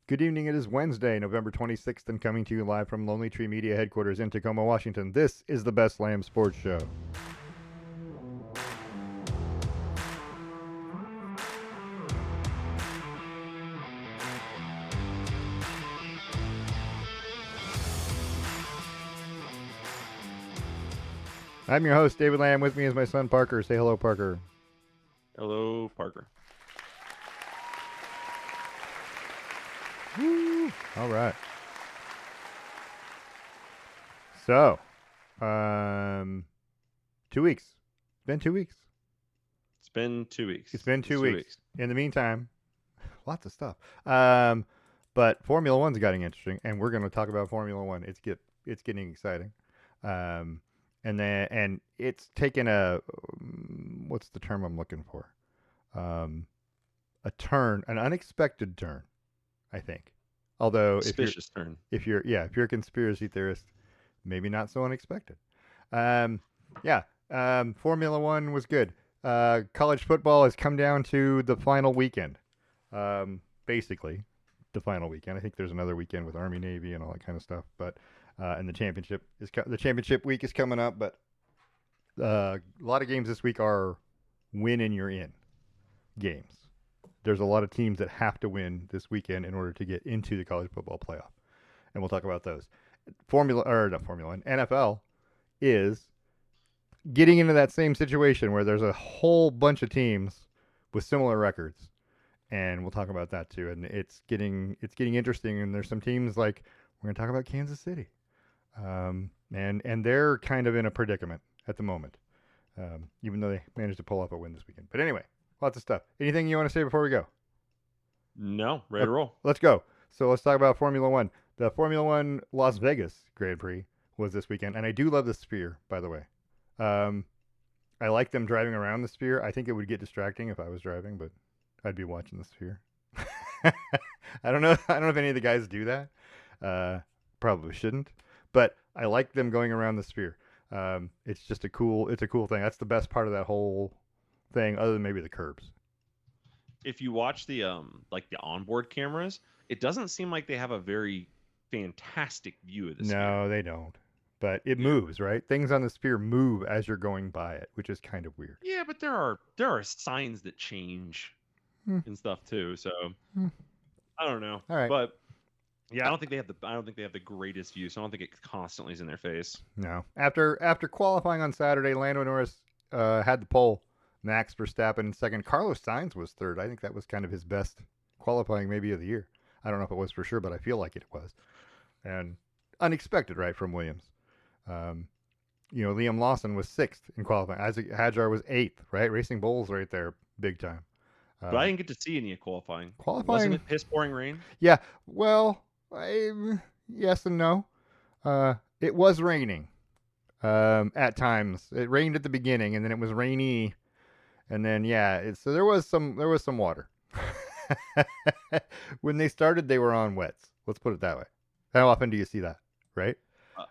Good evening. It is Wednesday, November 26th, and coming to you live from Lonely Tree Media headquarters in Tacoma, Washington. This is the Best Lamb Sports Show. I'm your host, David Lamb. With me is my son, Parker. Say hello, Parker. Hello, Parker. Woo! All right. So, 2 weeks. It's been 2 weeks. It's been 2 weeks. It's been 2 weeks. In the meantime, lots of stuff. But Formula One's getting interesting, and we're going to talk about Formula One. It's getting exciting. And it's taken what's the term I'm looking for? An unexpected turn, I think. Although suspicious turn. If you're a conspiracy theorist, maybe not so unexpected. Formula One was good. College football has come down to the final weekend. Basically, the final weekend. I think there's another weekend with Army, Navy, and all that kind of stuff. But and the championship week is coming up. But a lot of games this week are win and you're in games. There's a lot of teams that have to win this weekend in order to get into the college football playoff, and we'll talk about those. NFL is getting into that same situation where there's a whole bunch of teams with similar records, and we'll talk about that too. And it's getting interesting. And there's some teams like we're going to talk about Kansas City, and they're kind of in a predicament at the moment, even though they managed to pull off a win this weekend. But anyway, lots of stuff. Anything you want to say before we go? No, ready to roll. Let's go. So let's talk about Formula One. The Formula One Las Vegas Grand Prix was this weekend, and I do love the Sphere, by the way. I like them driving around the Sphere. I think it would get distracting if I was driving, but I'd be watching the Sphere. I don't know if any of the guys do that. Probably shouldn't, but I like them going around the Sphere. It's just a cool thing. That's the best part of that whole thing, other than maybe the curbs. If you watch the the onboard cameras, it doesn't seem like they have a very fantastic view of the Sphere. No, they don't. But it moves, right? Things on the Sphere move as you're going by it, which is kind of weird. Yeah, but there are signs that change and stuff too. So I don't know. All right. But yeah, I don't think they have the greatest view, so I don't think it constantly is in their face. No. After qualifying on Saturday, Lando Norris had the pole. Max Verstappen second. Carlos Sainz was third. I think that was kind of his best qualifying maybe of the year. I don't know if it was for sure, but I feel like it was. And unexpected, right, from Williams. Liam Lawson was sixth in qualifying. Isaac Hadjar was eighth, right? Racing Bulls right there, big time. But I didn't get to see any qualifying. Wasn't it piss pouring rain? Yeah. Well, yes and no. It was raining at times. It rained at the beginning, and then it was rainy, and then so there was some water. When they started, they were on wets. Let's put it that way. How often do you see that, right?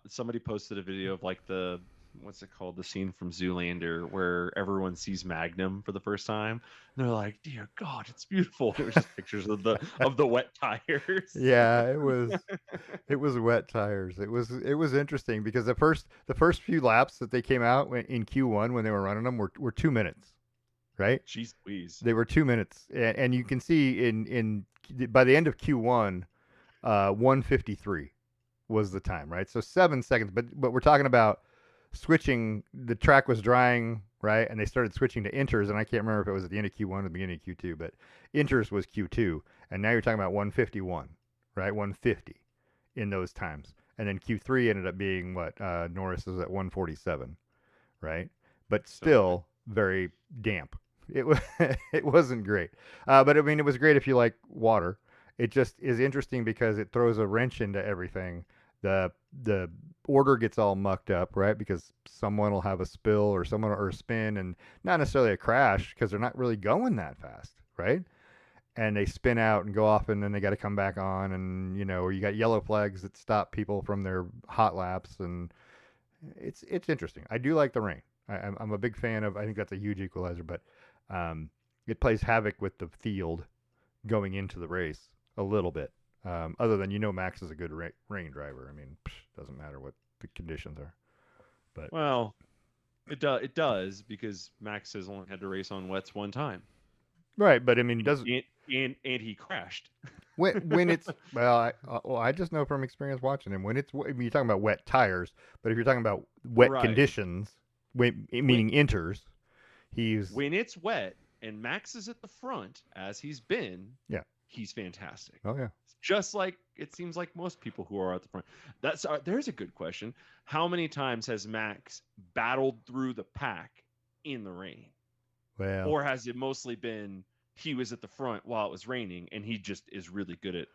Somebody posted a video of what's it called? The scene from Zoolander where everyone sees Magnum for the first time. And they're like, "Dear God, it's beautiful." There was just pictures of the wet tires. Yeah, it was wet tires. It was interesting because the first few laps that they came out in Q1 when they were running them were 2 minutes, right? Jeez Louise. They were 2 minutes, and you can see in by the end of Q1, 1:53 was the time, right? So 7 seconds, but we're talking about switching. The track was drying, right? And they started switching to inters, and I can't remember if it was at the end of Q1 or the beginning of Q2, but inters was Q2, and now you're talking about 1:51, right? 1:50 in those times. And then Q3 ended up being what Norris was at 1:47, right? But still very damp. It wasn't great. But I mean, it was great if you like water. It just is interesting because it throws a wrench into everything. The order gets all mucked up, right? Because someone will have a spill or a spin, and not necessarily a crash because they're not really going that fast, right? And they spin out and go off, and then they got to come back on, and or you got yellow flags that stop people from their hot laps, and it's interesting. I do like the rain. I'm a big fan of. I think that's a huge equalizer, but it plays havoc with the field going into the race a little bit. Other than Max is a good rain driver. I mean, doesn't matter what the conditions are. But Well, it does because Max has only had to race on wets one time, right, but I mean, and does and he crashed. when it's I just know from experience watching him when you're talking about wet tires, but if you're talking about wet Right. conditions, When meaning inters, he's when it's wet and Max is at the front as he's been, yeah. he's fantastic. Oh yeah. Just like it seems like most people who are at the front. There's a good question. How many times has Max battled through the pack in the rain? Well, Or has it mostly been he was at the front while it was raining and he just is really good at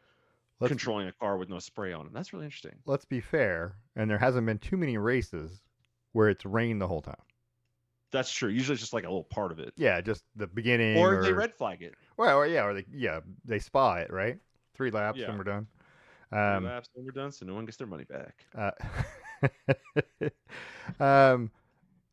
controlling a car with no spray on him? That's really interesting. let's be fair, and there hasn't been too many races where it's rained the whole time. That's true. Usually it's just like a little part of it. Yeah, just the beginning, Or they red flag it. they spa it, right? 3 laps Yeah. and we're done. 3 laps and we're done, so no one gets their money back. British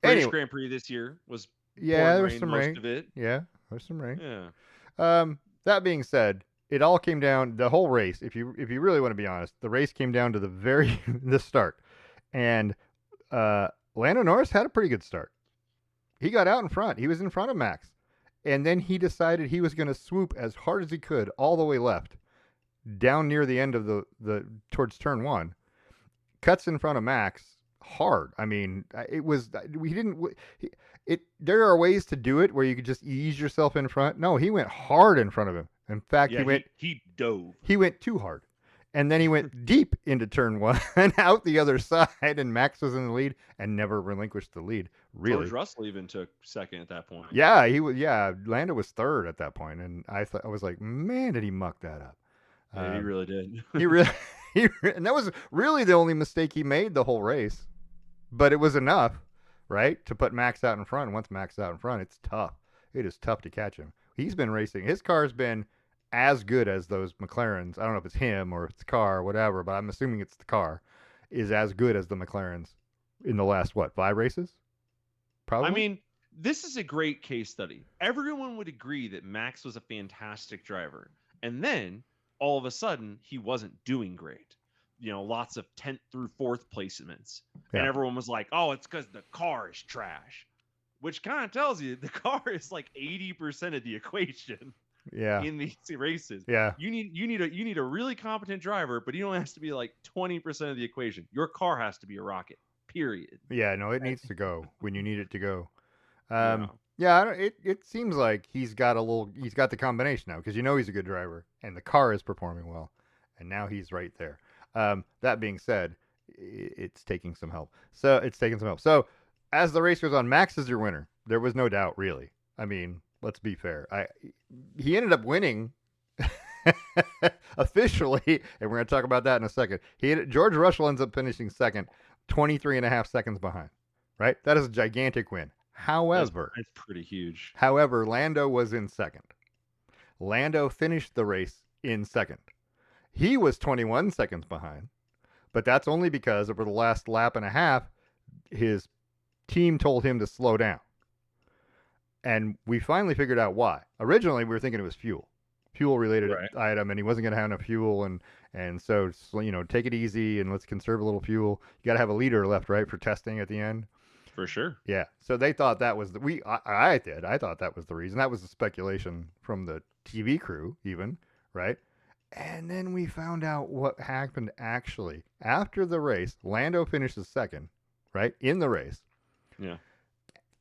Anyway, Grand Prix this year was there was rain some most rain. of it. Yeah, there's some rain. Yeah. That being said, it all came down the whole race. If you really want to be honest, the race came down to the start, and Lando Norris had a pretty good start. He got out in front. He was in front of Max, and then he decided he was going to swoop as hard as he could all the way left, down near the end of the towards turn 1, cuts in front of Max hard. I mean, it was we didn't. There are ways to do it where you could just ease yourself in front. No, he went hard in front of him. In fact, he dove. He went too hard. And then he went deep into turn 1 and out the other side, and Max was in the lead and never relinquished the lead. Really, George Russell even took second at that point. Yeah, he was. Yeah, Lando was third at that point, and I was like, man, did he muck that up? Yeah, he really did. And that was really the only mistake he made the whole race. But it was enough, right, to put Max out in front. And once Max is out in front, it's tough. It is tough to catch him. He's been racing. His car's been as good as those McLarens. I don't know if it's him or it's the car or whatever, but I'm assuming it's the car is as good as the McLarens in the last, 5 races? Probably. I mean, this is a great case study. Everyone would agree that Max was a fantastic driver. And then all of a sudden, he wasn't doing great. Lots of 10th through 4th placements. Yeah. And everyone was like, oh, it's because the car is trash. Which kind of tells you the car is like 80% of the equation. Yeah. In these races. Yeah. You need a really competent driver, but he only has to be like 20% of the equation. Your car has to be a rocket. Period. Yeah, no, it needs to go when you need it to go. Yeah. It seems like he's got the combination now because he's a good driver and the car is performing well, and now he's right there. That being said, it's taking some help. So as the race goes on, Max is your winner. There was no doubt, really. I mean, let's be fair. He ended up winning officially, and we're going to talk about that in a second. George Russell ends up finishing second, 23 and a half seconds behind. Right? That is a gigantic win. However, that's pretty huge. However, Lando was in second. Lando finished the race in second. He was 21 seconds behind, but that's only because over the last lap and a half, his team told him to slow down. And we finally figured out why. Originally, we were thinking it was fuel-related item, and he wasn't going to have enough fuel, and so take it easy and let's conserve a little fuel. You got to have a liter left, right, for testing at the end. For sure. Yeah. So they thought that was I did. I thought that was the reason. That was the speculation from the TV crew, even, right? And then we found out what happened actually. After the race, Lando finishes second, right, in the race. Yeah.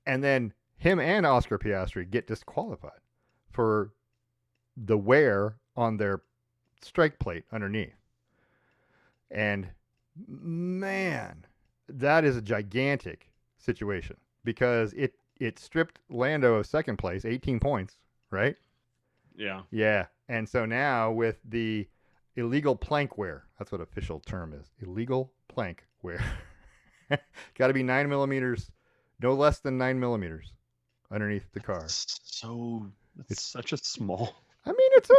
And then him and Oscar Piastri get disqualified for the wear on their strike plate underneath. And man, that is a gigantic situation because it stripped Lando of second place, 18 points, right? Yeah. Yeah. And so now with the illegal plank wear, that's what official term is, illegal plank wear. Got to be 9 millimeters, no less than 9 millimeters underneath the car. It's such a small. I mean, it's a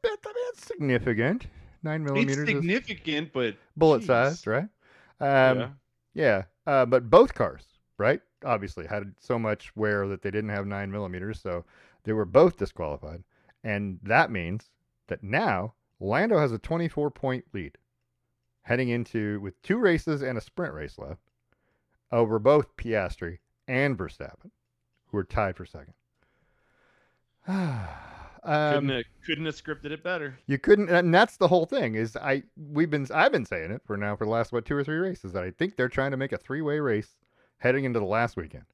bit. I mean, it's significant. 9 millimeters. It's significant, but bullet sized, right? Yeah. But both cars, right? Obviously had so much wear that they didn't have 9 millimeters, so they were both disqualified, and that means that now Lando has a 24-point lead heading into with 2 races and a sprint race left over both Piastri and Verstappen, who are tied for second. Couldn't have scripted it better. You couldn't, and that's the whole thing. I've been saying it for the last 2 or 3 races that I think they're trying to make a 3-way race heading into the last weekend,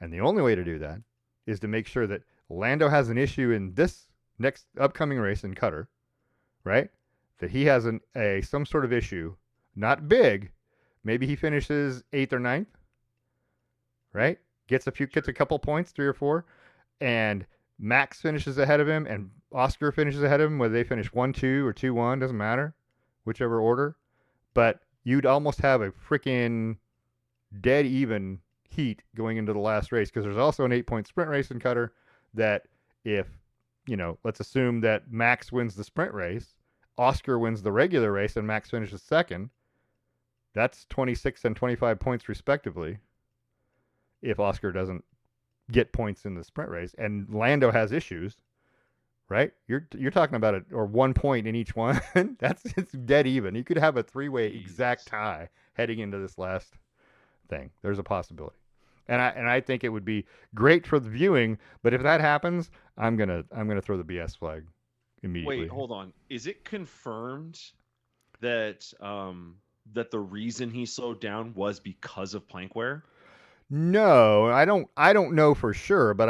and the only way to do that is to make sure that Lando has an issue in this next upcoming race in Qatar, right? That he has some sort of issue, not big. Maybe he finishes 8th or 9th, right? Gets a couple points, 3 or 4, and Max finishes ahead of him, and Oscar finishes ahead of him. Whether they finish 1-2 or 2-1 doesn't matter, whichever order. But you'd almost have a freaking dead even heat going into the last race, because there's also an 8-point sprint race in Qatar. That if let's assume that Max wins the sprint race, Oscar wins the regular race, and Max finishes second. That's 26 and 25 points respectively. If Oscar doesn't get points in the sprint race, and Lando has issues, right? You're talking about it, or 1 point in each one. It's dead even. You could have a 3-way exact tie heading into this last thing. There's a possibility, and I think it would be great for the viewing. But if that happens, I'm gonna throw the BS flag immediately. Wait, hold on. Is it confirmed that that the reason he slowed down was because of plank wear? No, I don't know for sure, but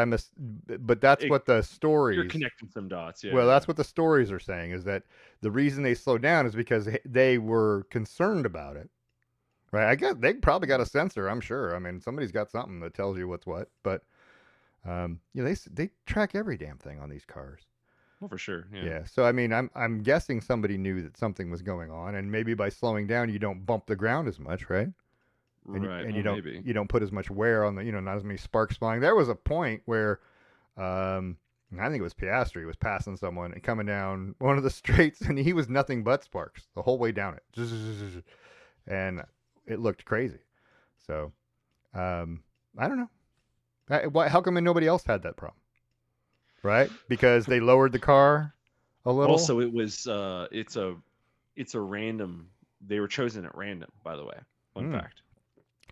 that's what the stories. You're connecting some dots, yeah. Well, that's what the stories are saying, is that the reason they slowed down is because they were concerned about it. Right? I guess they probably got a sensor, I'm sure. I mean, somebody's got something that tells you what's what, but they track every damn thing on these cars. Well, for sure. Yeah. Yeah. So I mean, I'm guessing somebody knew that something was going on, and maybe by slowing down you don't bump the ground as much, right? And, right. and maybe. you don't put as much wear on the, not as many sparks flying. There was a point where I think it was Piastri was passing someone and coming down one of the straights, and he was nothing but sparks the whole way down it, and it looked crazy. So I don't know. How come nobody else had that problem? Right? Because they lowered the car a little. Also, it was it's a random. They were chosen at random, by the way. Fun fact.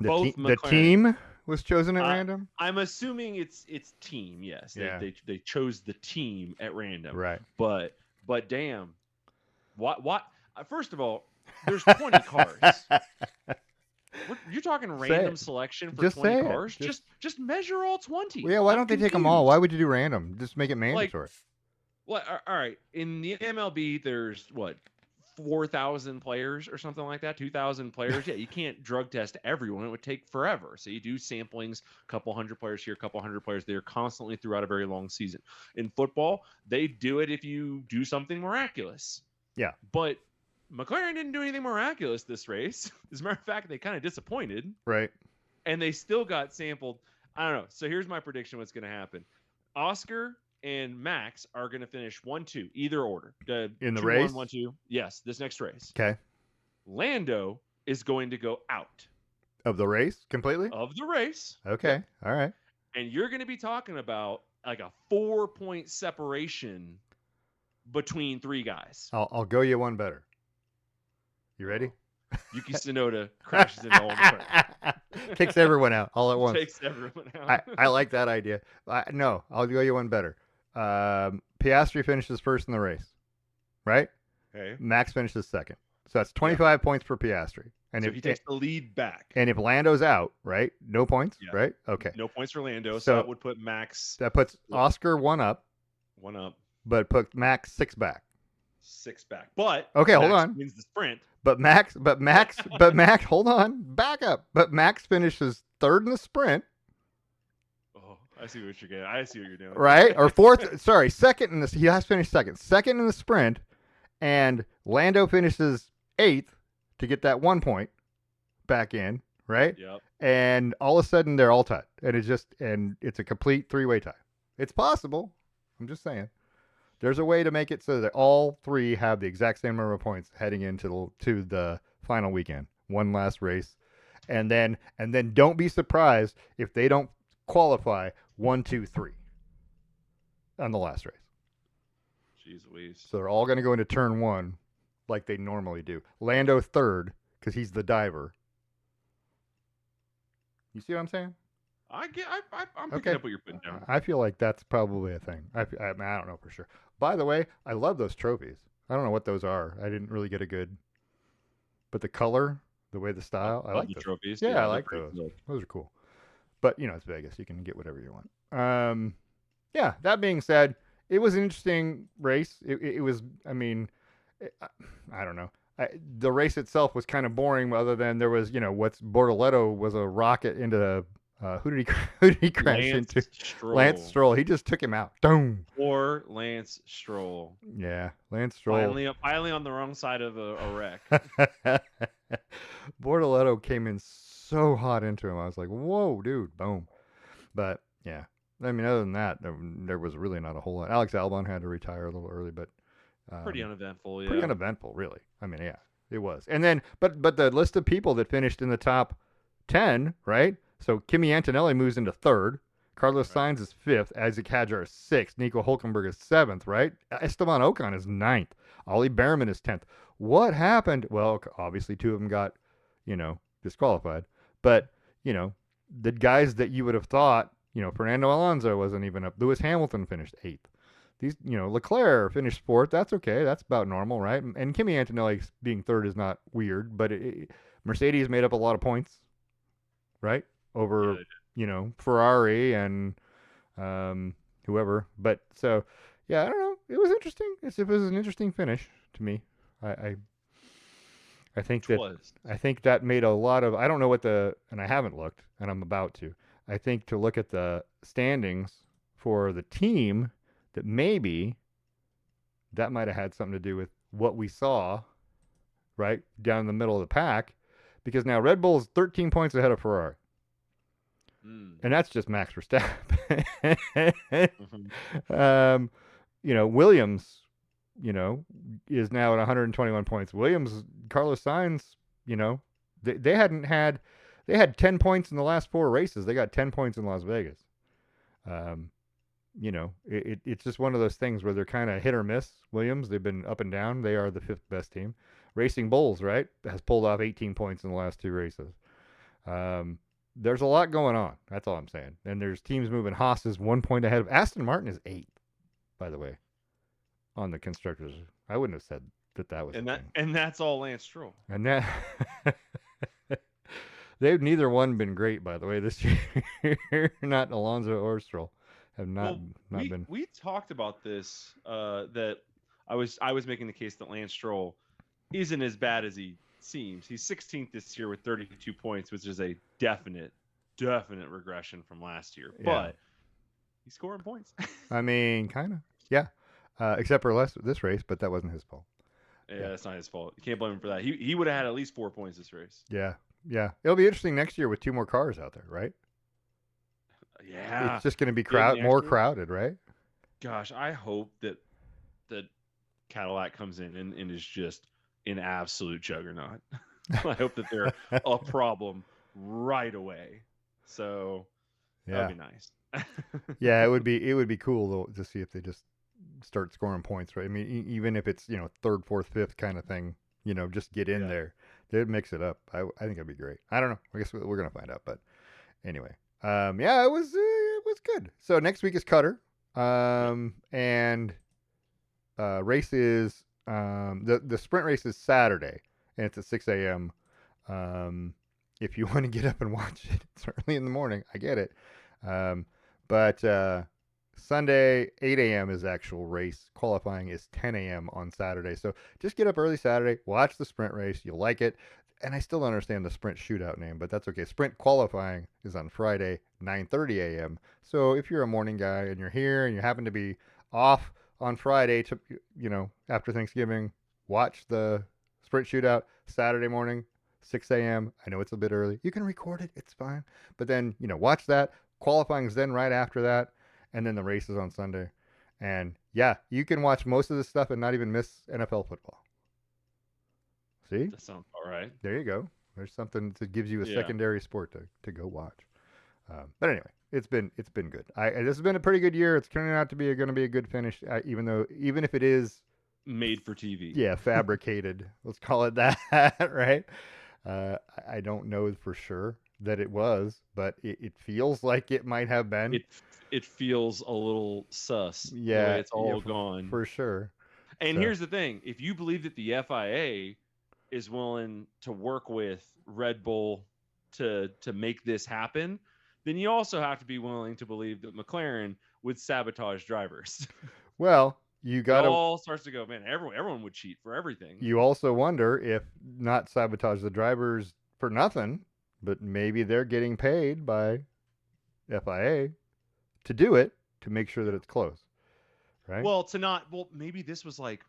The team was chosen at random? I'm assuming it's team, yes. Yeah. They chose the team at random. Right. But damn. What first of all, there's 20 cars. You're talking random selection for 20 cars? Just measure all 20. Well, yeah, why don't they take them all? Why would you do random? Just make it mandatory. All right. In the MLB, there's 4,000 players or something like that, 2,000 players. Yeah, you can't drug test everyone. It would take forever. So you do samplings, a couple hundred players here, a couple hundred players there, constantly throughout a very long season. In football, they do it if you do something miraculous. Yeah. But McLaren didn't do anything miraculous this race. As a matter of fact, they kind of disappointed. Right. And they still got sampled. I don't know. So here's my prediction what's going to happen. Oscar and Max are going to finish 1-2, either order. In the race? 1-1-2. Yes, this next race. Okay. Lando is going to go out. Of the race completely? Of the race. Okay. Yep. All right. And you're going to be talking about like a 4-point separation between 3 guys. I'll go you one better. You ready? Yuki Tsunoda crashes into all the cars. Kicks everyone out all at once. Takes everyone out. I like that idea. No, I'll go you one better. Piastri finishes first in the race, right? Okay. Max finishes second. So that's 25 points for Piastri. And so he takes the lead back. And if Lando's out, right? No points, yeah. right? Okay. No points for Lando, so that would put Max. That puts Oscar 1 up. 1 up. But put Max 6 back. 6 back. But okay, Max hold on. Wins the sprint. But Max, hold on, back up. But Max finishes 3rd in the sprint. Oh, I see what you're getting. I see what you're doing. Right? Or 4th, sorry, 2nd in this. He has finished 2nd. 2nd in the sprint, and Lando finishes 8th to get that 1 point back in, right? Yep. And all of a sudden they're all tied. And it's a complete 3-way tie. It's possible. I'm just saying. There's a way to make it so that all 3 have the exact same number of points heading into the final weekend. One last race. And then don't be surprised if they don't qualify 1, 2, 3 on the last race. Jeez Louise. So they're all going to go into turn one like they normally do. Lando third because he's the diver. You see what I'm saying? I'm picking Okay. up what you're putting down. I feel like that's probably a thing. I mean, I don't know for sure. By the way, I love those trophies. I don't know what those are. I didn't really get a good, but the color, the way the style, I Of like the those. trophies, Yeah, I yeah, they're like pretty those. cool. Those are cool. But it's Vegas. You can get whatever you want. Yeah. That being said, it was an interesting race. It was. I mean, I don't know. The race itself was kind of boring, other than there was, what's Bortoletto was a rocket into who did he who did he crash Lance into? Lance Stroll. Stroll. He just took him out. Boom. Or Lance Stroll. Yeah, Lance Stroll. Finally on the wrong side of a wreck. Bortoletto came in so hot into him. I was like, whoa, dude, boom. But yeah, I mean, other than that, there was really not a whole lot. Alex Albon had to retire a little early, but Pretty uneventful, pretty yeah. uneventful, really. I mean, yeah, it was. And then, but the list of people that finished in the top 10, right? So Kimi Antonelli moves into third. Carlos Right. Sainz is fifth. Isaac Hadjar is sixth. Nico Hulkenberg is seventh, right? Esteban Ocon is ninth. Ollie Behrman is 10th. What happened? Well, obviously, two of them got, disqualified. But, the guys that you would have thought, Fernando Alonso wasn't even up. Lewis Hamilton finished eighth. These, Leclerc finished fourth. That's okay. That's about normal, right? And Kimi Antonelli being third is not weird, but Mercedes made up a lot of points, right? Over, Ferrari and whoever. But so, yeah, I don't know. It was interesting. It was an interesting finish to me. I think that made a lot of. I don't know what and I haven't looked, and I'm about to. I think to look at the standings for the team, that maybe that might have had something to do with what we saw, right down the middle of the pack, because now Red Bull's 13 points ahead of Ferrari. And that's just Max Verstappen. Williams, is now at 121 points. Williams, Carlos Sainz, they had 10 points in the last four races. They got 10 points in Las Vegas. It's just one of those things where they're kind of hit or miss. Williams, they've been up and down. They are the fifth best team. Racing Bulls, right, has pulled off 18 points in the last two races. There's a lot going on. That's all I'm saying. And there's teams moving. Haas is 1 point ahead of Aston Martin is eighth, by the way, on the constructors. I wouldn't have said that was. And that's all Lance Stroll. And that they've neither one been great, by the way, this year. Not Alonso or Stroll have not been. We talked about this. That I was making the case that Lance Stroll isn't as bad as he seems. He's 16th this year with 32 points, which is a definite regression from last year. Yeah. But he's scoring points. I mean, kind of, yeah. Except for this race, but that wasn't his fault. Yeah, that's not his fault. You can't blame him for that. He would have had at least 4 points this race. Yeah. It'll be interesting next year with two more cars out there, right? Yeah. It's just going to be more crowded, right? Gosh, I hope that Cadillac comes in and is just an absolute juggernaut. I hope that they're a problem right away. So that'd be nice. Yeah, it would be cool to see if they just start scoring points, right? I mean, even if it's third, fourth, fifth kind of thing, just get in there. They'd mix it up. I think it'd be great. I don't know. I guess we're gonna find out. But anyway, yeah, it was good. So next week is Qatar, and race is the sprint race is Saturday, and it's at 6 a.m. If you want to get up and watch it, it's early in the morning. I get it. But Sunday, 8 a.m. is actual race. Qualifying is 10 a.m. on Saturday. So just get up early Saturday, watch the sprint race. You'll like it. And I still don't understand the sprint shootout name, but that's okay. Sprint qualifying is on Friday, 9:30 a.m. So if you're a morning guy and you're here and you happen to be off on Friday to, after Thanksgiving, watch the sprint shootout Saturday morning, 6 a.m. I know it's a bit early. You can record it. It's fine. But then, watch that. Qualifying is then right after that. And then the race is on Sunday. And yeah, you can watch most of this stuff and not even miss NFL football. See? That sounds all right. There you go. There's something that gives you a secondary sport to go watch. But anyway, it's been good. This has been a pretty good year. It's turning out to be going to be a good finish, even if it is, Made for TV. yeah, fabricated. Let's call it that, right? I don't know for sure that it was, but it feels like it might have been. It it feels a little sus the way Yeah, it's yeah, all gone. for sure. And So here's the thing: if you believe that the FIA is willing to work with Red Bull to make this happen, then you also have to be willing to believe that McLaren would sabotage drivers. well, you It gotta. all starts to go, man. Everyone would cheat for everything. You also wonder if not sabotage the drivers for nothing, but maybe they're getting paid by FIA to do it to make sure that it's close, right? Well, maybe this was like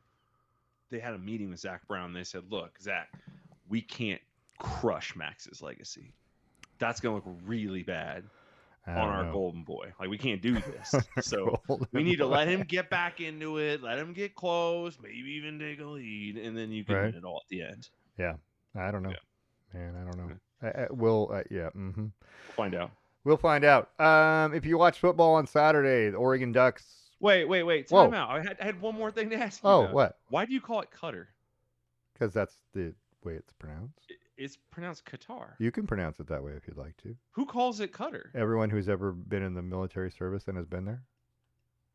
they had a meeting with Zach Brown. And they said, look, Zach, we can't crush Max's legacy. That's going to look really bad on our golden boy. Like, we can't do this. So we need to let him get back into it, let him get close, maybe even take a lead, and then you can win it all at the end. Yeah. I don't know. Yeah. Man, I don't know. Yeah. Mm-hmm. We'll find out. We'll find out. If you watch football on Saturday, the Oregon Ducks. Wait. Time out. I had one more thing to ask you. Oh, what? Why do you call it Qatar? Because that's the way it's pronounced. It's pronounced Qatar. You can pronounce it that way if you'd like to. Who calls it Qatar? Everyone who's ever been in the military service and has been there.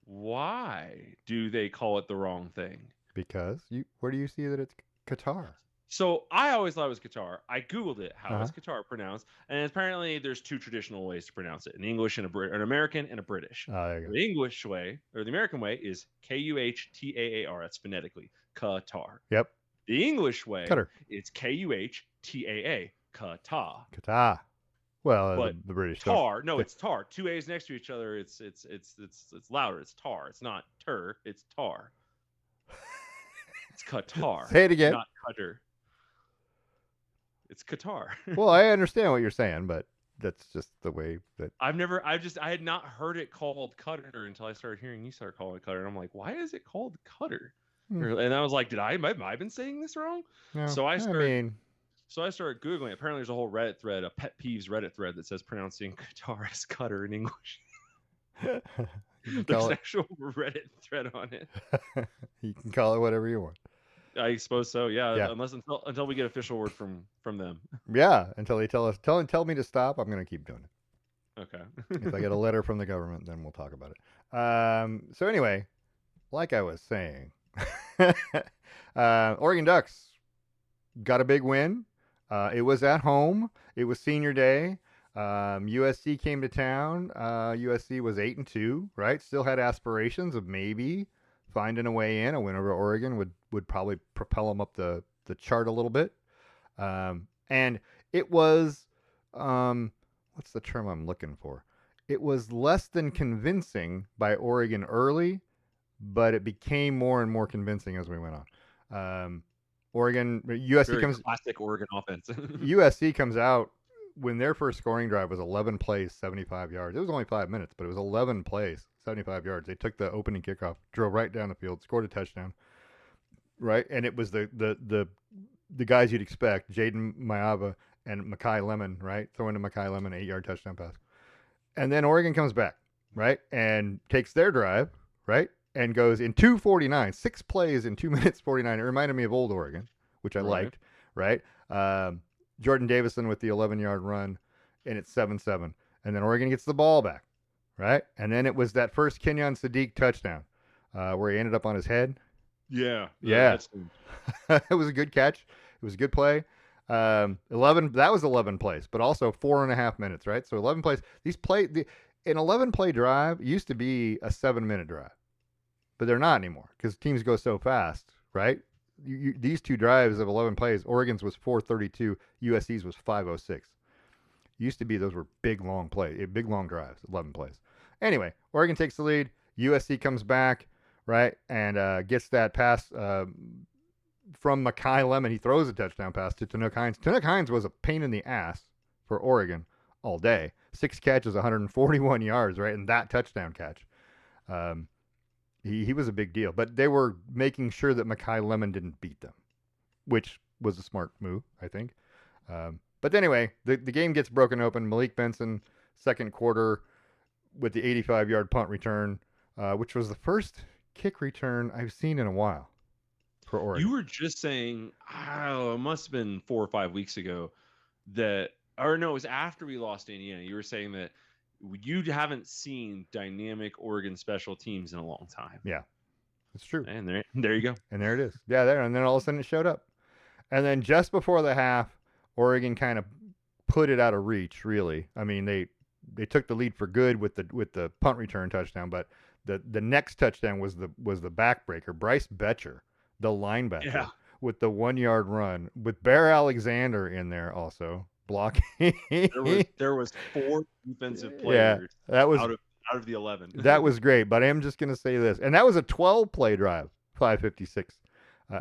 Why do they call it the wrong thing? Because where do you see that it's Qatar? So I always thought it was Qatar. I Googled it. How is Qatar pronounced? And apparently there's two traditional ways to pronounce it: an English and an American and a British. The English way or the American way is Kuhtaar. That's phonetically Qatar. Yep. The English way, Qatar. It's Kuhtaa. Qatar. Qatar. Well, but the British tar. No, it's tar. Two A's next to each other. It's louder. It's tar. It's not tur. It's tar. It's Qatar. Say it again. Not Qatar. It's Qatar. Well, I understand what you're saying, but that's just the way that I had not heard it called Qatar until I started hearing you start calling it Qatar, and I'm like, why is it called Qatar? And I was like, have I been saying this wrong? No, So I started Googling. Apparently, there's a whole Reddit thread, a pet peeves Reddit thread that says pronouncing Qatar as Qatar in English. There's an actual Reddit thread on it. You can call it whatever you want. I suppose so. Yeah. Until we get official word from them. Yeah. Until they tell me to stop, I'm going to keep doing it. Okay. If I get a letter from the government, then we'll talk about it. So anyway, like I was saying, Oregon Ducks got a big win. It was at home. It was senior day. USC came to town. USC was 8-2, right? Still had aspirations of maybe finding a way in. A win over Oregon would probably propel them up the chart a little bit. And it was, what's the term I'm looking for? It was less than convincing by Oregon early, but it became more and more convincing as we went on. USC classic Oregon offense. USC comes out when their first scoring drive was 11 plays, 75 yards. It was only 5 minutes, but it was 11 plays, 75 yards. They took the opening kickoff, drove right down the field, scored a touchdown. Right, and it was the guys you'd expect, Jaden Mayava and Makai Lemon, right, throwing to Makai Lemon, 8-yard touchdown pass. And then Oregon comes back, right, and takes their drive, right, and goes in 2:49, 6 plays in 2 minutes 49. It reminded me of old Oregon, which I liked, right? Jordan Davison with the 11-yard run, and it's 7-7. And then Oregon gets the ball back, right? And then it was that first Kenyon Sadiq touchdown where he ended up on his head. Yeah. It was a good catch. It was a good play. 11. That was 11 plays, but also 4.5 minutes, right? So 11 plays. An 11-play drive used to be a 7-minute drive, but they're not anymore because teams go so fast, right? These two drives of 11 plays, Oregon's was 4:32, USC's was 5:06. Used to be those were big long drives, 11 plays. Anyway, Oregon takes the lead. USC comes back, right, and gets that pass from Makai Lemon. He throws a touchdown pass to Tanook Hines. Tanook Hines was a pain in the ass for Oregon all day. 6 catches, 141 yards, right, and that touchdown catch. He was a big deal, but they were making sure that Makai Lemon didn't beat them, which was a smart move, I think. But anyway, the game gets broken open. Malik Benson, second quarter, with the 85-yard punt return, which was the first kick return I've seen in a while for You Oregon. were just saying, oh, it must have been 4 or 5 weeks ago that, or no, it was after we lost Indiana. You were saying that you haven't seen dynamic Oregon special teams in a long time. Yeah, it's true. And there you go. And there it is. Yeah, there. And then all of a sudden it showed up. And then just before the half, Oregon kind of put it out of reach. Really, I mean they took the lead for good with the punt return touchdown, but the next touchdown was the backbreaker. Bryce Betcher, the linebacker, Yeah. with the 1 yard run with Bear Alexander in there also blocking. There was 4 defensive Yeah, players that was out of the 11. that was great. But I am just gonna say this, and that was a 12-play drive, 5:56,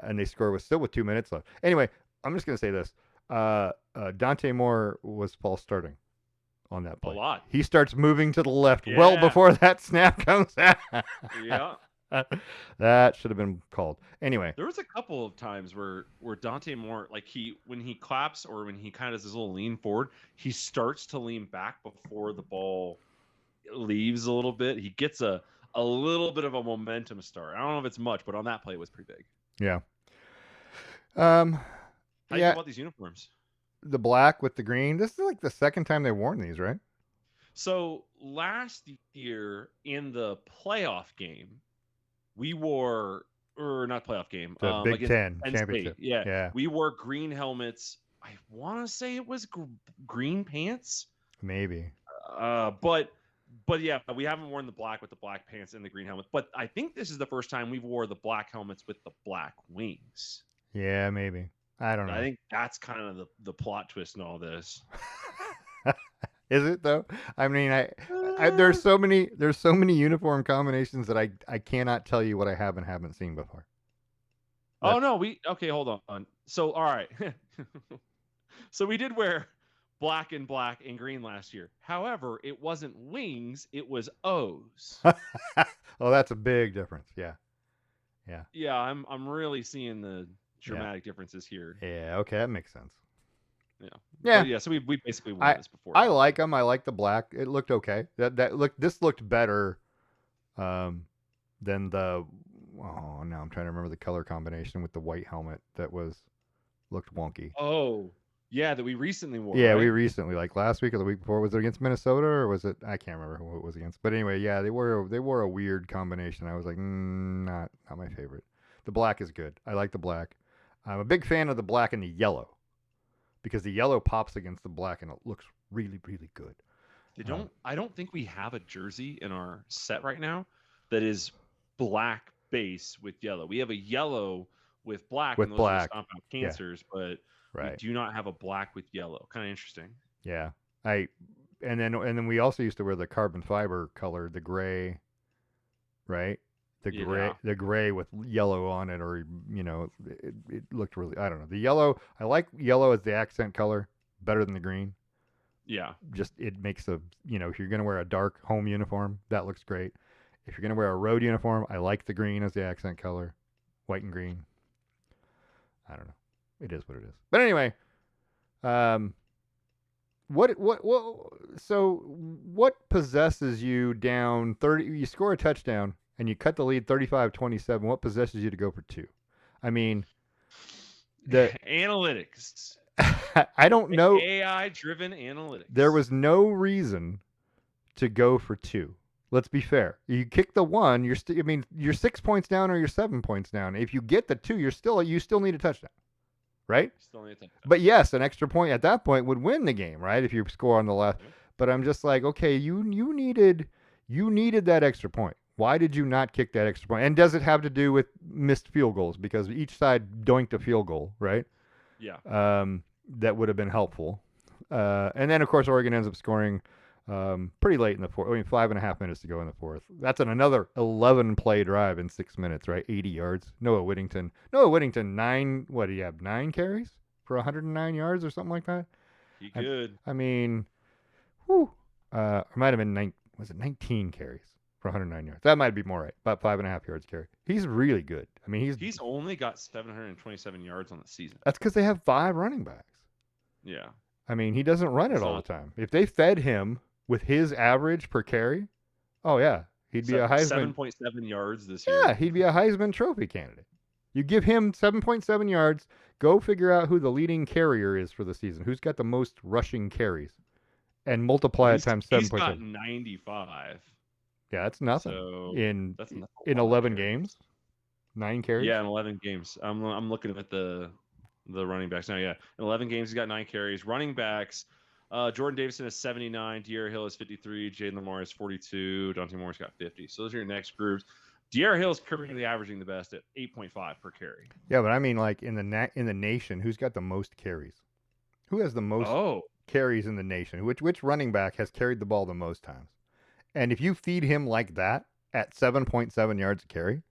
and they score still with 2 minutes left. Anyway, I'm just gonna say this. Dante Moore was false starting on that play. A lot. He starts moving to the left well Yeah. before that snap comes out. Yeah. That should have been called. Anyway, There was a couple of times where Dante Moore, like when he claps or when he kind of does his little lean forward, he starts to lean back before the ball leaves a little bit. He gets a little bit of a momentum start. I don't know if it's much, but on that play it was pretty big. yeah. How do you Yeah, feel about these uniforms? the black with the green. This is like the second time they've worn these, right? So last year in the playoff game, we wore, or not playoff game, The Big against Ten Penn championship. State. Yeah, Yeah, we wore green helmets. I want to say it was green pants. maybe. But yeah, we haven't worn the black with the black pants and the green helmet. But I think this is the first time we've wore the black helmets with the black wings. Yeah, maybe. I don't know. I think that's kind of the plot twist in all this. Is it though? I mean, there's so many uniform combinations that I cannot tell you what I have and haven't seen before. Oh no, okay, hold on. So all right. So we did wear black and green last year. However, it wasn't wings, it was O's. Oh, that's a big difference. Yeah. Yeah, I'm really seeing the dramatic differences here. Yeah. Okay, that makes sense. Yeah. Yeah. But yeah, so we basically won this before. I like them. I like the black. It looked okay. This looked better than the. Oh, now I'm trying to remember the color combination with the white helmet that looked wonky. Oh, yeah, that we recently wore. Yeah, right? we recently, like last week or the week before, was it against Minnesota or was it? I can't remember who it was against. But anyway, yeah, they wore a weird combination. I was like, not my favorite. The black is good. I like the black. I'm a big fan of the black and the yellow because the yellow pops against the black and it looks really, really good. I don't think we have a jersey in our set right now that is black base with yellow. We have a yellow with black, With and those black, are Stomp Out Cancers, but Right. we do not have a black with yellow. Kind of interesting. Yeah. And then we also used to wear the carbon fiber color, the gray, right? The gray with yellow on it, or it looked really. I don't know. The yellow. I like yellow as the accent color better than the green. Yeah. Just it makes if you're gonna wear a dark home uniform, that looks great. If you're gonna wear a road uniform, I like the green as the accent color, white and green. I don't know. It is what it is. But anyway, what possesses you down 30? You score a touchdown and you cut the lead 35-27. What possesses you to go for 2? I mean, the analytics. I don't know. AI-driven analytics. There was no reason to go for 2. Let's be fair. You kick the 1, you're 6 points down or you're 7 points down. If you get the 2, you still need a touchdown. Right? Still need a touchdown. But yes, an extra point at that point would win the game, right? If you score on the left. Yeah. But I'm just like, okay, you needed that extra point. Why did you not kick that extra point? And does it have to do with missed field goals? Because each side doinked a field goal, right? Yeah. That would have been helpful. And then, of course, Oregon ends up scoring pretty late in the fourth. 5.5 minutes to go in the fourth. That's another 11-play drive in 6 minutes, right? 80 yards. Noah Whittington, 9. What do you have? 9 carries for 109 yards or something like that. He good. I mean, whew. It might have been 19 carries for 109 yards. That might be more right. About 5.5 yards carry. He's really good. I mean, he's only got 727 yards on the season. That's because they have 5 running backs. Yeah. I mean, he doesn't run it all the time. If they fed him with his average per carry, Oh yeah, he'd be a Heisman. 7.7 yards this Yeah, year. he'd be a Heisman Trophy candidate. You give him 7.7 yards. Go figure out who the leading carrier is for the season. Who's got the most rushing carries, and Well, multiply it times he's got 7.7. 95. Yeah, that's nothing So in that's a in lot of 11 carries. games, 9 carries. Yeah, in 11 games. I'm looking at the running backs now. Yeah, in 11 games, he's got 9 carries. Running backs, Jordan Davidson has 79, De'Ara Hill has 53, Jaden Lamar has 42, Dante Moore's got 50. So those are your next groups. De'Ara Hill is currently averaging the best at 8.5 per carry. Yeah, but I mean, like in the nation, who's got the most carries? Who has the most Oh, carries in the nation? Which running back has carried the ball the most times? And if you feed him like that at 7.7 yards a carry,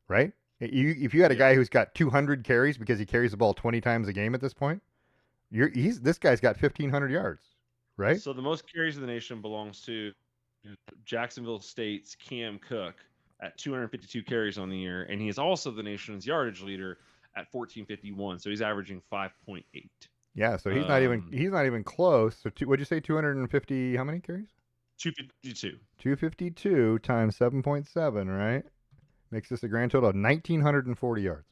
right? If you had a yeah. guy who's got 200 carries because he carries the ball 20 times a game at this point, this guy's got 1,500 yards, right? So the most carries in the nation belongs to Jacksonville State's Cam Cook at 252 carries on the year, and he is also the nation's yardage leader at 1451. So he's averaging 5.8. Yeah, so Um, he's not even close. So what'd you say? 250? How many carries? 252. 252 times 7.7, right? Makes this a grand total of 1,940 yards.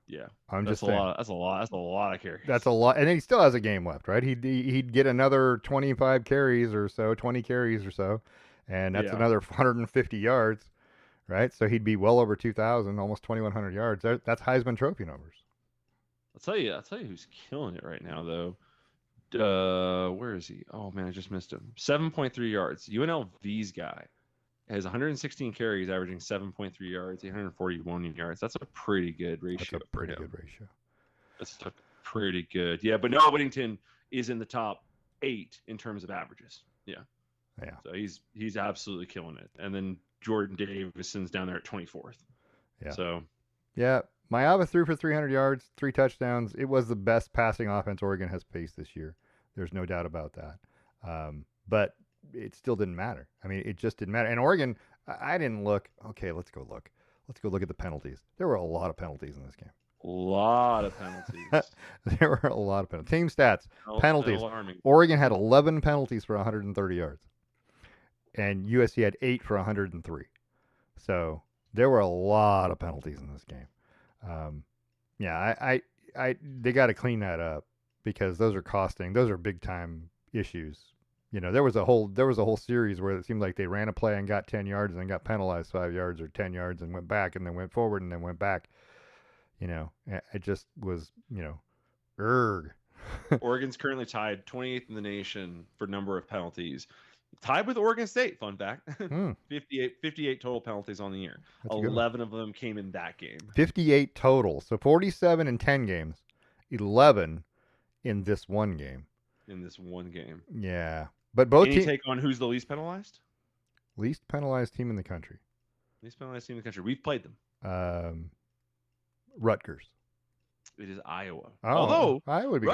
Yeah, I'm that's just a saying. lot. That's a lot. That's a lot of carries. That's a lot, and he still has a game left, right? He'd get another 25 carries or so, 20 carries or so, and that's Yeah, another 150 yards, right? So he'd be well over 2,000, almost 2,100 yards. That's Heisman Trophy numbers. I'll tell you who's killing it right now though. Where is he? Oh man, I just missed him. 7.3 yards. UNLV's guy has 116 carries, averaging 7.3 yards, 841 yards. That's a pretty good That's a ratio for pretty him. good ratio. That's pretty good. Yeah, but Noah Whittington is in the top 8 in terms of averages. Yeah. Yeah. So he's absolutely killing it. And then Jordan Davison's down there at 24th. Yeah. So Yeah. Mayava threw for 300 yards, 3 touchdowns. It was the best passing offense Oregon has faced this year. There's no doubt about that. But it still didn't matter. I mean, it just didn't matter. And Oregon, I didn't look. Okay, let's go look. Let's go look at the penalties. There were a lot of penalties in this game. a lot of penalties. There were a lot of penalties. Team stats, penalties. Alarming. Oregon had 11 penalties for 130 yards, and USC had 8 for 103. So there were a lot of penalties in this game. Yeah, they got to clean that up because those are costing. Those are big time issues. You know, there was a whole series where it seemed like they ran a play and got 10 yards and then got penalized 5 yards or 10 yards and went back and then went forward and then went back. You know, it just was, erg. Oregon's currently tied 28th in the nation for number of penalties. Tied with Oregon State, fun fact. 58 total penalties on the year. That's 11 of them came in that game. 58 total. So 47 in 10 games, 11 in this one game. In this one game. Yeah. But both teams take on who's the least penalized? Least penalized team in the country. Least penalized team in the country. We've played them. Rutgers. It is Iowa. Oh, although Iowa would be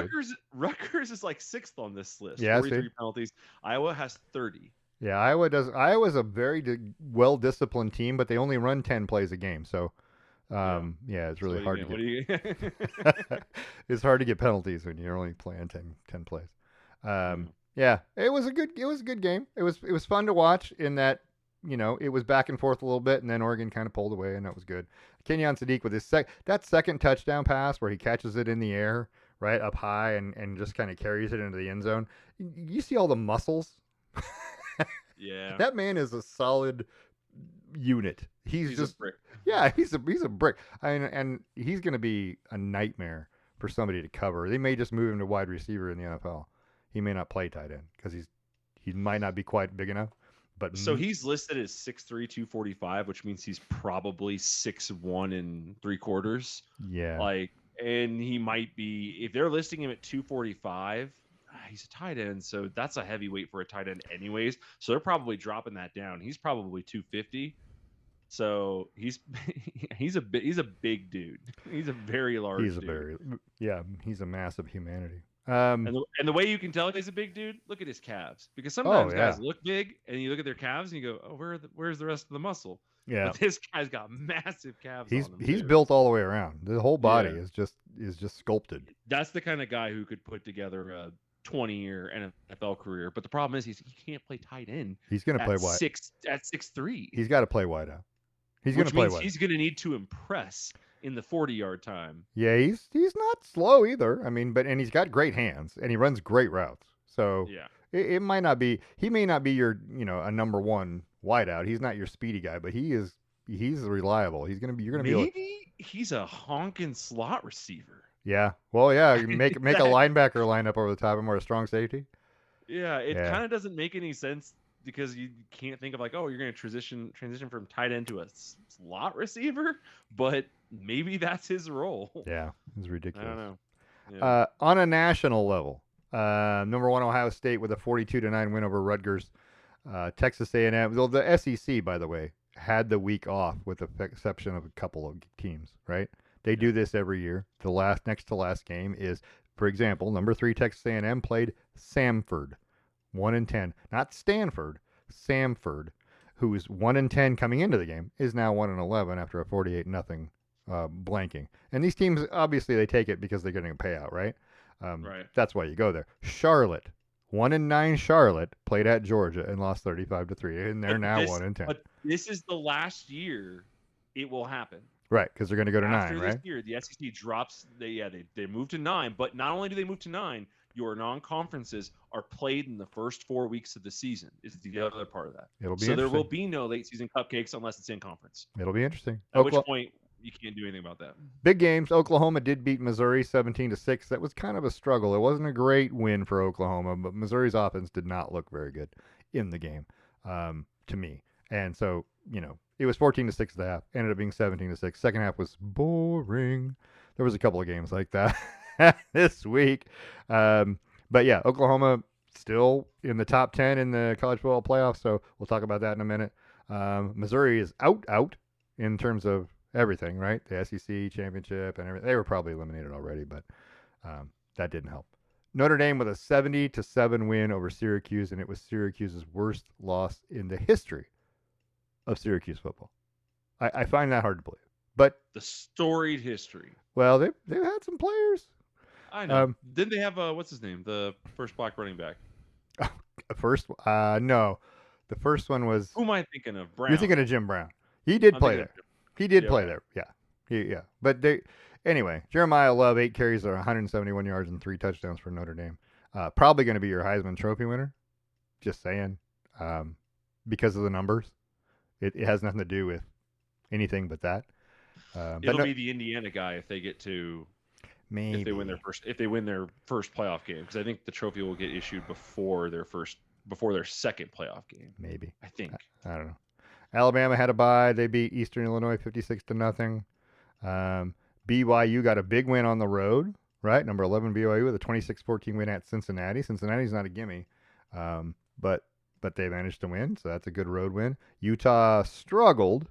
Rutgers is like 6th on this list. Yeah, 43 penalties. Iowa has 30. Yeah, Iowa's a very well disciplined team, but they only run 10 plays a game. So, yeah, it's really hard to get. It's hard to get penalties when you're only playing 10 plays. Yeah, it was a good game. It was fun to watch in that, it was back and forth a little bit, and then Oregon kind of pulled away, and that was good. Kenyon Sadiq with his that second touchdown pass where he catches it in the air, right up high, and just kind of carries it into the end zone. You see all the muscles. Yeah, that man is a solid unit. He's just a brick. Yeah, he's a brick. And he's going to be a nightmare for somebody to cover. They may just move him to wide receiver in the NFL. He may not play tight end because he might not be quite big enough. But so he's listed as 6'3", 245, which means he's probably 6'1 3/4. Yeah. And he might be, if they're listing him at 245, he's a tight end, so that's a heavy weight for a tight end anyways. So they're probably dropping that down. He's probably 250. So he's a big dude. He's a very large dude. He's a massive humanity. And the way you can tell he's a big dude, look at his calves. Because sometimes guys look big, and you look at their calves and you go, "Oh, where's the rest of the muscle?" Yeah, but this guy's got massive calves. He's built all the way around. The whole body is just sculpted. That's the kind of guy who could put together 20-year NFL career. But the problem is he can't play tight end He's going to play at wide. 6'3", He's got to play wide out. He's going to which play means wide. he's going to need to impress in the 40-yard time. Yeah, he's not slow either. I mean, and he's got great hands and he runs great routes. So Yeah. it might not be. He may not be your a number one wideout. He's not your speedy guy, but he's reliable. He's gonna be. You're gonna be able. Maybe he's a honking slot receiver. Yeah. Well, yeah. Make a That- linebacker line up over the top of him or a strong safety. Yeah, it Yeah. kind of doesn't make any sense because you can't think of like, oh, you're going to transition from tight end to a slot receiver, but maybe that's his role. Yeah. It's I ridiculous. don't know. Yeah. On a national level, number one Ohio State with a 42-9 win over Rutgers. Texas A&M. Well, the SEC, by the way, had the week off with the exception of a couple of teams. Right? They do this every year. The next to last game is, for example, number 3 Texas A&M played Samford, 1-10. Not Stanford, Samford, who is 1-10 coming into the game, is now 1-11 after a 48-0 blanking. And these teams, obviously, they take it because they're getting a payout, right? Right. That's why you go there. Charlotte, 1-9 Charlotte, played at Georgia and lost 35-3, and they're now 1-10. But this is the last year it will happen. Right, because they're going to go to After 9, this right? year, the SEC drops. They move to 9, but not only do they move to 9, your non-conferences are played in the first 4 weeks of the season. Is the other part of that. It'll be so there interesting. will be no late season cupcakes unless it's in conference. It'll be interesting. At which point you can't do anything about that. Big games. Oklahoma did beat Missouri 17-6. That was kind of a struggle. It wasn't a great win for Oklahoma, but Missouri's offense did not look very good in the game, to me. And so, it was 14-6 at the half. Ended up being 17-6. Second half was boring. There was a couple of games like that this week. But yeah, Oklahoma still in the top 10 in the college football playoffs. So we'll talk about that in a minute. Missouri is out in terms of everything, right? The SEC championship and everything. They were probably eliminated already, but that didn't help. Notre Dame with a 70-7 win over Syracuse, and it was Syracuse's worst loss in the history of Syracuse football. I find that hard to believe. But the storied history. Well, they've had some players. I know. Didn't they have what's his name? The first black running back. No. The first one was. Who am I thinking of? Brown. You're thinking of Jim Brown. He did play there. He did play there. Yeah. Yeah. But anyway, Jeremiah Love, 8 carries or 171 yards and 3 touchdowns for Notre Dame. Probably going to be your Heisman Trophy winner. Just saying. Because of the numbers. It has nothing to do with anything but that. It'll be the Indiana guy if they get to. Maybe if they win their first playoff game, because I think the trophy will get issued before their second playoff game. Maybe. I think. I don't know. Alabama had a bye. They beat Eastern Illinois 56-0. BYU got a big win on the road, right? Number 11 BYU with a 26-14 win at Cincinnati. Cincinnati's not a gimme, but they managed to win, so that's a good road win. Utah struggled,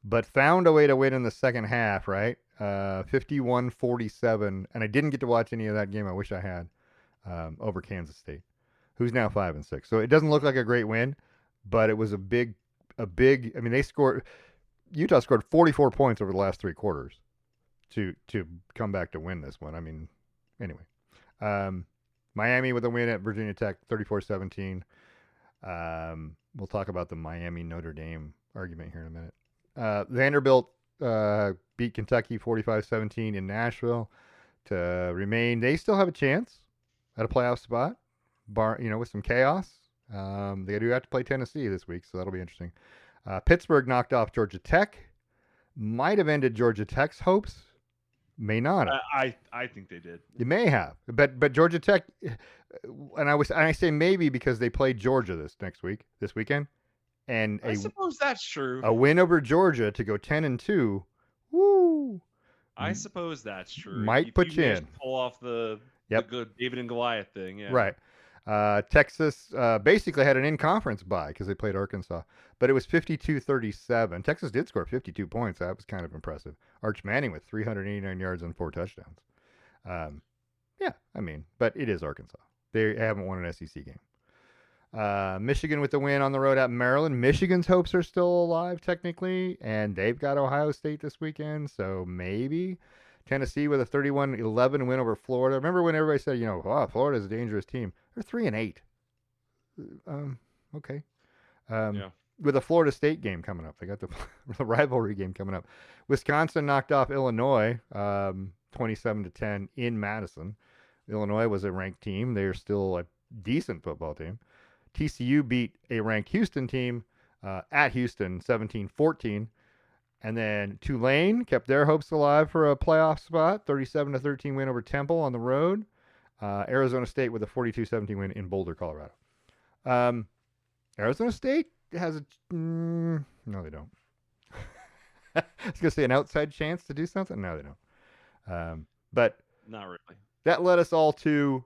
but found a way to win in the second half, right? 51-47, and I didn't get to watch any of that game. I wish I had, over Kansas State, who's now 5-6. So it doesn't look like a great win, but it was a big. I mean, Utah scored 44 points over the last 3 quarters to come back to win this one. I mean, anyway, Miami with a win at Virginia Tech, 34-17. We'll talk about the Miami Notre Dame argument here in a minute. Vanderbilt beat Kentucky 45-17 in Nashville to remain. They still have a chance at a playoff spot, with some chaos. They do have to play Tennessee this week, so that'll be interesting. Pittsburgh knocked off Georgia Tech. Might have ended Georgia Tech's hopes. May not have. I think they did. You may have, but Georgia Tech, and I say maybe because they play Georgia this weekend, and I suppose that's true. A win over Georgia to go 10-2. Woo! I suppose that's true. Might put you in. Pull off the good David and Goliath thing. Yeah. Right. Texas basically had an in-conference bye because they played Arkansas, but it was 52-37. Texas did score 52 points. That was kind of impressive. Arch Manning with 389 yards and 4 touchdowns. But it is Arkansas. They haven't won an SEC game. Michigan with the win on the road at Maryland. Michigan's hopes are still alive technically, and they've got Ohio State this weekend, so maybe Tennessee with a 31-11 win over Florida. Remember when everybody said, wow, Florida's a dangerous team? They're 3-8. Okay. Yeah. With a Florida State game coming up. They got the rivalry game coming up. Wisconsin knocked off Illinois 27-10 in Madison. Illinois was a ranked team. They're still a decent football team. TCU beat a ranked Houston team at Houston 17-14. And then Tulane kept their hopes alive for a playoff spot, 37-13 win over Temple on the road. Arizona State with a 42-17 win in Boulder, Colorado. Arizona State has no, they don't. I was going to say an outside chance to do something. No, they don't. But not really. That led us all to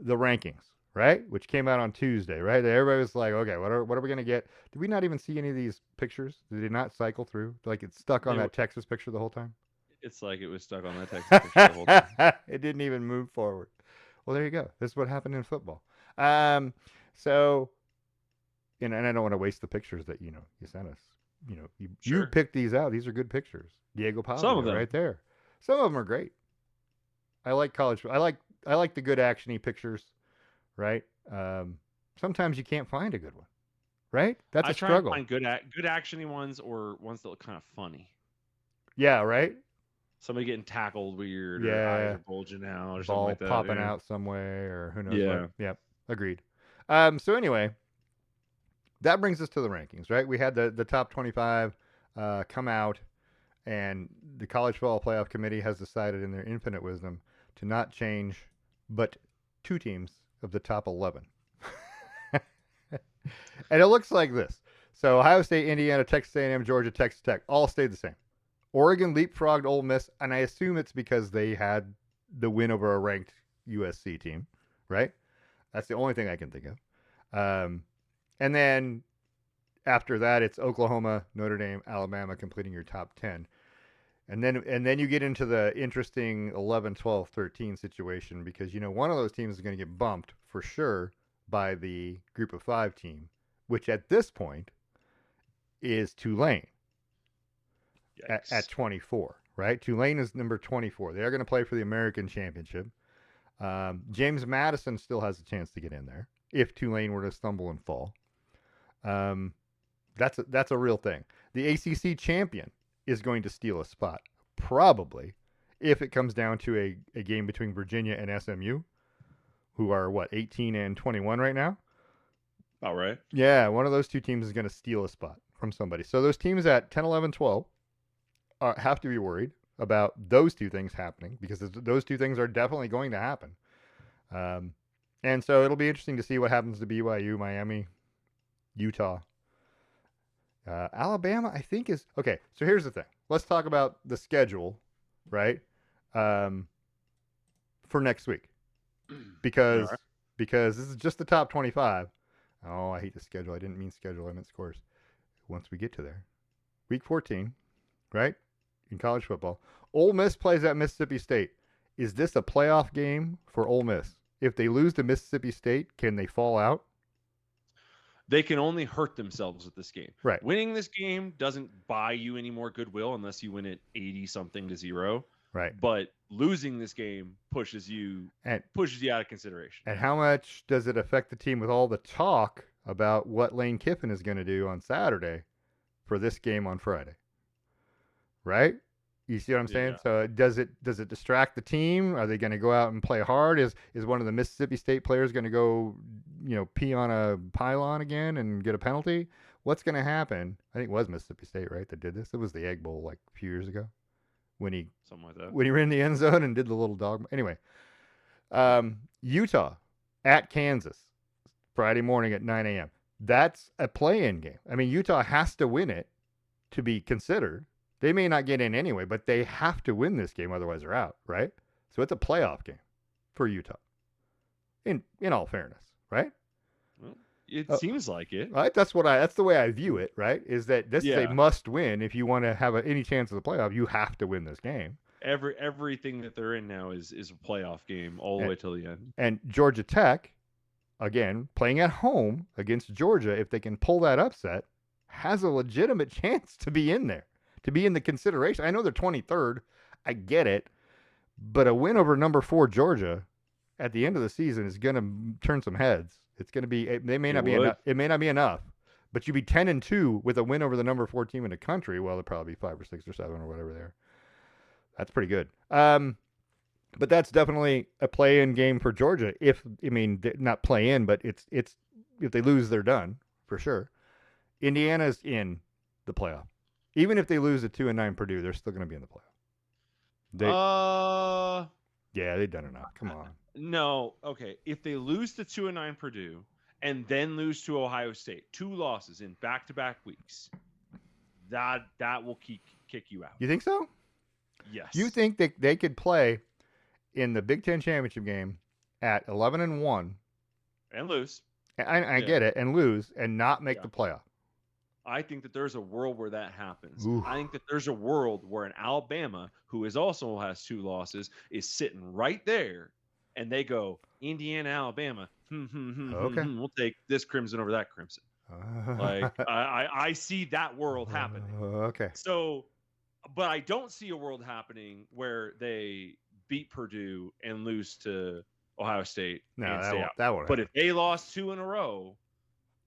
the rankings, right? Which came out on Tuesday, right? Everybody was like, okay, what are we going to get? Did we not even see any of these pictures? Did it not cycle through? Like it's stuck on that Texas picture the whole time? It's like it was stuck on that Texas picture the whole time. It didn't even move forward. Well, there you go. This is what happened in football. So, and I don't want to waste the pictures that, you sent us. You picked these out. These are good pictures. Diego Pavia, some of them right there. Some of them are great. I like college. I like the good actiony pictures, right? Sometimes you can't find a good one, right? That's a struggle. I try and find good actiony ones or ones that look kind of funny. Yeah, right. Somebody getting tackled weird, or eyes are bulging out, or ball something like that. Popping out some way, or who knows what. Yep, agreed. So anyway, that brings us to the rankings, right? We had the top 25 come out, and the College Football Playoff Committee has decided in their infinite wisdom to not change but 2 teams of the top 11. And it looks like this. So Ohio State, Indiana, Texas A&M, Georgia, Texas Tech all stayed the same. Oregon leapfrogged Ole Miss, and I assume it's because they had the win over a ranked USC team, right? That's the only thing I can think of. And then after that, it's Oklahoma, Notre Dame, Alabama completing your top 10. And then you get into the interesting 11, 12, 13 situation because, one of those teams is going to get bumped for sure by the group of 5 team, which at this point is Tulane at 24, right? Tulane is number 24. They're going to play for the American Championship. James Madison still has a chance to get in there if Tulane were to stumble and fall. That's a real thing. The ACC champion is going to steal a spot, probably, if it comes down to a game between Virginia and SMU, who are, 18 and 21 right now? All right. Yeah, one of those 2 teams is going to steal a spot from somebody. So those teams at 10, 11, 12 have to be worried about those 2 things happening because those 2 things are definitely going to happen. And so it'll be interesting to see what happens to BYU, Miami, Utah. Alabama, I think is okay. So here's the thing. Let's talk about the schedule, right? For next week, because this is just the top 25. Oh, I hate the schedule. I didn't mean schedule. I meant scores. Once we get to there, week 14, right? In college football, Ole Miss plays at Mississippi State. Is this a playoff game for Ole Miss? If they lose to Mississippi State, can they fall out? They can only hurt themselves with this game. Right. Winning this game doesn't buy you any more goodwill unless you win it 80-something-0. Right. But losing this game pushes you out of consideration. And how much does it affect the team with all the talk about what Lane Kiffin is going to do on Saturday for this game on Friday? Right? You see what I'm saying? Yeah. So does it distract the team? Are they going to go out and play hard? Is one of the Mississippi State players going to go, pee on a pylon again and get a penalty? What's going to happen? I think it was Mississippi State, right, that did this. It was the Egg Bowl like a few years ago when he ran in the end zone and did the little dog. Anyway, Utah at Kansas Friday morning at 9 a.m. That's a play-in game. I mean, Utah has to win it to be considered. They may not get in anyway, but they have to win this game, otherwise they're out, right? So it's a playoff game for Utah. In all fairness, right? Well, it seems like it. Right? That's the way I view it, right? Is that this is a must-win. If you want to have any chance of the playoff, you have to win this game. Everything that they're in now is a playoff game all the way till the end. And Georgia Tech, again, playing at home against Georgia, if they can pull that upset, has a legitimate chance to be in there. To be in the consideration. I know they're 23rd. I get it. But a win over number 4 Georgia at the end of the season is going to turn some heads. It's going to be they may It not be would. enough. It may not be enough, but you'd be 10-2 with a win over the number 4 team in the country. Well, they'll probably be 5 or 6 or 7 or whatever there. That's pretty good. But that's definitely a play-in game for Georgia. If I mean not play-in, but it's if they lose, they're done for sure. Indiana's in the playoff. Even if they lose at 2-9 Purdue, they're still going to be in the playoff. They Uh, yeah, they've done enough. Come on. no. Okay. If they lose to 2-9 Purdue and then lose to Ohio State, 2 losses in back-to-back weeks, that will kick you out. You think so? Yes. You think that they could play in the Big Ten championship game at 11-1? And lose. I get it, and lose and not make Yeah. the playoff. I think that there's a world where that happens. Oof. I think that there's a world where an Alabama, who is also has 2 losses, is sitting right there, and they go Indiana, Alabama. Okay. We'll take this crimson over that crimson. Like I see that world happening. Okay. So, but I don't see a world happening where they beat Purdue and lose to Ohio State No, and stay out. that won't But happen. if they lost 2 in a row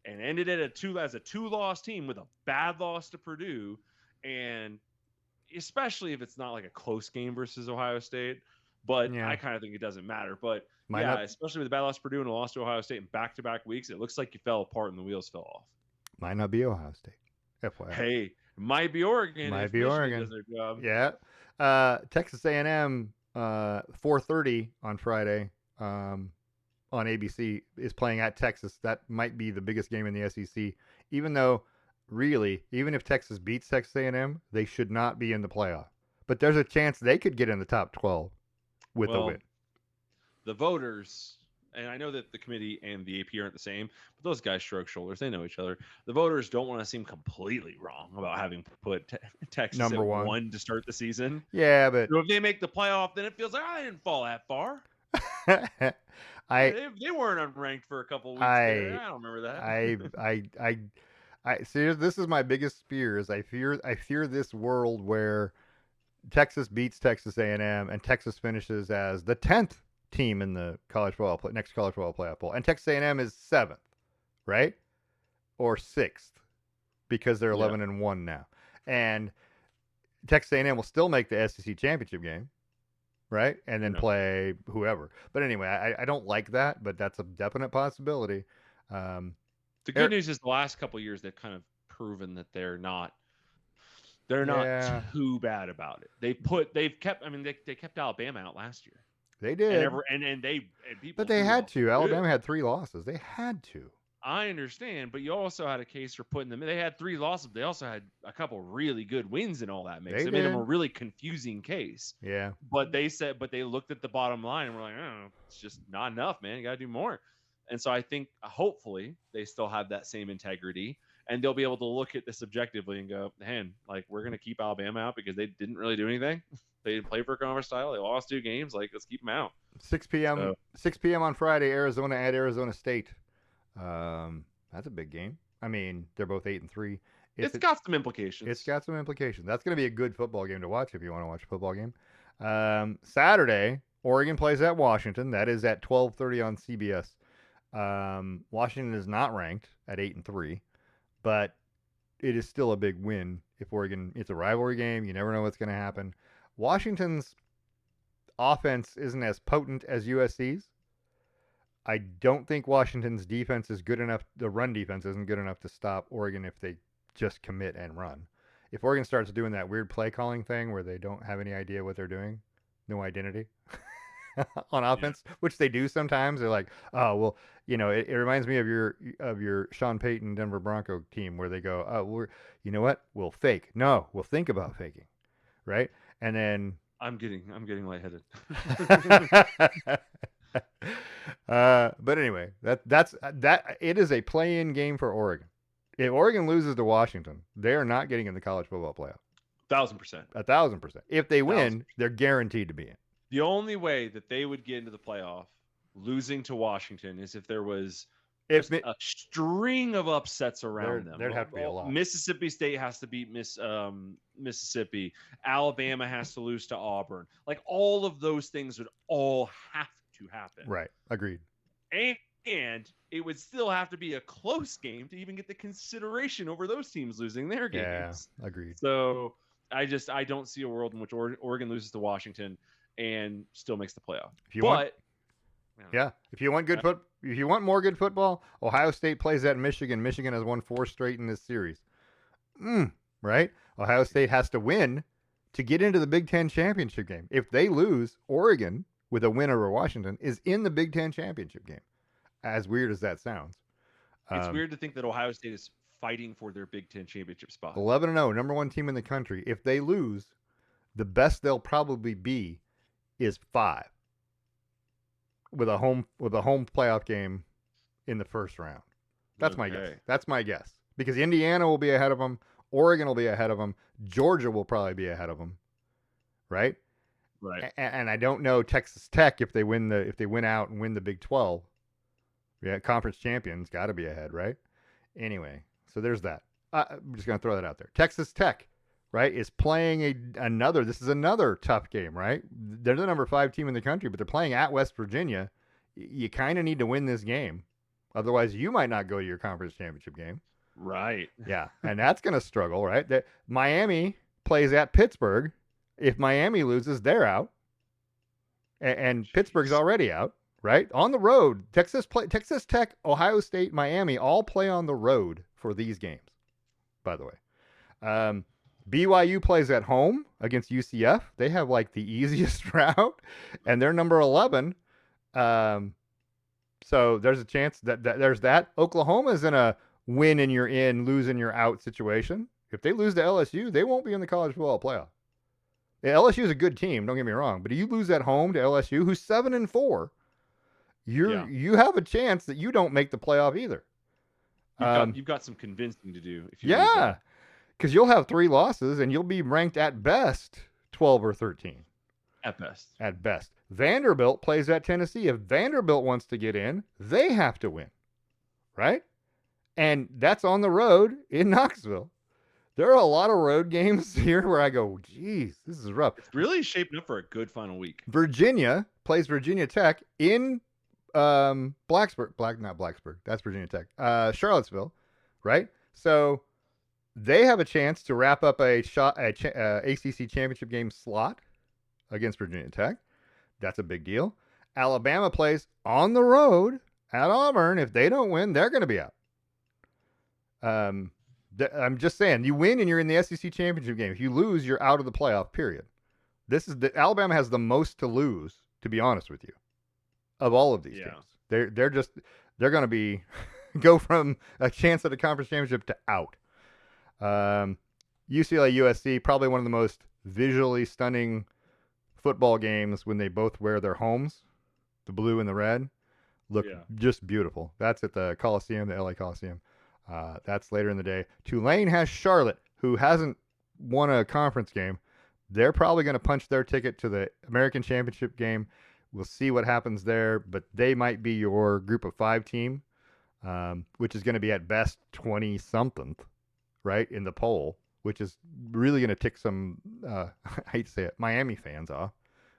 and ended it as a 2-loss team with a bad loss to Purdue, and especially if it's not like a close game versus Ohio State, but Yeah. I kind of think it doesn't matter. But Might yeah, not- especially with a bad loss to Purdue and a loss to Ohio State in back-to-back weeks, it looks like you fell apart and the wheels fell off. Might not be Ohio State. FYI. Hey, it might be Oregon. Might if be Michigan Oregon. does their job. Yeah. Texas A&M 4:30 on Friday on ABC is playing at Texas. That might be the biggest game in the SEC. Even though, really, even if Texas beats Texas A&M, they should not be in the playoff. But there's a chance they could get in the top 12 with a win. The voters, and I know that the committee and the AP aren't the same, but those guys shrug shoulders. They know each other. The voters don't want to seem completely wrong about having put Texas Number at one. 1 to start the season. Yeah, but So if they make the playoff, then it feels like I didn't fall that far. I They weren't unranked for a couple weeks there. I don't remember that. I see. This is my biggest fear. Is I fear this world where Texas beats Texas A&M and Texas finishes as the 10th team in the next college football playoff poll, and Texas A&M is 7th, right, or 6th, because they're 11-1 now, and Texas A&M will still make the SEC championship game, right, and then play whoever. But anyway, I don't like that, but that's a definite possibility. The good news is the last couple of years they've kind of proven that they're not too bad about it. They've kept. I mean, they kept Alabama out last year. They did, people. But they had to. Alabama had 3 losses. They had to. I understand, but you also had a case for putting them. They had 3 losses. But they also had a couple really good wins in all that mix. They made them a really confusing case. Yeah. But they looked at the bottom line and were like, oh, it's just not enough, man. You got to do more. And so I think hopefully they still have that same integrity, and they'll be able to look at this objectively and go, man, like, we're going to keep Alabama out because they didn't really do anything. They didn't play for a conference title. They lost 2 games. Like, let's keep them out. 6 p.m. 6 p.m. on Friday, Arizona at Arizona State. That's a big game. I mean, they're both 8-3. It's got some implications. It's got some implications. That's going to be a good football game to watch if you want to watch a football game. Saturday, Oregon plays at Washington. That is at 12:30 on CBS. Washington is not ranked at 8-3, but it is still a big win if Oregon. It's a rivalry game. You never know what's going to happen. Washington's offense isn't as potent as USC's. I don't think Washington's defense is good enough. The run defense isn't good enough to stop Oregon if they just commit and run. If Oregon starts doing that weird play calling thing where they don't have any idea what they're doing, no identity on offense, which they do sometimes, they're like, oh, well, it reminds me of your Sean Payton Denver Bronco team where they go, oh, you know what? We'll fake. No, we'll think about faking, right? And then I'm getting lightheaded. But anyway, that it is a play-in game for Oregon. If Oregon loses to Washington, they are not getting in the college football playoff. 1,000%. 1,000%. If they win, 1,000%. They're guaranteed to be in. The only way that they would get into the playoff losing to Washington is if there was If just a string of upsets around them. there'd have to be a lot. Mississippi State has to beat Mississippi. Alabama has to lose to Auburn. Like all of those things would all have to happen. Right. Agreed. And it would still have to be a close game to even get the consideration over those teams losing their games. Yeah, agreed. So I don't see a world in which Oregon loses to Washington and still makes the playoff. If you want if you want more good football, Ohio State plays at Michigan. Michigan has won 4 straight in this series. Right? Ohio State has to win to get into the Big Ten championship game. If they lose, Oregon with a win over Washington is in the Big Ten championship game. As weird as that sounds. It's weird to think that Ohio State is fighting for their Big Ten championship spot. 11-0, number 1 team in the country. If they lose, the best they'll probably be is 5 with a home playoff game in the first round. That's my guess. That's my guess. Because Indiana will be ahead of them, Oregon will be ahead of them, Georgia will probably be ahead of them. Right? Right. And I don't know Texas Tech if they win out and win the Big 12. Yeah, conference champions got to be ahead, right? Anyway, so there's that. I'm just going to throw that out there. Texas Tech, right, is playing another. This is another tough game, right? They're the number 5 team in the country, but they're playing at West Virginia. You kind of need to win this game. Otherwise, you might not go to your conference championship game. Right. Yeah, and that's going to struggle, right? Miami plays at Pittsburgh. If Miami loses, they're out. And Pittsburgh's already out. Right? On the road, Texas Tech, Ohio State, Miami all play on the road for these games, by the way. BYU plays at home against UCF. They have like the easiest route, and they're number 11. So there's a chance that there's that. Oklahoma's in a win and you're in, lose and you're out situation. If they lose to LSU, they won't be in the college football playoff. Yeah, LSU is a good team, don't get me wrong, but if you lose at home to LSU, who's 7-4, you have a chance that you don't make the playoff either. You've got some convincing to do. Because you'll have 3 losses and you'll be ranked at best 12 or 13. At best. At best. Vanderbilt plays at Tennessee. If Vanderbilt wants to get in, they have to win, right? And that's on the road in Knoxville. There are a lot of road games here where I go, geez, this is rough. It's really shaping up for a good final week. Virginia plays Virginia Tech in Blacksburg, not Blacksburg, that's Virginia Tech. Charlottesville, right? So they have a chance to wrap up a ACC championship game slot against Virginia Tech. That's a big deal. Alabama plays on the road at Auburn. If they don't win, they're going to be out. I'm just saying, you win and you're in the SEC championship game. If you lose, you're out of the playoff, period. Alabama has the most to lose, to be honest with you, of all of these teams. They're going to be go from a chance at a conference championship to out. UCLA USC, probably one of the most visually stunning football games when they both wear their homes, the blue and the red, look just beautiful. That's at the Coliseum, the LA Coliseum. That's later in the day. Tulane has Charlotte, who hasn't won a conference game. They're probably going to punch their ticket to the American Championship game. We'll see what happens there, but they might be your group of 5 team, which is going to be at best 20-something, right, in the poll, which is really going to tick some, I hate to say it, Miami fans off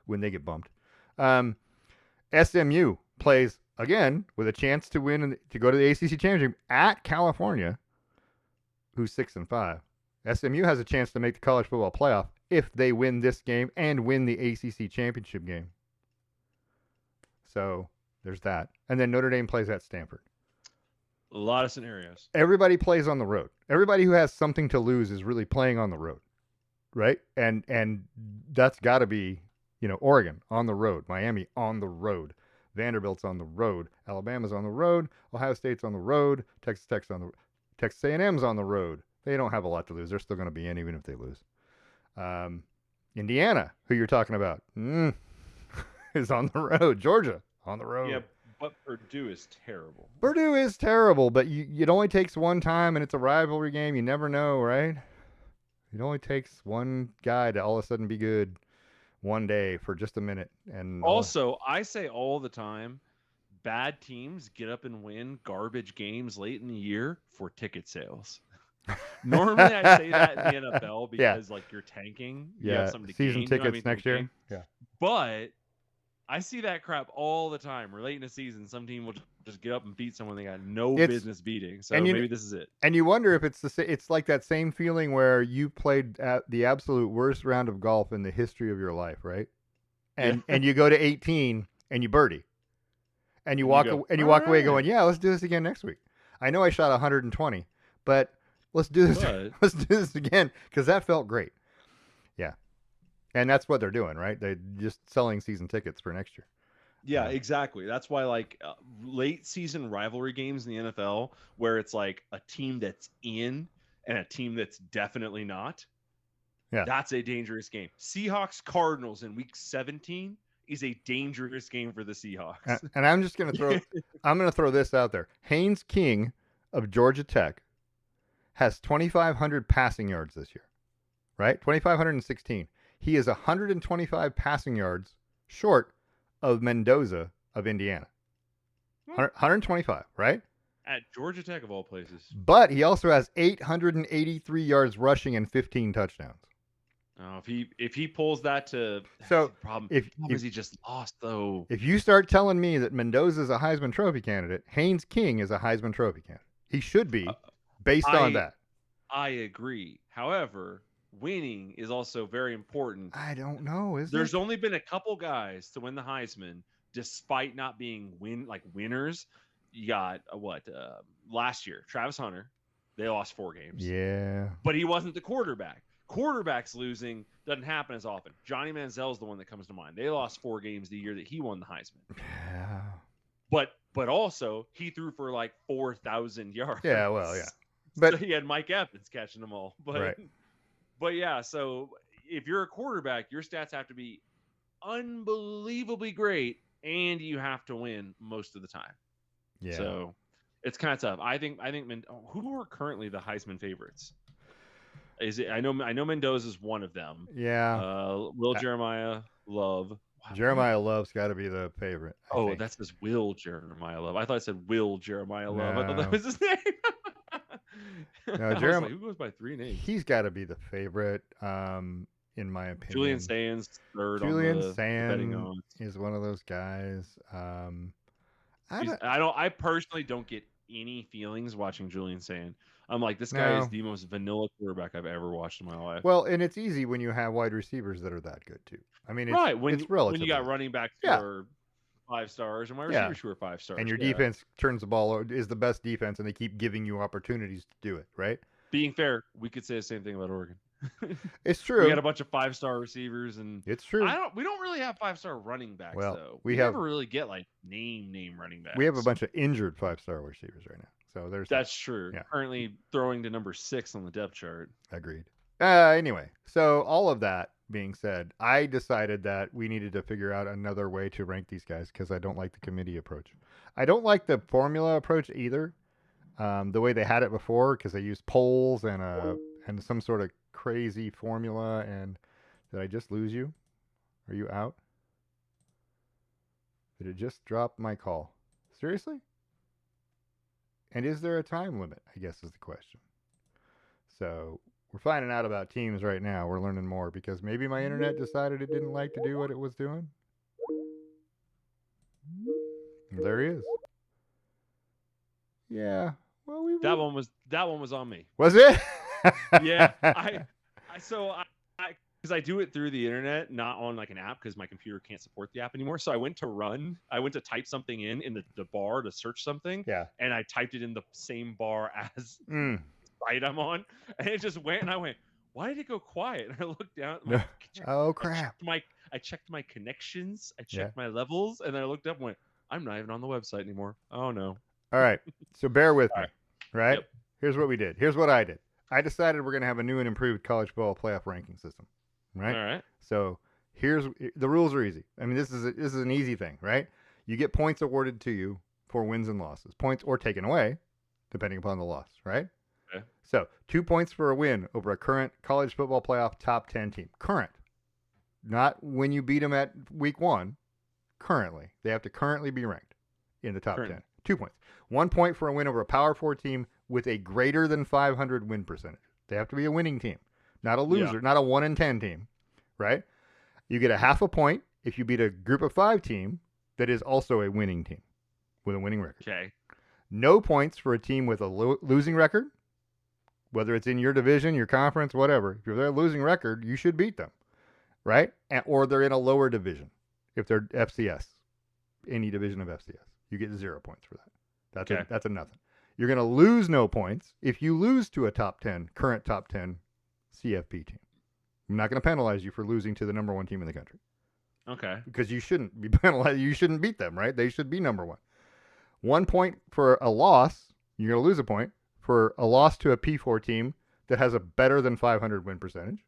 when they get bumped. SMU plays, again, with a chance to win and to go to the ACC championship at California, who's 6-5. SMU has a chance to make the college football playoff if they win this game and win the ACC championship game. So there's that. And then Notre Dame plays at Stanford. A lot of scenarios. Everybody plays on the road. Everybody who has something to lose is really playing on the road, right? And that's got to be, Oregon on the road, Miami on the road, Vanderbilt's on the road, Alabama's on the road, Ohio State's on the road, Texas A&M's on the road. They don't have a lot to lose. They're still going to be in even if they lose. Indiana, who you're talking about, is on the road. Georgia on the road. Yeah, but Purdue is terrible. Purdue is terrible, but it only takes one time, and it's a rivalry game. You never know, right? It only takes one guy to all of a sudden be good one day for just a minute. And also, I say all the time, bad teams get up and win garbage games late in the year for ticket sales. Normally, I say that in the NFL Yeah. because like you're tanking, you have Yeah. something to Season gain. You know what I mean? tickets To next gain. year. Yeah. But I see that crap all the time. We're late in the season. Some team will just get up and beat someone they got no It's business beating. and So maybe this is it. and you wonder if it's like that same feeling where you played at the absolute worst round of golf in the history of your life, right? Yeah. And you go to 18 and you birdie. And you And you walk go, and you all walk away right. going, "Yeah, let's do this again next week." I know I shot 120, but let's do this. But Let's do this again because that felt great. Yeah, and that's what they're doing, right? They're just selling season tickets for next year. yeah, exactly. That's why like late season rivalry games in the NFL where it's like a team that's in and a team that's definitely not. Yeah. That's a dangerous game. Seahawks Cardinals in week 17 is a dangerous game for the Seahawks. And I'm just gonna throw this out there. Haynes King of Georgia Tech has 2,500 passing yards this year, right? 2,516. He is 125 passing yards short of Mendoza of Indiana. 125, right? At Georgia Tech of all places. But he also has 883 yards rushing and 15 touchdowns. Oh, if he pulls that to So problem, if he just lost though. If you start telling me that Mendoza is a Heisman Trophy candidate, candidate, Haynes King is a Heisman Trophy candidate. He should be based on that. I agree. However, winning is also very important. I don't know. There's only been a couple guys to win the Heisman despite not being winners. You got last year, Travis Hunter. They lost 4 games. Yeah. But he wasn't the quarterback. Quarterbacks losing doesn't happen as often. Johnny Manziel's the one that comes to mind. They lost 4 games the year that he won the Heisman. Yeah. But also he threw for like 4,000 yards. Yeah, well, yeah. But so he had Mike Evans catching them all. But right. But yeah, so if you're a quarterback, your stats have to be unbelievably great and you have to win most of the time. Yeah. So it's kind of tough. I think who are currently the Heisman favorites? Is it? I know Mendoza is one of them. Yeah. Will Jeremiah Love. Wow. Jeremiah Love's got to be the favorite. I think. That says Will Jeremiah Love. I thought it said Will Jeremiah Love. No. I thought that was his name. No, Jeremiah. Who goes by 3 names? He's got to be the favorite, in my opinion. Julian Sands third. Julian Sands is one of those guys. I personally don't get any feelings watching Julian Sands. I'm like, this guy is the most vanilla quarterback I've ever watched in my life. Well, and it's easy when you have wide receivers that are that good too. I mean, it's, right when you got running backs who are 5 stars and wide receivers who are 5 stars, and your defense turns the ball is the best defense, and they keep giving you opportunities to do it. Right. Being fair, we could say the same thing about Oregon. It's true. We got a bunch of 5-star receivers, and it's true. We don't really have 5-star running backs though. We never really get like name running backs. We have a bunch of injured 5-star receivers right now. So that's true. Yeah. Currently throwing to number 6 on the depth chart. Agreed. Anyway, so all of that being said, I decided that we needed to figure out another way to rank these guys because I don't like the committee approach. I don't like the formula approach either. The way they had it before, because they used polls and some sort of crazy formula. And did I just lose you? Are you out? Did it just drop my call? Seriously? And is there a time limit, I guess is the question. So we're finding out about teams right now. We're learning more because maybe my internet decided it didn't like to do what it was doing. There he is. Yeah. Well, that one was on me. Was it? Yeah. Because I do it through the internet, not on like an app because my computer can't support the app anymore. So I went to type something in the bar to search something. Yeah. And I typed it in the same bar as the site I'm on. And it just went, and I went, why did it go quiet? And I looked down. Oh, crap. I checked my connections. I checked my levels. And then I looked up and went, I'm not even on the website anymore. Oh, no. All right. So bear with me. Right? Yep. Here's what we did. Here's what I did. I decided we're going to have a new and improved college football playoff ranking system. Right? All right. So here's the rules are easy. I mean, this is an easy thing, right? You get points awarded to you for wins and losses, points or taken away, depending upon the loss, right? Okay. So 2 points for a win over a current college football playoff top 10 team. Current, not when you beat them at week 1. Currently, they have to currently be ranked in the top Current. 10. 2 points. 1 point for a win over a Power 4 team with a greater than 500 win percentage. They have to be a winning team, not a loser, not a 1 in 10 team, right? You get a half a point if you beat a group of 5 team that is also a winning team with a winning record. Okay. No points for a team with a losing record, whether it's in your division, your conference, whatever. If they're a losing record, you should beat them, right? Or they're in a lower division. If they're FCS, any division of FCS, you get 0 points for that. That's a nothing. You're going to lose no points if you lose to a current top 10 CFP team. I'm not going to penalize you for losing to the number 1 team in the country. Okay. Because you shouldn't be penalized. You shouldn't beat them, right? They should be number 1. 1 point for a loss. You're going to lose a point for a loss to a P4 team that has a better than 500 win percentage,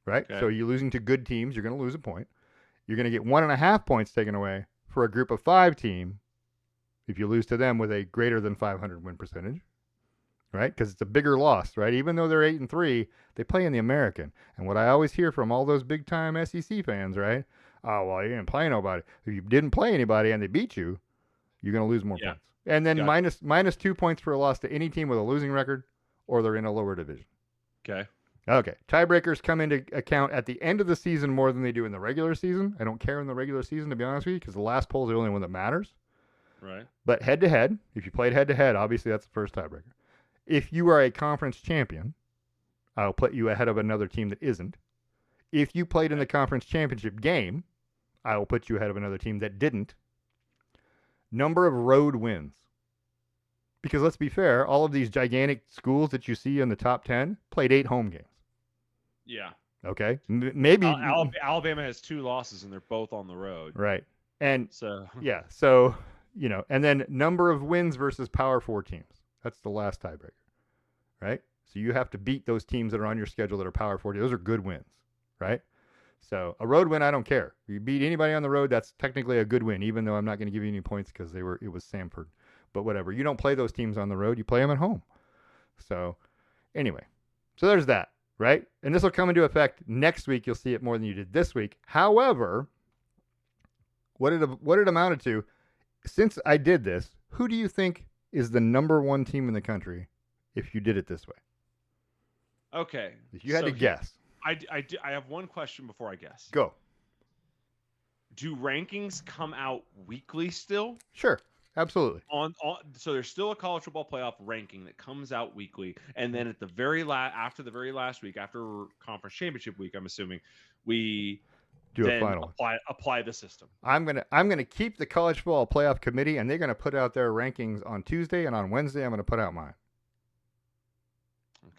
right? Okay. So you're losing to good teams. You're going to lose a point. You're going to get 1.5 points taken away for a group of 5 team if you lose to them with a greater than 500 win percentage, right? Because it's a bigger loss, right? Even though they're 8-3, they play in the American. And what I always hear from all those big time SEC fans, right? Oh, well, you didn't play nobody. If you didn't play anybody and they beat you, you're going to lose more points. And then minus 2 points for a loss to any team with a losing record or they're in a lower division. Okay. Tiebreakers come into account at the end of the season more than they do in the regular season. I don't care in the regular season, to be honest with you, because the last poll is the only one that matters. Right. But head-to-head, if you played head-to-head, obviously that's the first tiebreaker. If you are a conference champion, I'll put you ahead of another team that isn't. If you played in the conference championship game, I will put you ahead of another team that didn't. Number of road wins. Because let's be fair, all of these gigantic schools that you see in the top 10 played 8 home games. Yeah. Okay? Maybe. Alabama has 2 losses and they're both on the road. Right. And so, and then number of wins versus Power 4 teams. That's the last tiebreaker. Right? So you have to beat those teams that are on your schedule that are Power 4. Those are good wins. Right? So a road win, I don't care. If you beat anybody on the road, that's technically a good win, even though I'm not going to give you any points because it was Samford. But whatever. You don't play those teams on the road. You play them at home. So anyway, so there's that, right? And this will come into effect next week. You'll see it more than you did this week. However, what it amounted to, since I did this, who do you think is the number 1 team in the country if you did it this way? Okay. If you had to guess. I have one question before I guess. Go. Do rankings come out weekly still? Sure. Absolutely. So there's still a college football playoff ranking that comes out weekly, and then at the after the very last week, after conference championship week, I'm assuming we do a final apply the system. I'm gonna keep the college football playoff committee, and they're gonna put out their rankings on Tuesday, and on Wednesday I'm gonna put out mine.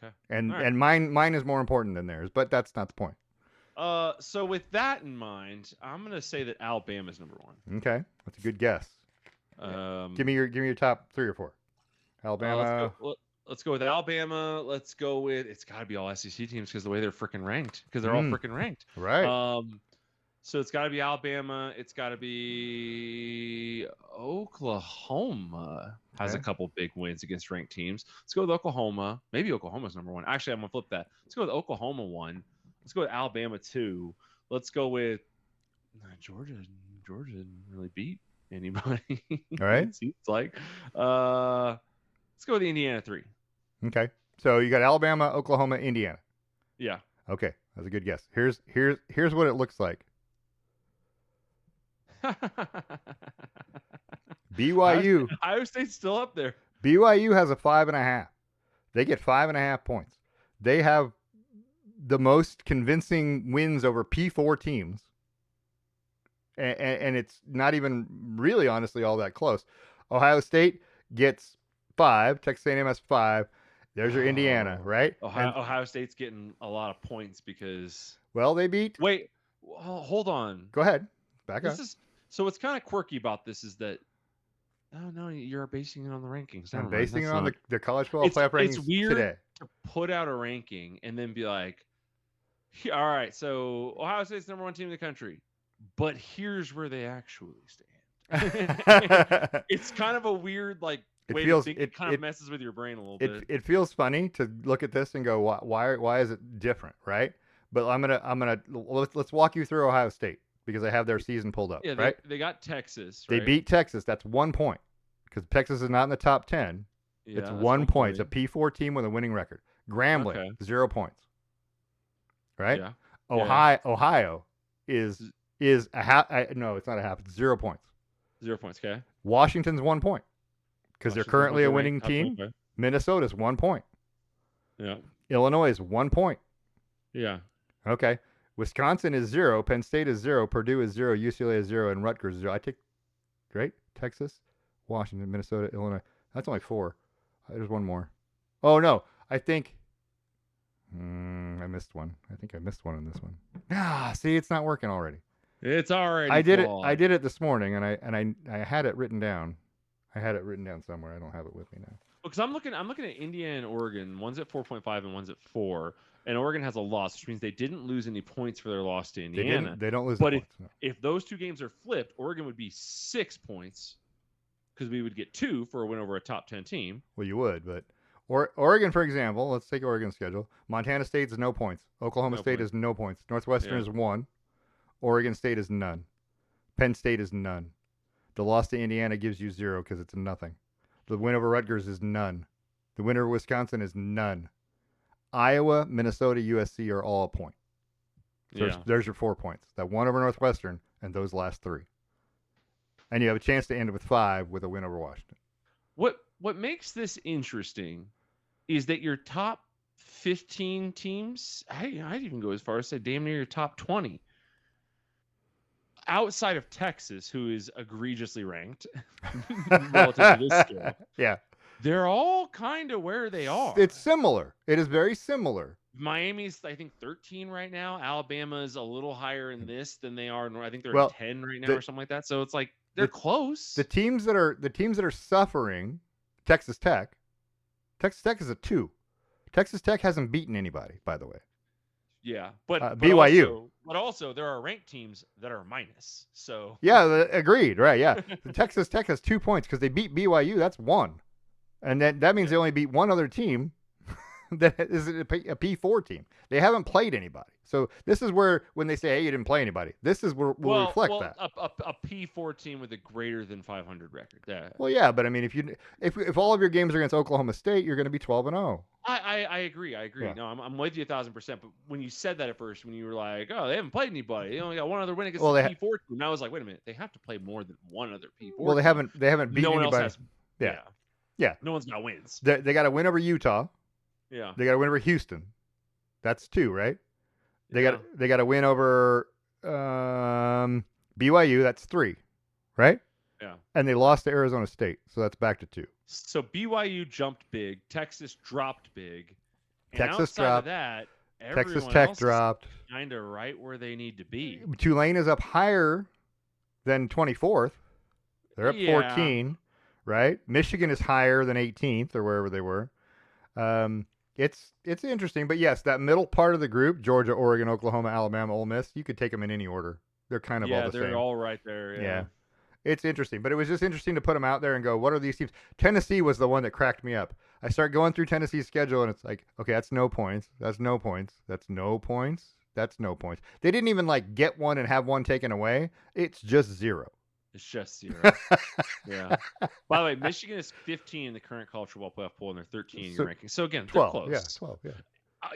Okay. And mine is more important than theirs, but that's not the point. So with that in mind, I'm gonna say that Alabama's number 1. Okay, that's a good guess. Give me your top 3 or 4. Alabama. Let's go with Alabama. Let's go with, it's got to be all SEC teams because the way they're freaking ranked. Because they're all freaking ranked. Right. So it's got to be Alabama. It's got to be Oklahoma. Has a couple big wins against ranked teams. Let's go with Oklahoma. Maybe Oklahoma's number 1. Actually, I'm gonna flip that. Let's go with Oklahoma 1. Let's go with Alabama 2. Let's go with Georgia. Georgia didn't really beat anybody. All right. It seems like. Let's go with Indiana 3. Okay. So you got Alabama, Oklahoma, Indiana. Yeah. Okay. That's a good guess. Here's what it looks like. BYU. Iowa State's still up there. BYU has a 5.5. They get 5.5 points. They have the most convincing wins over P4 teams. And it's not even really, honestly, all that close. Ohio State gets 5. Texas A&M has 5. There's your Indiana, right? Ohio State's getting a lot of points because... Well, they beat... Wait, hold on. Go ahead. Back up. So what's kind of quirky about this is that... No, you're basing it on the rankings. I'm basing it on the college football playoff rankings. It's weird today to put out a ranking and then be like, all right, so Ohio State's number 1 team in the country, but here's where they actually stand. It's kind of a weird it kind of messes with your brain a little bit. It feels funny to look at this and go, why is it different, right? But let's walk you through Ohio State because I have their season pulled up. Yeah, Right? they got Texas, They right? beat Texas. That's 1 point because Texas is not in the top 10. It's Yeah, that's 1 1 point. It's point. a P4 team with a winning record. Grambling, Okay. 0 points. Right? Yeah. Yeah. Ohio is a half. No, it's not a half. It's 0 points. 0 points. Okay. Washington's 1 point because they're Washington, currently a they're winning ranked top team. 25. Minnesota's 1 point. Yeah. Illinois is 1 point. Yeah. Okay. Wisconsin is 0. Penn State is 0. Purdue is 0. UCLA is 0. And Rutgers is 0. I take, right? Texas, Washington, Minnesota, Illinois. That's only 4. There's one more. Oh, no. I think I missed one. I think I missed one in this one. See, it's not working already. It's already I did flawed. it. I did it this morning, and I had it written down. I had it written down somewhere. I don't have it with me now. Because I'm looking at Indiana and Oregon. One's at 4.5 and one's at 4. And Oregon has a loss, which means they didn't lose any points for their loss to Indiana. They don't lose. But points, no. if those two games are flipped, Oregon would be 6 points because we would get 2 for a win over a top 10 team. Well, you would, but Oregon, for example, let's take Oregon's schedule. Montana State is no points. Oklahoma State is no points. Northwestern is 1. Oregon State is none. Penn State is none. The loss to Indiana gives you 0 because it's nothing. The win over Rutgers is none. The win over Wisconsin is none. Iowa, Minnesota, USC are all a point. So there's your 4 points. That one over Northwestern and those last 3. And you have a chance to end with 5 with a win over Washington. What makes this interesting is that your top 15 teams, I'd even go as far as say damn near your top 20. Outside of Texas, who is egregiously ranked relative to this scale. Yeah. They're all kind of where they are. It's similar. It is very similar. Miami's, I think, 13 right now. Alabama's a little higher in this than they are. I think they're Well, at 10 right now or something like that. So it's like they're close. The teams that are suffering, Texas Tech is a 2. Texas Tech hasn't beaten anybody, by the way. Yeah, but BYU. But also, there are ranked teams that are minus. So yeah, agreed. Right? Yeah, the Texas Tech has 2 points because they beat BYU. That's 1, and that means they only beat one other team that is a P4 team. They haven't played anybody. So this is where when they say, "Hey, you didn't play anybody," this is where we'll reflect that. A P4 team with a greater than 500 record. Yeah. Well, yeah, but I mean, if all of your games are against Oklahoma State, you're going to be 12-0. I agree. Yeah. No, I'm with you 1,000%. But when you said that at first, when you were like, "Oh, they haven't played anybody. They only got one other win against the P4 team," and I was like, "Wait a minute, they have to play more than one other P4." Well, they haven't beaten no one anybody. Else has, yeah. No one's got wins. They got to win over Utah. Yeah. They got to win over Houston. That's 2, right? They got to win over BYU. That's 3, right? Yeah. And they lost to Arizona State, so that's back to 2. So BYU jumped big. Texas dropped big. And Texas outside dropped. Of that, Texas Tech dropped. Kind of right where they need to be. Tulane is up higher than 24th. They're up 14, right? Michigan is higher than 18th or wherever they were. It's interesting, but yes, that middle part of the group, Georgia, Oregon, Oklahoma, Alabama, Ole Miss, you could take them in any order. They're kind of all the same. Yeah, they're all right there. Yeah. It's interesting, but it was just interesting to put them out there and go, what are these teams? Tennessee was the one that cracked me up. I start going through Tennessee's schedule, and it's like, okay, that's no points. That's no points. That's no points. That's no points. They didn't even get one and have one taken away. It's just 0. It's just 0. Yeah. By the way, Michigan is 15 in the current college football playoff poll, and they're 13 in your ranking. So again, 12. They're close. 12. Yeah.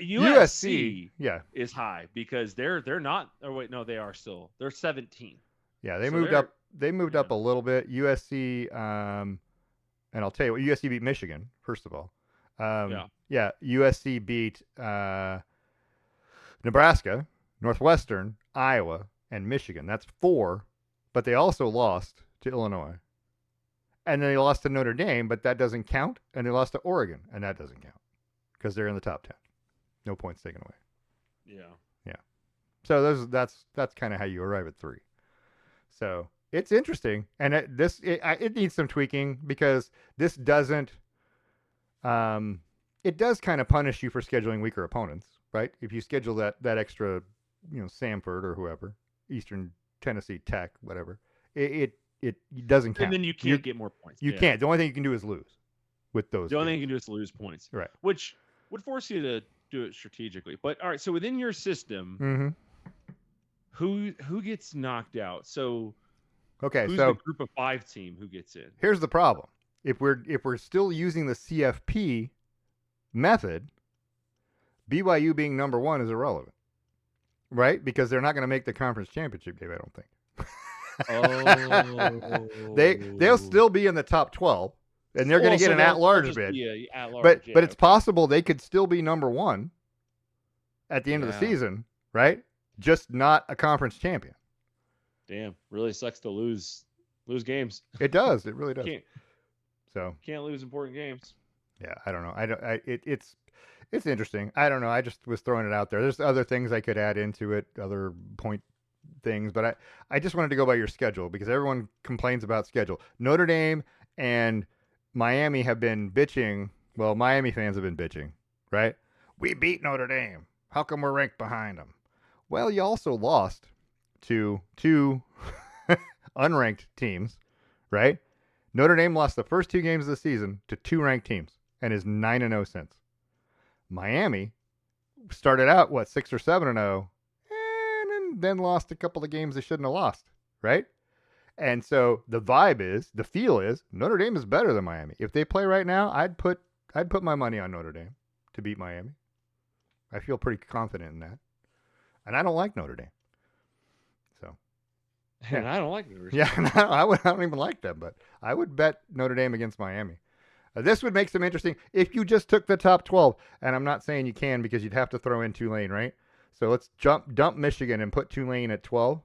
USC is high because they're not. Oh wait, no, they are still. They're 17. Yeah, they moved up. They moved up a little bit. USC, and I'll tell you what, USC beat Michigan first of all. Yeah. USC beat Nebraska, Northwestern, Iowa, and Michigan. That's 4. But they also lost to Illinois. And then they lost to Notre Dame, but that doesn't count. And they lost to Oregon, and that doesn't count because they're in the top 10. No points taken away. Yeah. So that's kind of how you arrive at 3. So it's interesting, and it needs some tweaking because this doesn't. It does kind of punish you for scheduling weaker opponents, right? If you schedule that extra, Samford or whoever, Eastern Tennessee Tech, whatever, it doesn't count. And then you can't get more points. You can't. The only thing you can do is lose with those. The only thing you can do is lose points. Right. Which would force you to do it strategically. But all right, so within your system, who gets knocked out? So Okay, who's the so group of 5 team who gets in? here's the problem. If we're still using the CFP method, BYU being number 1 is irrelevant, right? Because they're not going to make the conference championship game, I don't think. They'll Oh. still be in the top 12, and they're going to Oh, get so an they'll at-large just bid. be a at But large. Yeah, it's okay. possible they could still be number 1 at the end of the Yeah. season, right? Just not a conference champion. Damn. Really sucks to lose games. It does. It really does. Can't lose important games. Yeah, I don't know. It's interesting. I don't know. I just was throwing it out there. There's other things I could add into it, other point things, but I just wanted to go by your schedule because everyone complains about schedule. Notre Dame and Miami have been bitching. Well, Miami fans have been bitching, right? We beat Notre Dame. How come we're ranked behind them? Well, you also lost to 2 unranked teams, right? Notre Dame lost the first 2 games of the season to 2 ranked teams and is 9-0 since. Miami started out 6 or 7-0 and then lost a couple of games they shouldn't have lost, right? And so the feel is Notre Dame is better than Miami. If they play right now, I'd put my money on Notre Dame to beat Miami. I feel pretty confident in that. And I don't like Notre Dame. So, And I don't like Notre Dame. yeah, I don't even like them, but I would bet Notre Dame against Miami. This would make some interesting if you just took the top 12, and I'm not saying you can because you'd have to throw in Tulane, right? So let's dump Michigan and put Tulane at 12,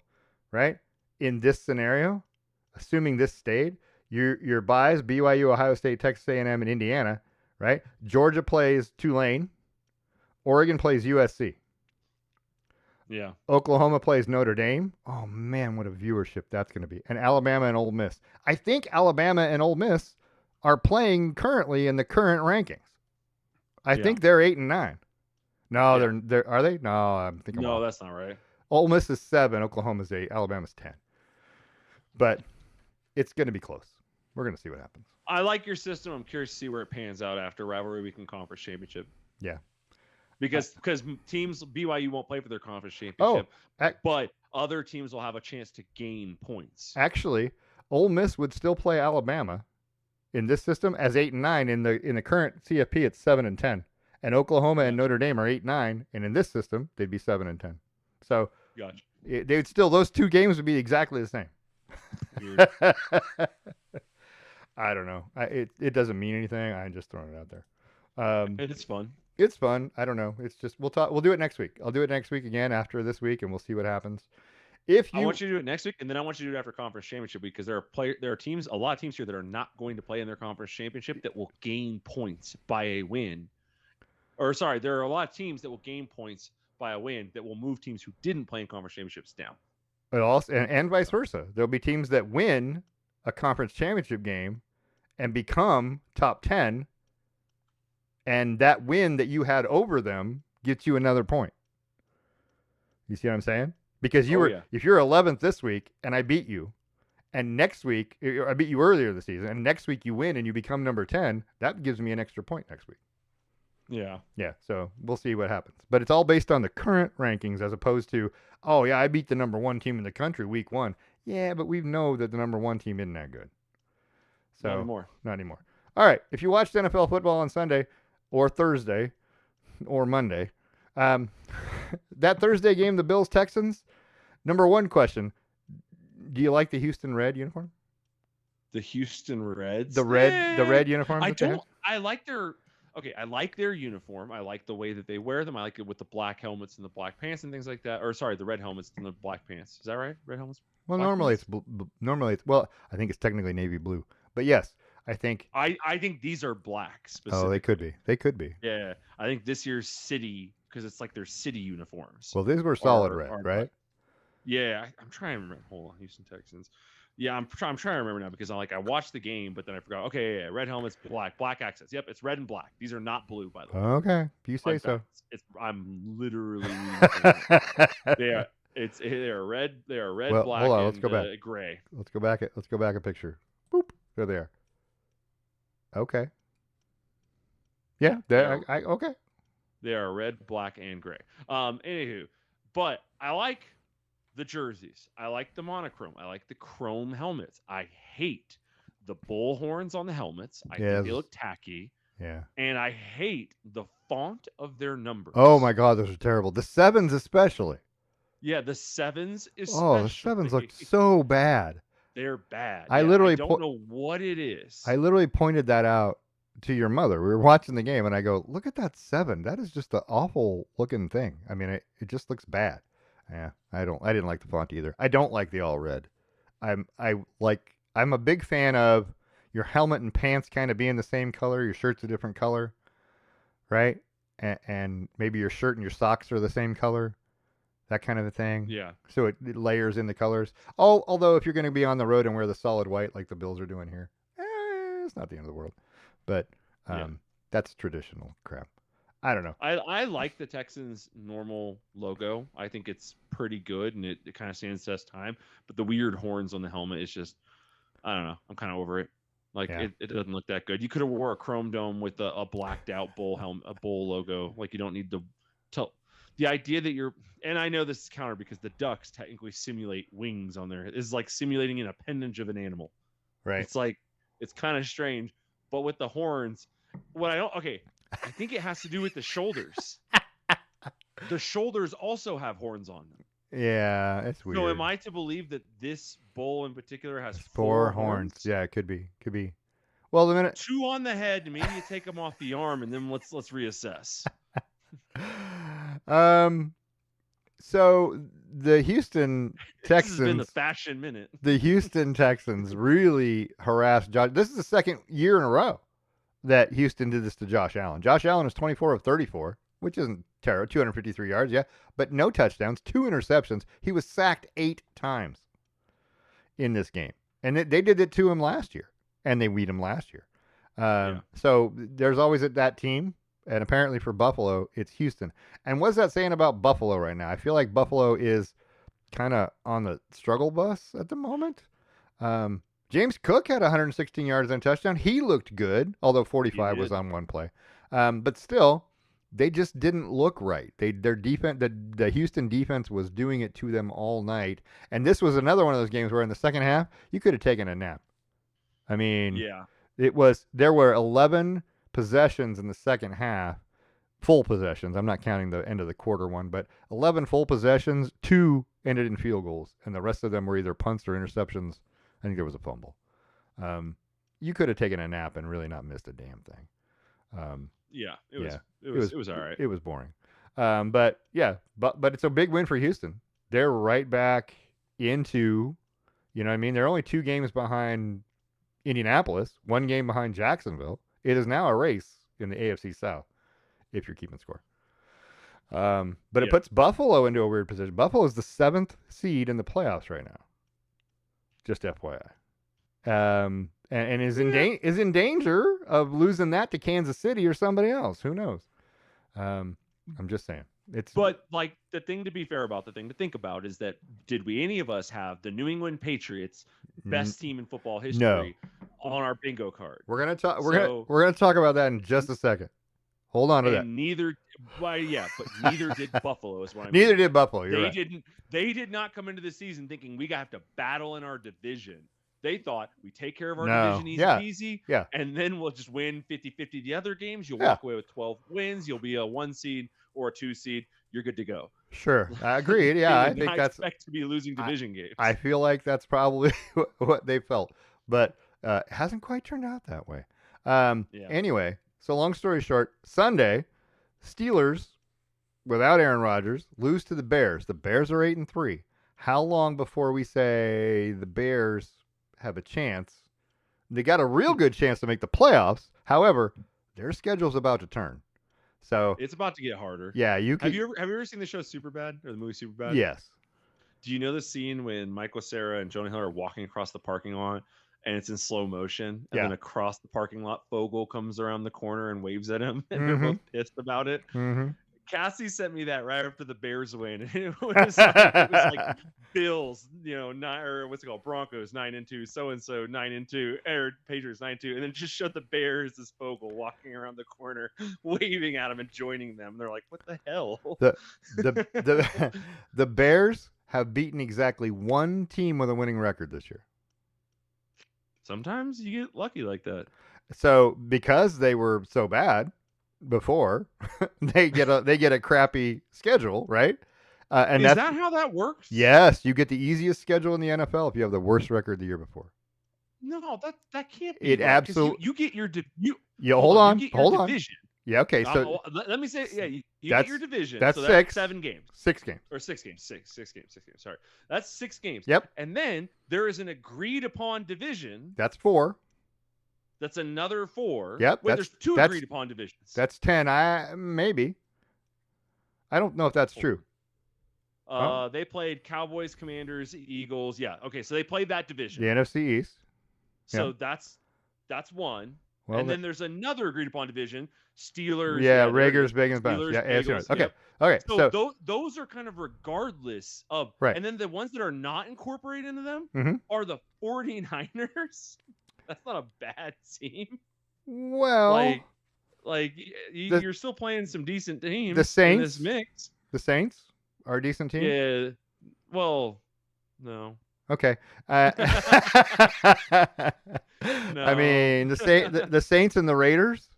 right? In this scenario, assuming this stayed, your buys BYU, Ohio State, Texas A&M, and Indiana, right? Georgia plays Tulane, Oregon plays USC. Yeah. Oklahoma plays Notre Dame. Oh man, what a viewership that's going to be. And Alabama and Ole Miss. I think Alabama and Ole Miss are playing currently in the current rankings. I think they're 8 and 9. No, Yeah. they're are they? No, I'm thinking. No, that's not right. Ole Miss is 7, Oklahoma's 8, Alabama's 10. But it's going to be close. We're going to see what happens. I like your system. I'm curious to see where it pans out after rivalry week and conference championship. Yeah. Because teams BYU won't play for their conference Oh, championship, but other teams will have a chance to gain points. Actually, Ole Miss would still play Alabama in this system as 8 and 9. In the current CFP, it's 7 and 10. And Oklahoma and Notre Dame are 8-9, and in this system, they'd be 7 and 10. So Gotcha. they would still, those 2 games would be exactly the same. Weird. I don't know. It doesn't mean anything. I'm just throwing it out there. It's fun. It's fun. I don't know. It's just we'll do it next week. I'll do it next week again after this week, and we'll see what happens. I want you to do it next week, and then I want you to do it after conference championship week because there are teams, a lot of teams here that are not going to play in their conference championship that will gain points by a win. Or sorry, there are a lot of teams that will gain points by a win that will move teams who didn't play in conference championships down. But also, and vice versa. There'll be teams that win a conference championship game and become top 10, and that win that you had over them gets you another point. You see what I'm saying? Because if you're 11th this week and I beat you, and next week I beat you earlier this season, and next week you win and you become number 10, that gives me an extra point next week. Yeah. Yeah, so we'll see what happens. But it's all based on the current rankings as opposed to, oh, yeah, I beat the number 1 team in the country week 1. Yeah, but we know that the number 1 team isn't that good. So Not anymore. All right, if you watched NFL football on Sunday or Thursday or Monday, that Thursday game, the Bills-Texans, number 1 question, do you like the Houston Red uniform? The Houston Reds? The red uniform? I like their uniform. I like the way that they wear them. I like it with the black helmets and the black pants and things like that. Or sorry, the red helmets and the black pants. Is that right? Red helmets? Well, normally it's I think it's technically navy blue. But yes, I think these are black Oh, specifically. they could be. Yeah. I think this year's city, because it's like their city uniforms. Well, these were solid red, right? Black. Yeah, I'm trying to remember. Hold on, Houston Texans. Yeah, I'm trying to remember now because I watched the game, but then I forgot. Okay, yeah, red helmets, black accents. Yep, it's red and black. These are not blue, by the way. Okay, if you say so. I'm literally. They are red. They are red, well, black, hold on, and let's go back. Gray. Let's go back a picture. Boop. There they are. Okay. Yeah. Okay. They are red, black, and gray. Anywho, but I like the jerseys. I like the monochrome. I like the chrome helmets. I hate the bull horns on the helmets. I think they Yes. look tacky. Yeah. And I hate the font of their Oh my numbers. God, those are terrible. The sevens especially. Yeah, the sevens Oh, the sevens looked especially. so bad. They're bad. I Yeah, I literally don't po- know what it I is. literally pointed that out to your mother. We were watching the game, and I go, "Look at that seven. That is just an awful looking thing. I mean, it just looks bad." Yeah, I didn't like the font either. I don't like the all red. I'm a big fan of your helmet and pants kind of being the same color. Your shirt's a different color, right? And maybe your shirt and your socks are the same color. That kind of a thing. Yeah. So it layers in the colors. Although if you're going to be on the road and wear the solid white like the Bills are doing here, it's not the end of the world. But Yeah. that's traditional crap. I don't know. I like the Texans normal logo. I think it's pretty good and it kind of stands the test time. But the weird horns on the helmet is just I don't know. I'm kind of over it. Like Yeah. it doesn't look that good. You could have wore a chrome dome with a blacked out bull helmet, a bull logo. Like you don't need to tell the idea that you're. And I know this is counter because the ducks technically simulate wings on there. It's like simulating an appendage of an animal. Right. It's like it's kind of strange. But with the horns, what I don't. Okay, I think it has to do with the shoulders. The shoulders also have horns on them. Yeah, it's weird. So am I to believe that this bull in particular has It's four horns. horns? Yeah, it could be. Could be. Well, the minute. Two on the head, maybe you take them off the arm, and then let's reassess. So the Houston This has been the Texans, fashion minute. the Houston Texans really harassed Josh. This is the second year in a row that Houston did this to Josh Allen. Josh Allen is 24 of 34, which isn't terrible, 253 yards, yeah, but no touchdowns, 2 interceptions. He was sacked 8 times in this game, and they did it to him last year, and they beat him last year. So there's always that team. And apparently for Buffalo, it's Houston. And what's that saying about Buffalo right now? I feel like Buffalo is kind of on the struggle bus at the moment. James Cook had 116 yards and a touchdown. He looked good, although 45 was on one play. But still, they just didn't look right. Their defense, the Houston defense was doing it to them all night. And this was another one of those games where in the second half, you could have taken a nap. I mean, there were 11 possessions in the second half, full possessions. I'm not counting the end of the quarter one, but 11 full possessions, 2 ended in field goals, and the rest of them were either punts or interceptions. I think there was a fumble. You could have taken a nap and really not missed a damn thing. It was all right. It was boring. But it's a big win for Houston. They're right back into, you know what I mean? They're only 2 games behind Indianapolis, 1 game behind Jacksonville. It is now a race in the AFC South, if you're keeping score. But it puts Buffalo into a weird position. Buffalo is the 7th seed in the playoffs right now. Just FYI. And is in danger of losing that to Kansas City or somebody else. Who knows? I'm just saying. But like the thing to be fair about, the thing to think about is that did we any of us have the New England Patriots best team in football history on our bingo card? We're gonna talk. We're gonna talk about that in just a second. Hold on to that. Neither did Buffalo. Is what I mean. Neither did Buffalo. You're right. They did not come into the season thinking we got to battle in our division. They thought we take care of our division easy, and then we'll just win 50-50 the other games. You'll walk away with 12 wins. You'll be a 1 seed or a 2 seed. You're good to go. Sure, I agree. Yeah, I think that's expect to be losing division games. I feel like that's probably what they felt, but it hasn't quite turned out that way. Anyway, so long story short, Sunday, Steelers without Aaron Rodgers lose to the Bears. The Bears are 8-3. How long before we say the Bears have a chance? They got a real good chance to make the playoffs. However, their schedule's about to turn. So it's about to get harder. Yeah, have you ever seen the show Superbad or the movie Superbad? Yes. Do you know the scene when Michael Cera and Jonah Hill are walking across the parking lot and it's in slow motion, and then across the parking lot, Fogel comes around the corner and waves at him, and they're both pissed about it. Cassie sent me that right after the Bears win. It was like Bills, Broncos 9-2, so and so 9-2, or Patriots 9-2, and then just showed the Bears as Fogel walking around the corner, waving at them and joining them. They're like, "What the hell?" The Bears have beaten exactly one team with a winning record this year. Sometimes you get lucky like that. So because they were so bad before, they get a crappy schedule, right? And Is that's that how that works? yes, you get the easiest schedule in the NFL if you have the worst record the year before. No, that can't be It right because absolutely. you get your you Yeah, hold on, you get your hold on. division. Yeah, okay. So Let me say, yeah, you get that's your division. that's So that's six. 7 games. 6 games. Or 6 games. Six games. Sorry. That's 6 games. Yep. And then there is an agreed upon division. That's 4. That's another 4. Yep. Wait, there's 2 agreed upon divisions. That's 10. Maybe. I don't know if that's true. They played Cowboys, Commanders, Eagles. Yeah. Okay. So they played that division. The NFC East. So that's 1. Well, and then there's another agreed upon division. Steelers. Yeah, Raiders, Bengals, Steelers, yeah, Bengals, okay. Yep. Okay. So those are kind of regardless of. Right. And then the ones that are not incorporated into them are the 49ers. That's not a bad team. Well, you're still playing some decent teams. The Saints in this mix. The Saints are a decent team. Yeah. Well, no. Okay. No. I mean, the Saints and the Raiders.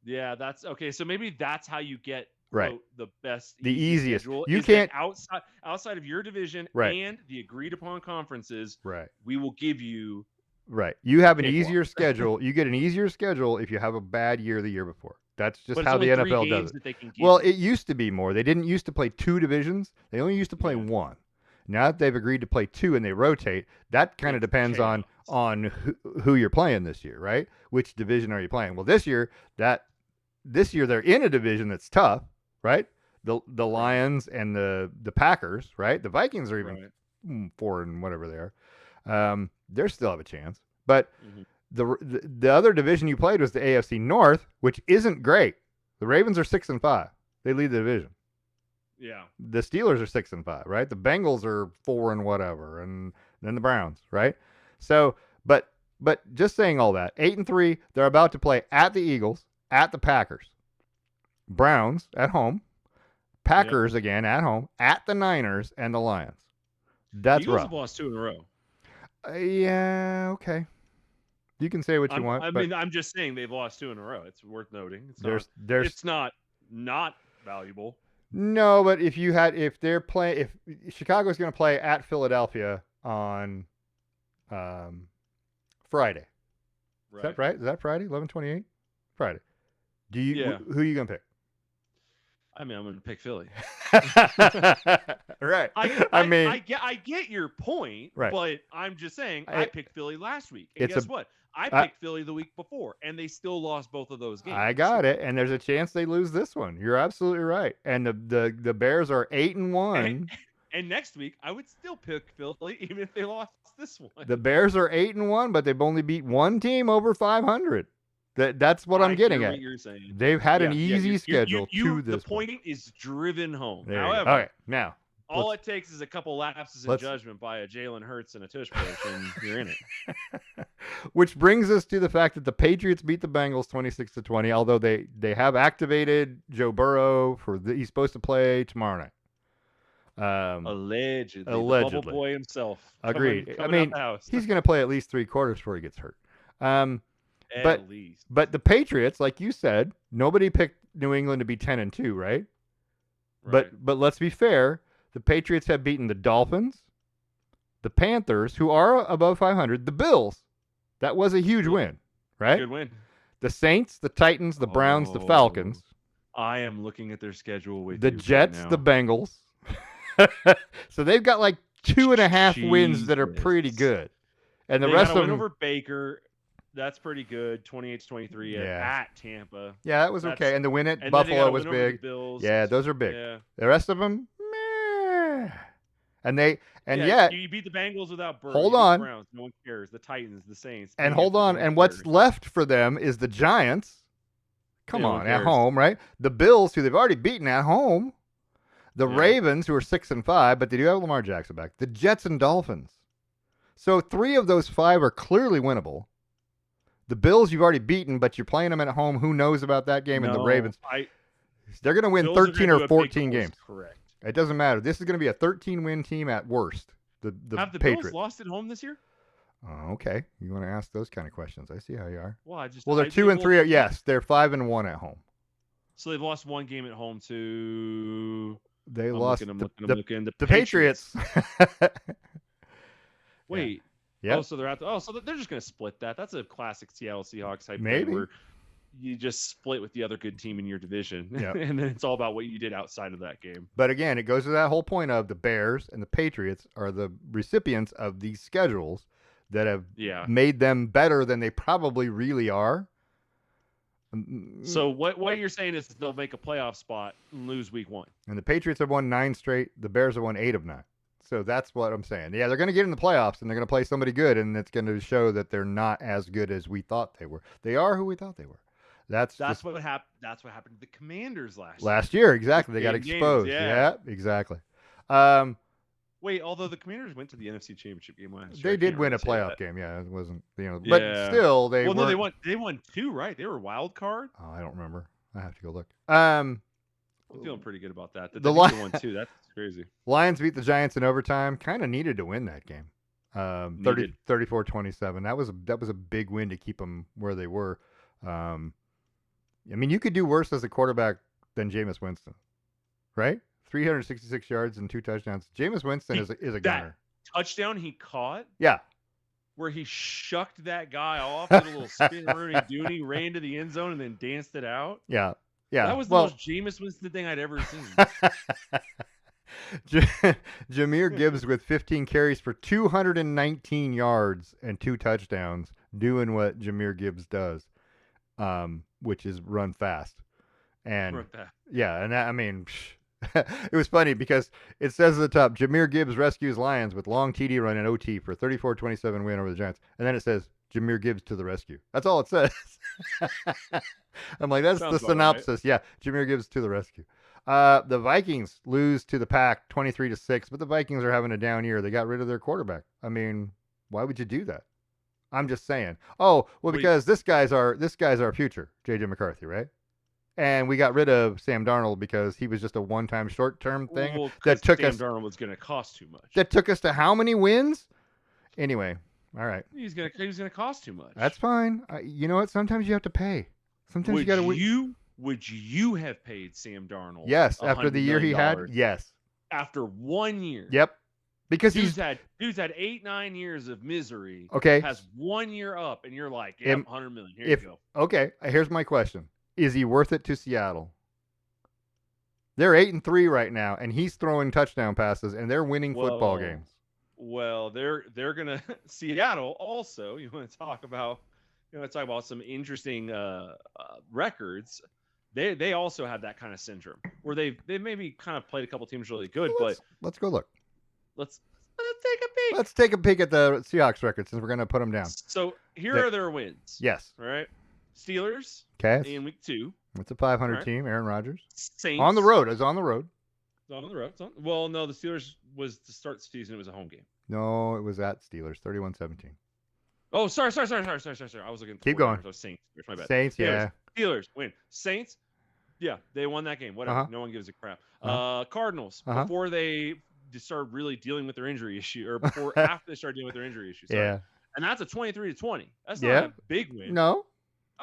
Yeah, that's okay. So maybe that's how you get right the best, the easiest. Schedule, you can't outside of your division and the agreed upon conferences. Right. We will give you. Right. You have an easier schedule. You get an easier schedule if you have a bad year the year before. That's just how the NFL does it. Well, it used to be more. They didn't used to play 2 divisions. They only used to play 1. Now that they've agreed to play 2 and they rotate, that kind of depends on who you're playing this year, right? Which division are you playing? Well, this year they're in a division that's tough, right? The Lions and the Packers, right? The Vikings are even 4 and whatever they are. They still have a chance, but the other division you played was the AFC North, which isn't great. The Ravens are 6-5. They lead the division. Yeah. The Steelers are 6-5, right? The Bengals are 4 and whatever, and then the Browns, right? So, but just saying all that, 8-3, they're about to play at the Eagles, at the Packers, Browns at home, Packers again at home, at the Niners and the Lions. That's Eagles rough. have lost 2 in a row. Yeah, okay. You can say what you want. I mean, I'm just saying they've lost 2 in a row. It's worth noting. It's not valuable. No, but if Chicago's going to play at Philadelphia on Friday. Right. Is that right? Is that Friday? 11/28? Friday. Who are you going to pick? I mean, I'm going to pick Philly. Right. I get your point, right. But I'm just saying I picked Philly last week. And guess what? I picked Philly the week before, and they still lost both of those games. I got it, and there's a chance they lose this one. You're absolutely right. And the Bears are 8-1. And next week, I would still pick Philly even if they lost this one. The Bears are 8-1, but they've only beat one team over 500. That's what I'm getting at. What you're saying. They've had an easy schedule to this. The point is driven home. There However, okay, now all it takes is a couple lapses in judgment by a Jalen Hurts and a tush push, and you're in it. Which brings us to the fact that the Patriots beat the Bengals 26-20. Although they have activated Joe Burrow he's supposed to play tomorrow night. Allegedly, the bubble boy himself. Agreed. Coming he's going to play at least 3 quarters before he gets hurt. But the Patriots, like you said, nobody picked New England to be 10-2, right? But let's be fair. The Patriots have beaten the Dolphins, the Panthers, who are above 500, the Bills. That was a huge win, right? Good win. The Saints, the Titans, the Browns, the Falcons. I am looking at their schedule with the Jets, right the Bengals. So they've got like 2.5 wins that are pretty good, and the rest of them. Win over Baker. That's pretty good. 28-23 at Tampa. Yeah, that was okay. And the win at Buffalo was big. Yeah, those are big. Yeah. The rest of them, meh. You beat the Bengals without Burrow. Hold on. The Browns, no one cares. The Titans, the Saints. And hold on. And what's left for them is the Giants. Come on, at home, right? The Bills, who they've already beaten at home. The Ravens, who are 6-5, but they do have Lamar Jackson back. The Jets and Dolphins. So 3 of those 5 are clearly winnable. The Bills you've already beaten, but you're playing them at home. Who knows about that game? And the Ravens, they're going to win 13 or 14 games. Correct. It doesn't matter. This is going to be a 13-win team at worst. The Have the Bills Patriots. lost at home this year? Oh, okay. You want to ask those kind of questions? I see how you are. Well, Well, they're 2-3. Yes, they're 5-1 at home. So they've lost one game at home to. They I'm lost looking. The Patriots. Wait. Yeah. Oh, so they're out. So they're just going to split that. That's a classic Seattle Seahawks type Maybe. thing where you just split with the other good team in your division, Yep. and then it's all about what you did outside of that game. But again, it goes to that whole point of the Bears and the Patriots are the recipients of these schedules that have made them better than they probably really are. So what you're saying is they'll make a playoff spot and lose week 1. And the Patriots have won 9 straight. The Bears have won 8 of 9. So that's what I'm saying. Yeah, they're going to get in the playoffs, and they're going to play somebody good, and it's going to show that they're not as good as we thought they were. They are who we thought they were. That's what happened. That's what happened to the Commanders last year. Last year, exactly. They got exposed. Yeah, exactly. Wait, although the Commanders went to the NFC Championship game last year. They did win a playoff game. Yeah, it wasn't, but still they. Well, no, they won 2, right? They were wild card. Oh, I don't remember. I have to go look. I'm feeling pretty good about that. The Lions won 2. That's crazy. Lions beat the Giants in overtime. Kind of needed to win that game. 34-27. That was a big win to keep them where they were. I mean, you could do worse as a quarterback than Jameis Winston, right? 366 yards and 2 touchdowns. Jameis Winston is a gunner. Touchdown he caught? Yeah. Where he shucked that guy off, did a little spin Rooney Dooney, ran to the end zone, and then danced it out. Yeah. Yeah. That was the most Jameis Winston thing I'd ever seen. Jahmyr Gibbs with 15 carries for 219 yards and 2 touchdowns, doing what Jahmyr Gibbs does, which is run fast. And yeah, and that, I mean, it was funny because it says at the top, Jahmyr Gibbs rescues Lions with long TD run and OT for 34-27 win over the Giants. And then it says, Jahmyr Gibbs to the rescue. That's all it says. I'm like, that's the synopsis. Right. Yeah, Jahmyr Gibbs to the rescue. The Vikings lose to the Pack 23-6, but the Vikings are having a down year. They got rid of their quarterback. I mean, why would you do that? I'm just saying. Oh, well, because this guy's our future, JJ McCarthy, right? And we got rid of Sam Darnold because he was just a one-time short-term thing that took us. Sam Darnold was going to cost too much. That took us to how many wins? Anyway, all right. He was going to cost too much. That's fine. You know what? Sometimes you have to pay. Sometimes you got to. Would you have paid Sam Darnold? Yes, after the year he had. Yes. After 1 year. Yep. Because dude's had 8-9 years of misery. Okay. Has 1 year up, and you're like, yeah, $100 million. Here you go. Okay. Here's my question. Is he worth it to Seattle? They're 8-3 right now, and he's throwing touchdown passes, and they're winning football games. Well, they're gonna Seattle also. You want to talk about some interesting records. They also have that kind of syndrome where they maybe kind of played a couple teams really good, but let's go look. Let's take a peek. Let's take a peek at the Seahawks record since we're gonna put them down. So here are their wins. Yes. All right. Steelers. Okay. In week 2. It's a 500 team. Aaron Rodgers. Saints. On the road. It's on the road. Well, no, the Steelers was to start the season. It was a home game. No, it was at Steelers. 31-17. Oh, sorry. I was looking. Keep going. Saints. Here's my bad. Saints. Yeah. Steelers win. Saints. Yeah, they won that game. Whatever. No one gives a crap. Cardinals before they started really dealing with their injury issue, or after they started dealing with their injury issue. Sorry. Yeah. And that's a 23-20. That's not a big win. No.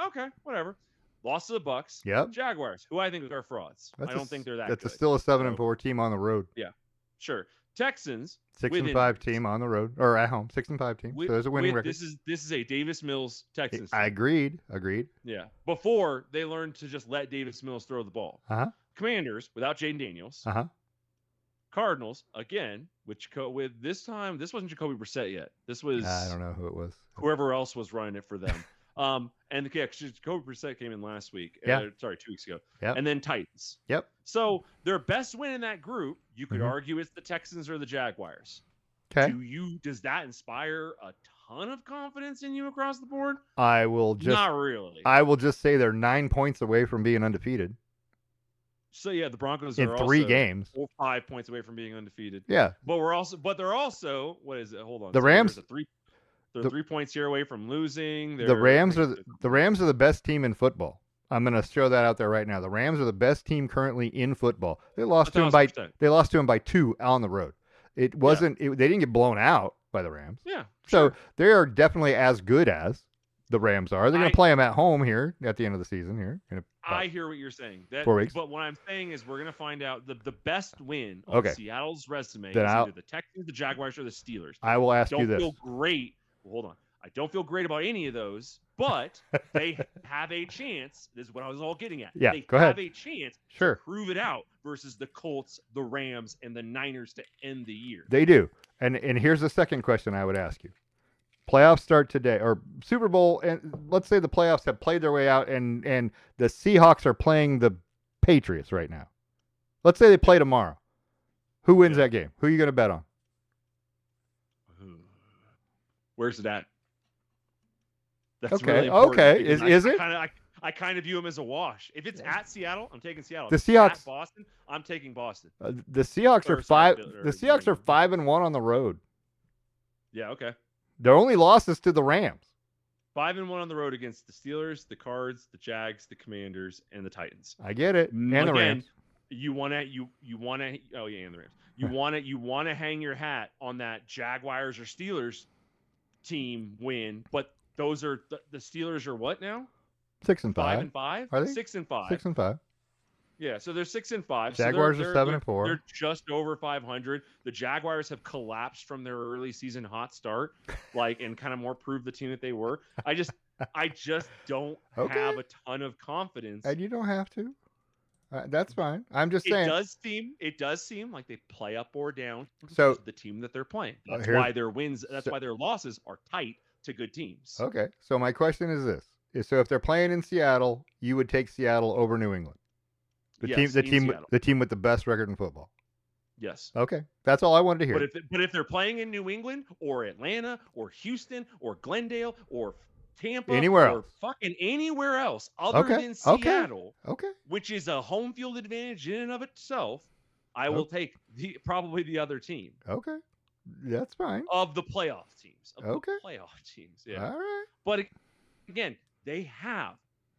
Okay, whatever. Lost to the Bucks. Yep. Jaguars, who I think are frauds. I don't think they're that good. That's still a 7-4 team on the road. Yeah, sure. Texans 6-5 team on the road or at home. 6-5 team. So there's a winning record. This is a Davis Mills Texans team. I agreed. Yeah. Before they learned to just let Davis Mills throw the ball. Commanders without Jaden Daniels. Cardinals again with this time. This wasn't Jacoby Brissett yet. This was I don't know who it was. Whoever else was running it for them. And Jacoby Brissett came in last week. 2 weeks ago. Yep. And then Titans. Yep. So their best win in that group, you could argue it's the Texans or the Jaguars. Okay. Does that inspire a ton of confidence in you across the board? I will just not really. I will just say they're 9 points away from being undefeated. So yeah, the Broncos in are 3 also games. 4 or 5 points away from being undefeated. Yeah. But they're also what is it? Hold on. The Rams. They're 3 points here away from losing. The Rams are the best team in football. I'm going to show that out there right now. The Rams are the best team currently in football. They lost to them by 1,000%. they lost to them by 2 on the road. It Yeah. wasn't they didn't get blown out by the Rams. Yeah. So Sure. they are definitely as good as the Rams are. They're going to I play them at home here at the end of the season here in about I hear what you're saying. That, 4 weeks. but what I'm saying is we're gonna find out the best win on Okay. Seattle's resume Then is I'll either the Texans, the Jaguars, or the Steelers. I will I ask you don't this. feel great. Well, hold on. I don't feel great about any of those, but they have a chance. This is what I was all getting at. Yeah, They go have ahead. a chance Sure. to prove it out versus the Colts, the Rams, and the Niners to end the year. They do. And here's the second question I would ask you. Playoffs start today, or Super Bowl, and let's say the playoffs have played their way out, and the Seahawks are playing the Patriots right now. Let's say they play tomorrow. Who wins that game? Who are you going to bet on? Where's it at? That's okay. really important. Okay. Is it? I kind of view them as a wash. If it's at Seattle, I'm taking Seattle. The if it's Seahawks at Boston, I'm taking Boston. The Seahawks are Or, sorry, 5. or The Seahawks are 5-1 on the road. Yeah, okay. Their only losses to the Rams. 5-1 on the road against the Steelers, the Cards, the Jags, the Commanders, and the Titans. I get it. And Again, the Rams. You want to. Oh yeah, and the Rams. You want to hang your hat on that Jaguars or Steelers team win, but those are the Steelers are what now? 6-5. 5-5. Are they 6-5? 6-5. Yeah, so they're 6-5. Jaguars so are 7-4. They're just over 500. The Jaguars have collapsed from their early season hot start, and kind of more proved the team that they were. I just don't have a ton of confidence. And you don't have to. That's fine. I'm just saying. It does seem like they play up or down. So the team that they're playing. That's why their wins. That's why their losses are tight to good teams. Okay. So my question is this: so if they're playing in Seattle, you would take Seattle over New England. The team with the best record in football. Yes. Okay. That's all I wanted to hear. But if they're playing in New England or Atlanta or Houston or Glendale or Tampa or fucking anywhere else other than Seattle, which is a home field advantage in and of itself, I will take probably the other team. Okay. That's fine. Of the playoff teams. The playoff teams. Yeah. All right. But again, they have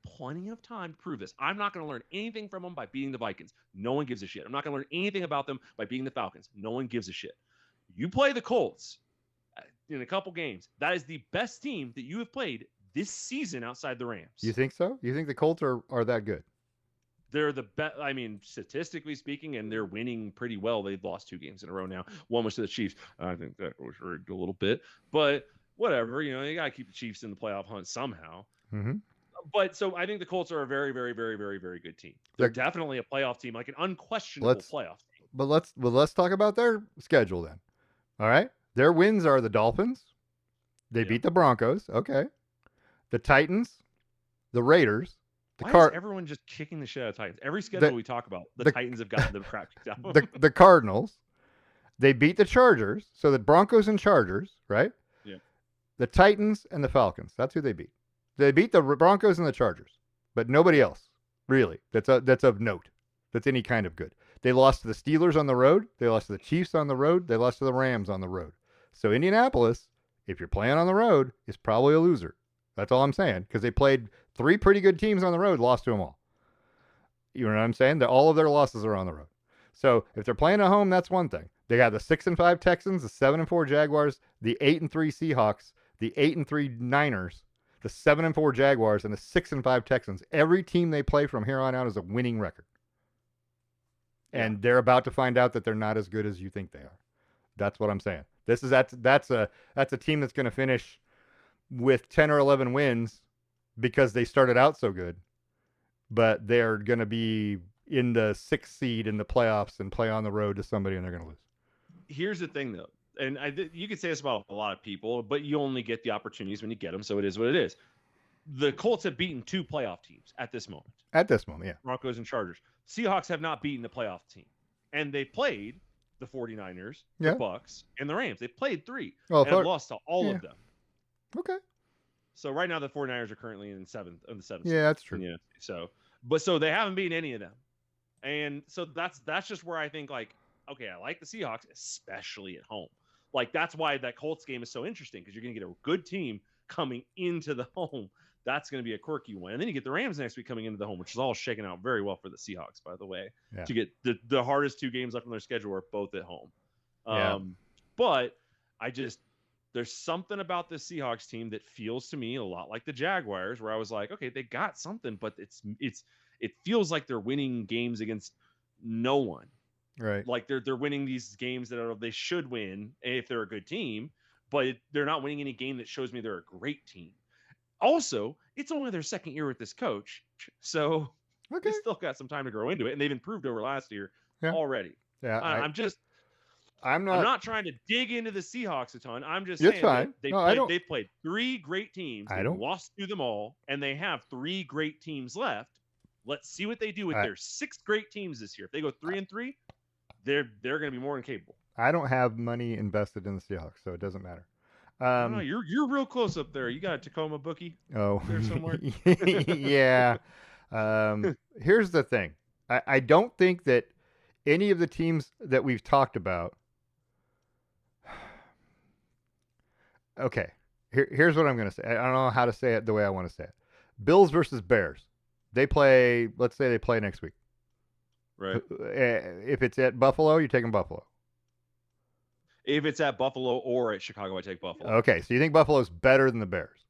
plenty of time to prove this. I'm not going to learn anything from them by beating the Vikings. No one gives a shit. I'm not going to learn anything about them by beating the Falcons. No one gives a shit. You play the Colts in a couple games. That is the best team that you have played this season outside the Rams. You think so? You think the Colts are that good? They're the best. I mean, statistically speaking, and they're winning pretty well. They've lost 2 games in a row now. One was to the Chiefs. I think that was rigged a little bit, but whatever. You got to keep the Chiefs in the playoff hunt somehow. Mm-hmm. But so I think the Colts are a very, very, very, very, very good team. They're definitely a playoff team, like an unquestionable playoff team. But let's talk about their schedule then. All right, their wins are the Dolphins. They beat the Broncos. Okay, the Titans, the Raiders. Why is everyone just kicking the shit out of Titans? Every schedule we talk about, the Titans have gotten the crap kicked out. the Cardinals. They beat the Chargers. So the Broncos and Chargers, right? Yeah. The Titans and the Falcons. That's who they beat. They beat the Broncos and the Chargers, but nobody else really. That's of note. That's any kind of good. They lost to the Steelers on the road. They lost to the Chiefs on the road. They lost to the Rams on the road. So Indianapolis, if you're playing on the road, is probably a loser. That's all I'm saying, because they played 3 pretty good teams on the road, lost to them all. You know what I'm saying? All of their losses are on the road. So if they're playing at home, that's one thing. They got the 6-5 Texans, the 7-4 Jaguars, the 8-3 Seahawks, the 8-3 Niners, the 7-4 Jaguars, and the 6-5 Texans. Every team they play from here on out is a winning record. And they're about to find out that they're not as good as you think they are. That's what I'm saying. That's a team that's going to finish with 10 or 11 wins because they started out so good, but they're going to be in the 6th seed in the playoffs and play on the road to somebody, and they're going to lose. Here's the thing, though, and you could say this about a lot of people, but you only get the opportunities when you get them, so it is what it is. The Colts have beaten 2 playoff teams at this moment. At this moment, yeah. Broncos and Chargers. Seahawks have not beaten a playoff team, and they played the 49ers, the Bucks, and the Rams. They played 3 and have lost to all of them. Okay. So right now the 49ers are currently in the 7th. Yeah, that's true. Yeah. So they haven't beaten any of them. And so that's just where I think, like, okay, I like the Seahawks, especially at home. Like, that's why that Colts game is so interesting, because you're going to get a good team coming into the home. That's going to be a quirky one. And then you get the Rams next week coming into the home, which is all shaking out very well for the Seahawks, by the way. Yeah. To get the hardest 2 games left on their schedule are both at home. Yeah. But there's something about the Seahawks team that feels to me a lot like the Jaguars, where I was like, okay, they got something, but it feels like they're winning games against no one. Right. Like they're winning these games that they should win if they're a good team, but they're not winning any game that shows me they're a great team. Also, it's only their second year with this coach, so Okay. they still got some time to grow into it, and they've improved over last year already. Yeah. I'm not trying to dig into the Seahawks a ton. I'm just It's saying fine. they've played 3 great teams. They've lost to them all, and they have 3 great teams left. Let's see what they do with their 6 great teams this year. If they go 3-3, they're going to be more than capable. I don't have money invested in the Seahawks, so it doesn't matter. No, you're real close up there. You got a Tacoma bookie there somewhere. Yeah. Here's the thing. I don't think that any of the teams that we've talked about. Okay. Here's what I'm going to say. I don't know how to say it the way I want to say it. Bills versus Bears. Let's say they play next week. Right. If it's at Buffalo, you're taking Buffalo. If it's at Buffalo or at Chicago, I take Buffalo. Okay, so you think Buffalo's better than the Bears?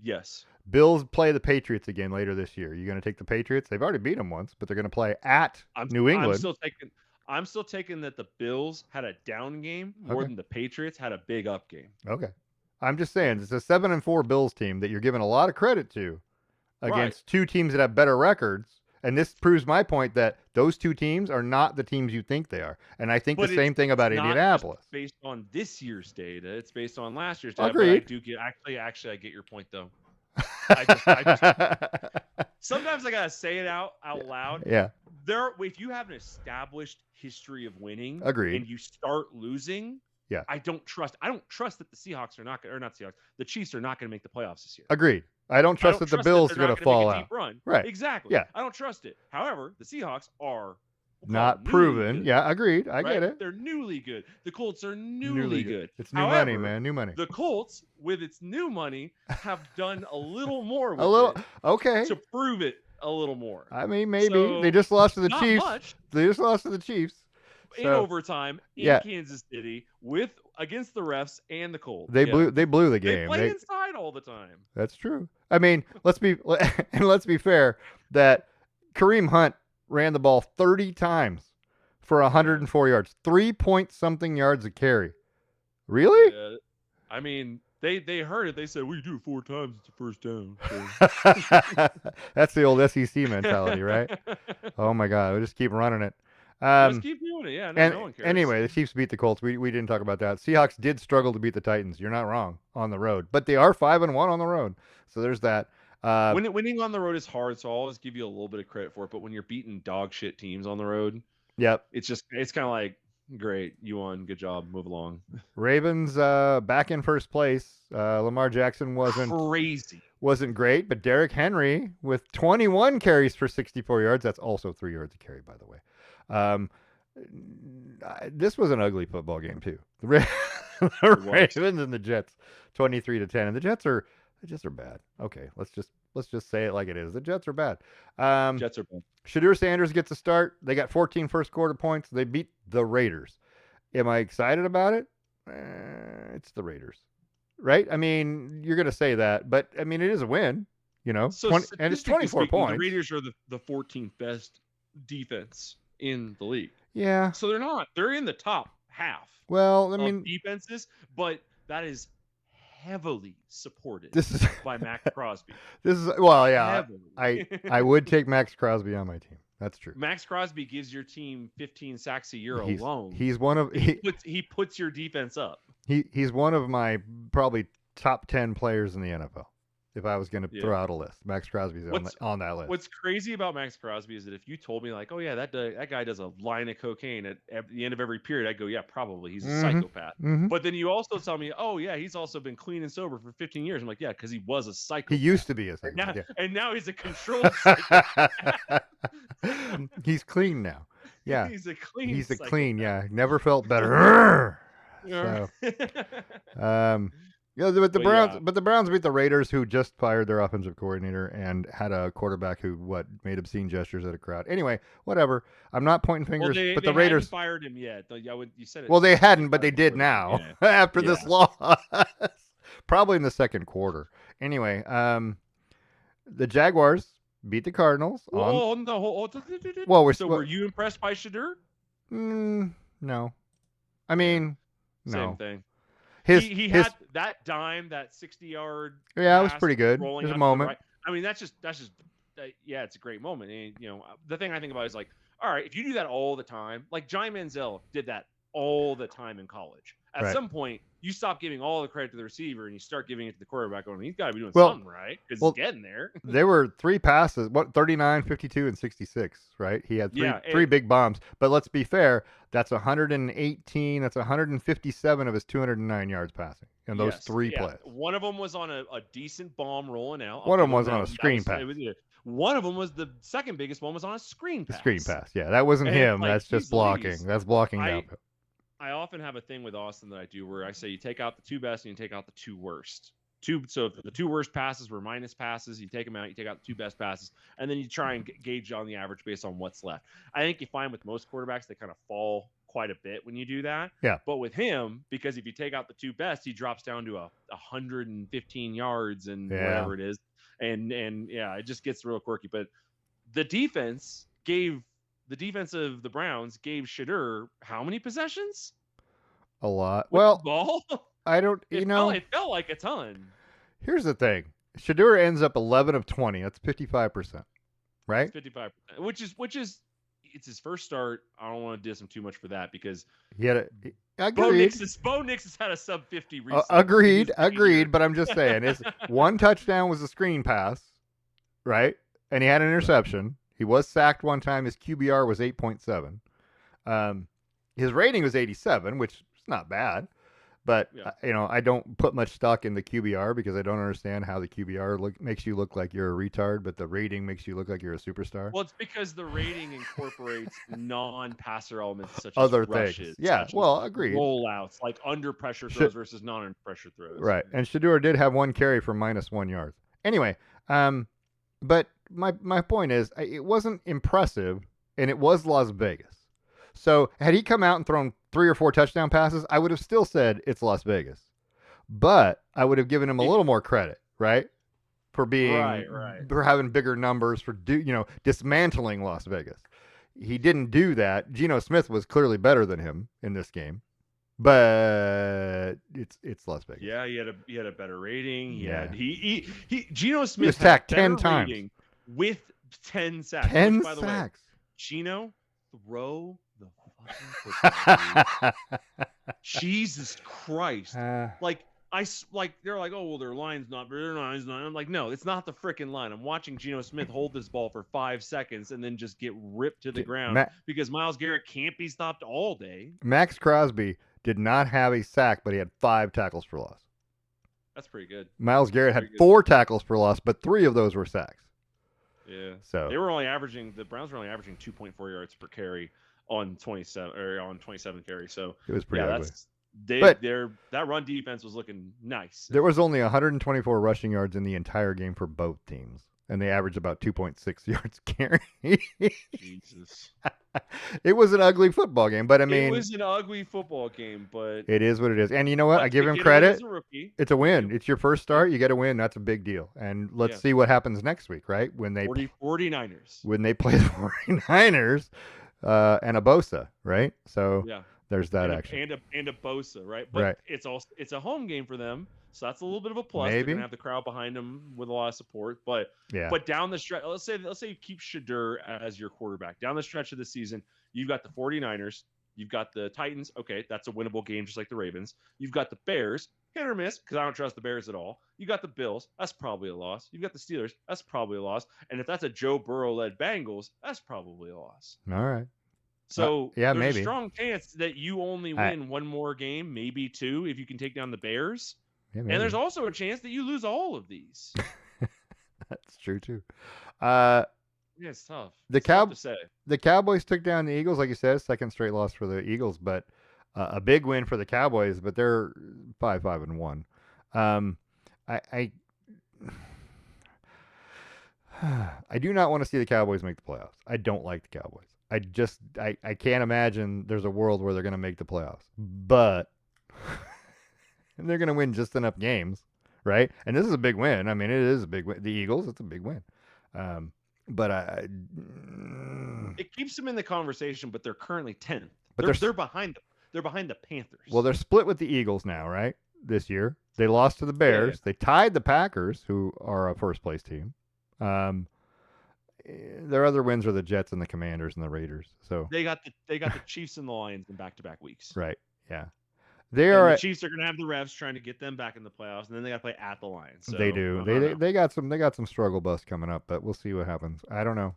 Yes. Bills play the Patriots again later this year. You going to take the Patriots? They've already beat them once, but they're going to play at New England. I'm still taking that the Bills had a down game more than the Patriots had a big up game. Okay. I'm just saying, it's a 7-4 Bills team that you're giving a lot of credit to against 2 teams that have better records. And this proves my point that those 2 teams are not the teams you think they are. And I think the same thing about Indianapolis. Just based on this year's data, it's based on last year's data. Agreed. But I do get actually I get your point though. I just sometimes I gotta say it out loud. Yeah. If you have an established history of winning, agreed, and you start losing, yeah, I don't trust that the Seahawks are not, or not Seahawks, the Chiefs are not going to make the playoffs this year. Agreed. I don't trust that the Bills are going to fall out. Run. Right. Exactly. Yeah. I don't trust it. However, the Seahawks are not proven. Good. Yeah, agreed. I get it. They're newly good. The Colts are newly good. It's new money, man. New money. The Colts, with its new money, have done a little more with okay, to prove it a little more. I mean, maybe they just lost to the Chiefs. Much. They just lost to the Chiefs in overtime in Kansas City against the refs and the Colts. They blew the game. They play inside all the time. That's true. I mean, let's be fair that Kareem Hunt ran the ball 30 times for 104 yards, 3-point-something yards a carry. Really? Yeah. I mean, they heard it. They said, we do it 4 times. It's a first down. So. That's the old SEC mentality, right? Oh, my God. We just keep running it. Just keep doing it. Yeah, no one cares. Anyway, the Chiefs beat the Colts. We didn't talk about that. Seahawks did struggle to beat the Titans. You're not wrong on the road. But they are 5-1 on the road. So there's that. Winning on the road is hard, so I'll always give you a little bit of credit for it. But when you're beating dog shit teams on the road, yep, it's kind of like, great, you won, good job, move along. Ravens back in first place. Lamar Jackson wasn't great, but Derrick Henry with 21 carries for 64 yards. That's also 3 yards a carry, by the way. This was an ugly football game too. The Ravens and the Jets, 23-10, and the Jets are bad. Okay, let's just say it like it is. The Jets are bad. Jets are bad. Shadur Sanders gets a start. They got 14 first quarter points. They beat the Raiders. Am I excited about it? It's the Raiders, right? I mean, you're gonna say that, but I mean, it is a win. You know, and it's 24 points. The Raiders are the 14th best defense in the league. Yeah. So they're not. They're in the top half. Well, I mean, defenses, but that is heavily supported by Max Crosby. Yeah. I would take Max Crosby on my team. That's true. Max Crosby gives your team 15 sacks a year alone. He's one of he puts your defense up. He's one of my probably top 10 players in the NFL. If I was going to throw out a list, Max Crosby's on that list. What's crazy about Max Crosby is that if you told me like, oh yeah, that guy does a line of cocaine at the end of every period, I'd go, yeah, probably he's a psychopath. Mm-hmm. But then you also tell me, oh yeah, he's also been clean and sober for 15 years. I'm like, yeah, because he was a psychopath. He used to be a psychopath. And now he's a controlled psychopath. He's clean now. Yeah, he's a clean. He's a psychopath. clean. Yeah, never felt better. Yeah. So, Yeah, but the But Browns, yeah, but the Browns beat the Raiders, who just fired their offensive coordinator and had a quarterback who made obscene gestures at a crowd. Anyway, whatever. I'm not pointing well, fingers, but they the hadn't Raiders. fired him yet. You said it Well, they six hadn't, but seconds they did before the game. now Yeah, after this yeah. loss. Probably in the second quarter. Anyway, the Jaguars beat the Cardinals on. Oh no! Well, So were you impressed by Shadur? No. I Yeah, mean, same no. thing. His He his had that dime, that 60-yard yeah, it was pass pretty good. It rolling was a out to the moment. right. I mean, that's just yeah, it's a great moment. And the thing I think about is like, all right, if you do that all the time, like Johnny Manziel did that all the time in college. At Right. some point, you stop giving all the credit to the receiver and you start giving it to the quarterback. Going, he's got to be doing Well, something right because he's well, getting there. there were 3 passes, 39, 52, and 66, right? He had Yeah, three big bombs. But let's be fair, that's 118, that's 157 of his 209 yards passing in those yes, 3 yeah. plays. One of them was on a decent bomb rolling out. One of them was on a screen pass. One of them was the second biggest one was on a screen pass. Screen pass. Yeah, that wasn't And him. like, That's just geez blocking. Louise, That's blocking downfield. I often have a thing with Austin that I do where I say you take out the 2 best and you take out the 2 worst. So if the 2 worst passes were minus passes, you take them out, you take out the 2 best passes, and then you try and gauge on the average based on what's left. I think you find with most quarterbacks they kind of fall quite a bit when you do that. Yeah. But with him, because if you take out the 2 best, he drops down to 115 yards and whatever it is, and yeah, it just gets real quirky. But the defense of the Browns gave Shadur how many possessions? A lot. With Well, the ball? I don't, it felt like a ton. Here's the thing. Shadur ends up 11 of 20. That's 55%, right? 55%, which is it's his first start. I don't want to diss him too much for that because He had Bo Nix has had a sub 50 recently. Agreed, but I'm just saying, his one touchdown was a screen pass, right? And he had an interception. He was sacked one time. His QBR was 8.7. His rating was 87, which is not bad. But I don't put much stock in the QBR because I don't understand how the QBR makes you look like you're a retard, but the rating makes you look like you're a superstar. Well, it's because the rating incorporates non-passer elements such other as rushes, things. Yeah, well, agreed. Rollouts, like under pressure throws versus non-under pressure throws. Right, and Shadur did have 1 carry for -1 yards. Anyway, but my point is, it wasn't impressive, and it was Las Vegas. So had he come out and thrown 3 or 4 touchdown passes, I would have still said it's Las Vegas. But I would have given him a little more credit, right? For being for having bigger numbers, for dismantling Las Vegas. He didn't do that. Geno Smith was clearly better than him in this game. But it's Las Vegas. Yeah, he had a better rating. Geno Smith he was sacked had 10 times with 10 sacks. 10 which, by the sacks. Way, Geno, throw the fucking football. Jesus Christ! Like they're like, oh well, their line's not. I'm like, no, it's not the freaking line. I'm watching Geno Smith hold this ball for 5 seconds and then just get ripped to the ground because Myles Garrett can't be stopped all day. Max Crosby did not have a sack, but he had 5 tackles for loss. That's pretty good. Myles Garrett had 4 tackles for loss, but 3 of those were sacks. Yeah. So the Browns were only averaging 2.4 yards per carry on 27 carries. So it was pretty ugly. That run defense was looking nice. There was only 124 rushing yards in the entire game for both teams, and they averaged about 2.6 yards carry. Jesus. It was an ugly football game, but I mean, it was an ugly football game, but it is what it is. And you know what? I give him credit. It's a win. It's your first start. You get a win. That's a big deal. And let's see what happens next week, right? When they 49ers. When they play the 49ers and a Bosa, right? So there's that action. And a Bosa, right? But it's a home game for them. So that's a little bit of a plus. They're gonna have the crowd behind them with a lot of support. But down the stretch, let's say you keep Shadur as your quarterback. Down the stretch of the season, you've got the 49ers, you've got the Titans. Okay, that's a winnable game, just like the Ravens. You've got the Bears, hit or miss, because I don't trust the Bears at all. You got the Bills, that's probably a loss. You've got the Steelers, that's probably a loss. And if that's a Joe Burrow-led Bengals, that's probably a loss. All right. So there's maybe a strong chance that you only win one more game, maybe 2, if you can take down the Bears. Yeah, and there's also a chance that you lose all of these. That's true too. It's tough. Tough to say. The Cowboys took down the Eagles, like you said, second straight loss for the Eagles, but a big win for the Cowboys. But they're 5-1. Um, I I do not want to see the Cowboys make the playoffs. I don't like the Cowboys. I can't imagine there's a world where they're going to make the playoffs. But they're going to win just enough games, right? And this is a big win. I mean, it is a big win. The Eagles, it's a big win. Um, but It keeps them in the conversation, but they're currently 10th. but They're behind them. They're behind the Panthers. well, they're split with the Eagles now, right? This year, they lost to the Yeah, Bears. They tied the Packers, who are a first place team. Um, their other wins are the Jets and the Commanders and the Raiders. So they got the Chiefs and the Lions in back-to-back weeks. right, yeah, they And are. the Chiefs are going to have the refs trying to get them back in the playoffs, and then they got to play at the Lions. So, They do. They got some struggle bus coming up, but we'll see what happens. I don't know.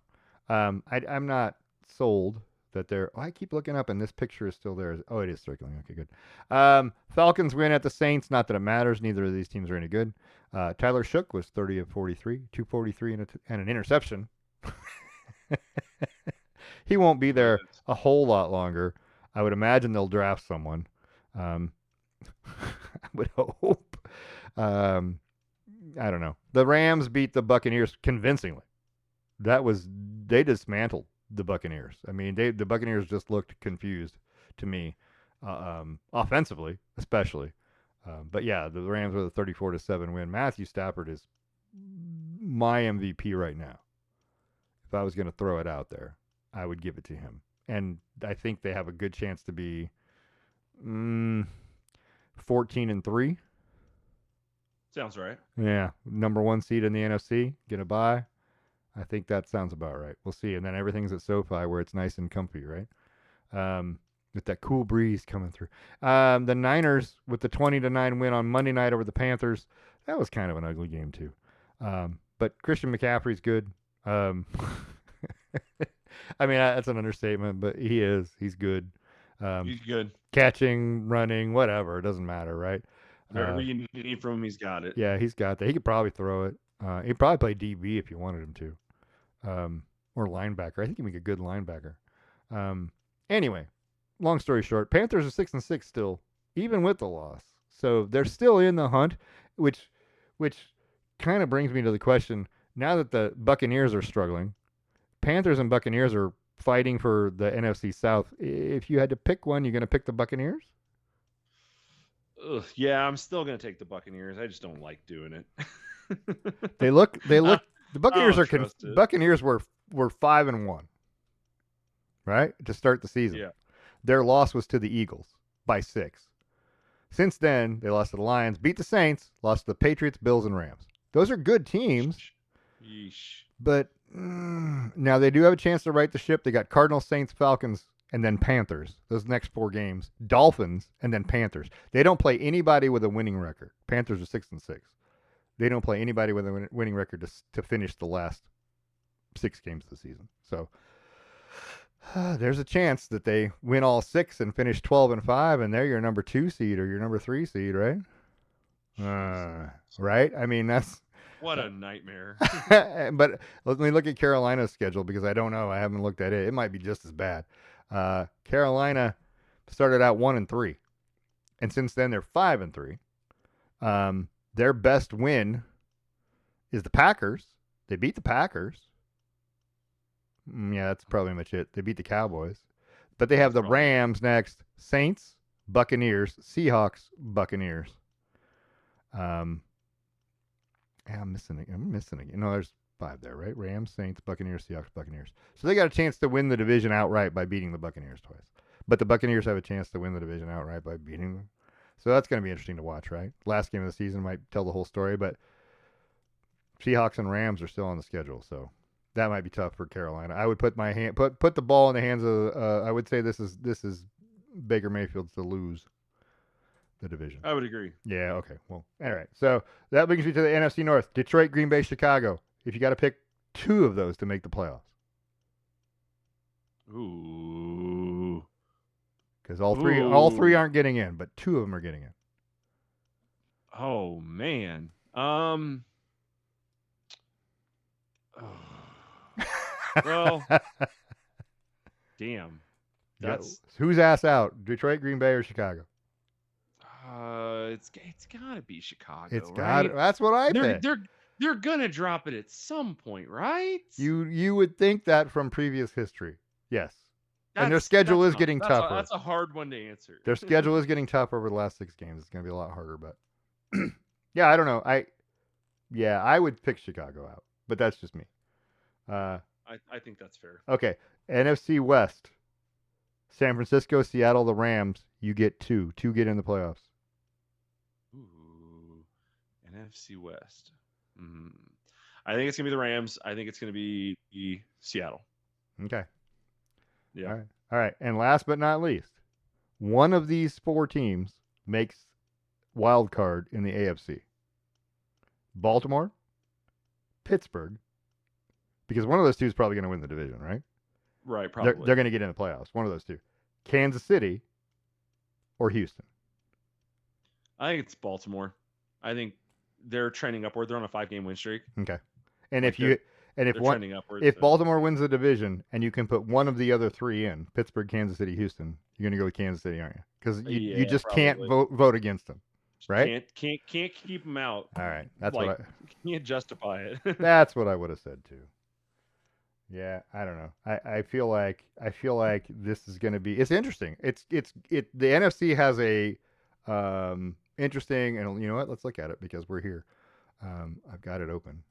I'm not sold that they're. Oh, I keep looking up, and this picture is still there. Oh, it is circling. Okay, good. Falcons win at the Saints. Not that it matters. Neither of these teams are any good. Tyler Shook was 30 of 43, 243 and an interception. He won't be there a whole lot longer. I would imagine they'll draft someone. Um, I would hope. Um, I don't know. The Rams beat the Buccaneers convincingly. They dismantled the Buccaneers. I mean, the Buccaneers just looked confused to me, offensively especially. But yeah, the Rams with a 34-7 win. Matthew Stafford is my MVP right now. If I was going to throw it out there, I would give it to him. And I think they have a good chance to be 14-3. Sounds right. Yeah, number 1 seed in the NFC, get a bye. I think that sounds about right. We'll see. And then everything's at SoFi where it's nice and comfy, right? With that cool breeze coming through. The Niners with the 20-9 win on Monday night over the Panthers. That was kind of an ugly game too. But Christian McCaffrey's good. I mean, that's an understatement, but he is. He's good. He's good. Catching, running, whatever. It doesn't matter, right? Whatever you need from him, he's got it. Yeah, he's got that. He could probably throw it. He'd probably play DB if you wanted him to. Or linebacker. I think he'd make a good linebacker. Anyway, long story short, Panthers are 6-6 still, even with the loss. So they're still in the hunt, which kind of brings me to the question, now that the Buccaneers are struggling, Panthers and Buccaneers are fighting for the NFC South. If you had to pick one, you're going to pick the Buccaneers? Yeah, I'm still going to take the Buccaneers. I just don't like doing it. They look the Buccaneers were 5-1, right? To start the season. Yeah. Their loss was to the Eagles by 6. Since then, they lost to the Lions, beat the Saints, lost to the Patriots, Bills, and Rams. Those are good teams. Yeesh. But now they do have a chance to right the ship. They got Cardinals, Saints, Falcons, and then Panthers. Those next 4 games. Dolphins, and then Panthers. They don't play anybody with a winning record. Panthers are 6-6. They don't play anybody with a winning record to finish the last 6 games of the season. So there's a chance that they win all 6 and finish 12-5, and they're your number 2 seed or your number 3 seed, right? Right? I mean, that's what a nightmare. But let me look at Carolina's schedule because I don't know. I haven't looked at it. It might be just as bad. Carolina started out 1-3, and since then they're 5-3. Their best win is the Packers. They beat the Packers. Yeah, that's probably much it. They beat the Cowboys. But they have the Rams next. Saints, Buccaneers, Seahawks, Buccaneers. I'm missing it. No, there's 5 there, right? Rams, Saints, Buccaneers, Seahawks, Buccaneers. So they got a chance to win the division outright by beating the Buccaneers twice. But the Buccaneers have a chance to win the division outright by beating them. So that's going to be interesting to watch, right? Last game of the season might tell the whole story, but Seahawks and Rams are still on the schedule, so that might be tough for Carolina. I would put the ball in the hands of. I would say this is Baker Mayfield's to lose the division. I would agree. Yeah. Okay. Well. All right. So that brings me to the NFC North: Detroit, Green Bay, Chicago. If you got to pick 2 of those to make the playoffs. Ooh. Because all three aren't getting in, but 2 of them are getting in. Oh man. Well, damn. That's who's ass out? Detroit, Green Bay, or Chicago? It's gotta be It's Chicago, got. right? That's what I They're think. they're they're gonna drop it at some point, right? You would think that from previous history. Yes. And their That's schedule that's is tough. getting That's a tougher. that's a hard one to answer. Their schedule is getting tougher over the last 6 games. It's going to be a lot harder, but yeah, I don't know. I would pick Chicago out, but that's just me. Uh, I think that's fair. okay, NFC West: San Francisco, Seattle, the Rams. You get two. Two get in the playoffs. Ooh, NFC West. Hmm. I think it's gonna be the Rams. I think it's gonna be Seattle. Okay. Yeah. All right. All right. And last but not least, one of these four teams makes wild card in the AFC. Baltimore, Pittsburgh, because one of those two is probably going to win the division, right? Right. They're Probably. they're going to get in the playoffs. One of those two. Kansas City or Houston. I think it's Baltimore. I think they're trending upward. They're on a 5-game win streak. Okay. And Like if you and they're trending upward. if So Baltimore wins the division and you can put one of the other three in, Pittsburgh, Kansas City, Houston, you're going to go with Kansas City, aren't you? Because you yeah, just can't probably. vote against them, right? Can't keep them out. All right. That's Like what can't justify it. that's what I would have said too. Yeah, I don't know. I feel like this is going to be. It's interesting. The NFC has a interesting, and you know what? Let's look at it because we're here. I've got it open.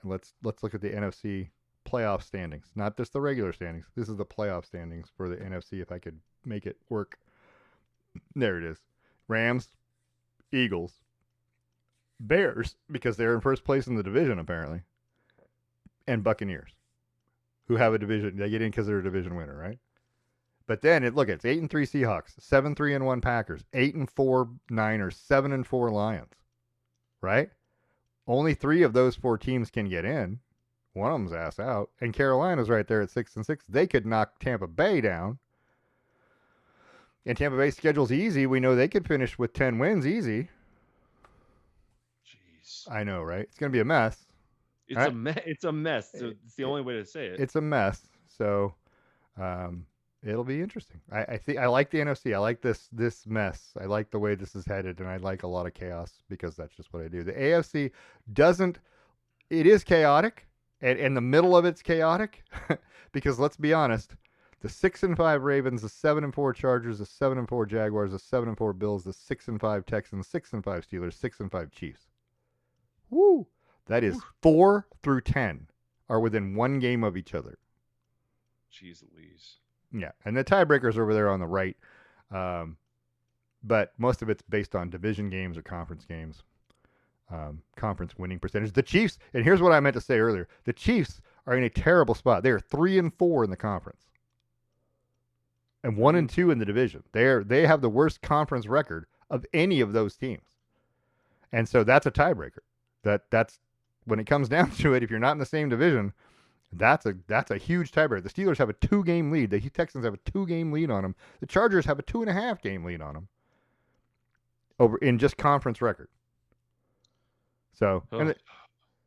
Let's look at the NFC playoff standings, not just the regular standings. This is the playoff standings for the NFC. If I could make it work, there it is. Rams, Eagles, Bears because they're in first place in the division apparently, and Buccaneers, who have a division. They get in because they're a division winner, right? But then it's 8-3 Seahawks, 7-3-1 Packers, 8-4 Niners, 7-4 Lions, right? Only three of those four teams can get in. One of them's ass out, and Carolina's right there at 6-6. They could knock Tampa Bay down, and Tampa Bay's schedule's easy. We know they could finish with 10 wins easy. Jeez. I know, right? It's gonna be a mess. It's right? a it's a mess. So it's the only way to say it. It's a mess. So, it'll be interesting. I think I like the NFC. I like this mess. I like the way this is headed, and I like a lot of chaos because that's just what I do. The AFC doesn't. It is chaotic, and in the middle of it's chaotic because let's be honest. The 6-5 Ravens, the 7-4 Chargers, the 7-4 Jaguars, the 7-4 Bills, the 6-5 Texans, 6-5 Steelers, 6-5 Chiefs. Woo! That is 4 through 10 are within one game of each other. Jeez Louise. Yeah, and the tiebreakers over there on the right, but most of it's based on division games or conference games, conference winning percentage. The Chiefs, and here's what I meant to say earlier: the Chiefs are in a terrible spot. They are 3-4 in the conference, and 1-2 in the division. They have the worst conference record of any of those teams, and so that's a tiebreaker. That's when it comes down to it. If you're not in the same division, that's a huge tiebreaker. The Steelers have a 2-game lead. The Texans have a 2-game lead on them. The Chargers have a 2.5-game lead on them over in just conference record. So and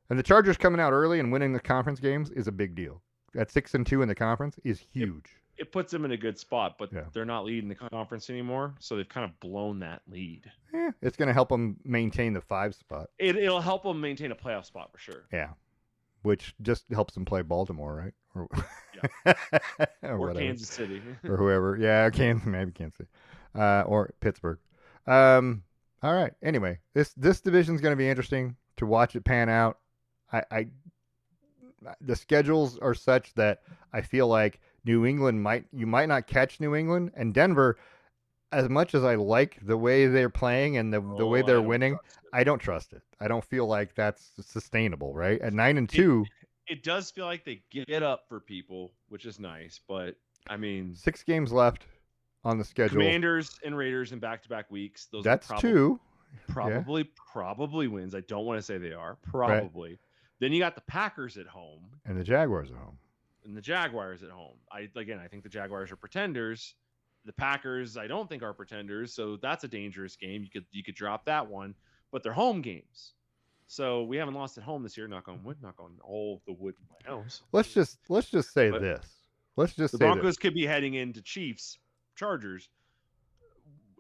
the Chargers coming out early and winning the conference games is a big deal. At 6-2 in the conference is huge. It puts them in a good spot, but Yeah. they're not leading the conference anymore, so they've kind of blown that lead. It's going to help them maintain the 5 spot. It'll help them maintain a playoff spot for sure. Yeah, which just helps them play Baltimore, right? Or, or Kansas City. or whoever. Yeah, maybe Kansas City. Or Pittsburgh. All right. Anyway, this division's going to be interesting to watch it pan out. The schedules are such that I feel like New England you might not catch New England, and Denver, as much as I like the way they're playing and the way they're winning, I don't trust it. I don't feel like that's sustainable, right? At 9-2, it does feel like they get up for people, which is nice, but I mean, 6 games left on the schedule. Commanders and Raiders in back-to-back weeks. That's two. Probably wins. I don't want to say they are. Probably. Right. Then you got the Packers at home. And the Jaguars at home. I think the Jaguars are pretenders. The Packers, I don't think are pretenders, so that's a dangerous game. You could drop that one, but they're home games. So we haven't lost at home this year. Knock on wood. Knock on all the wood in my house. Let's just say this. Let's just the say Broncos could be heading into Chiefs, Chargers,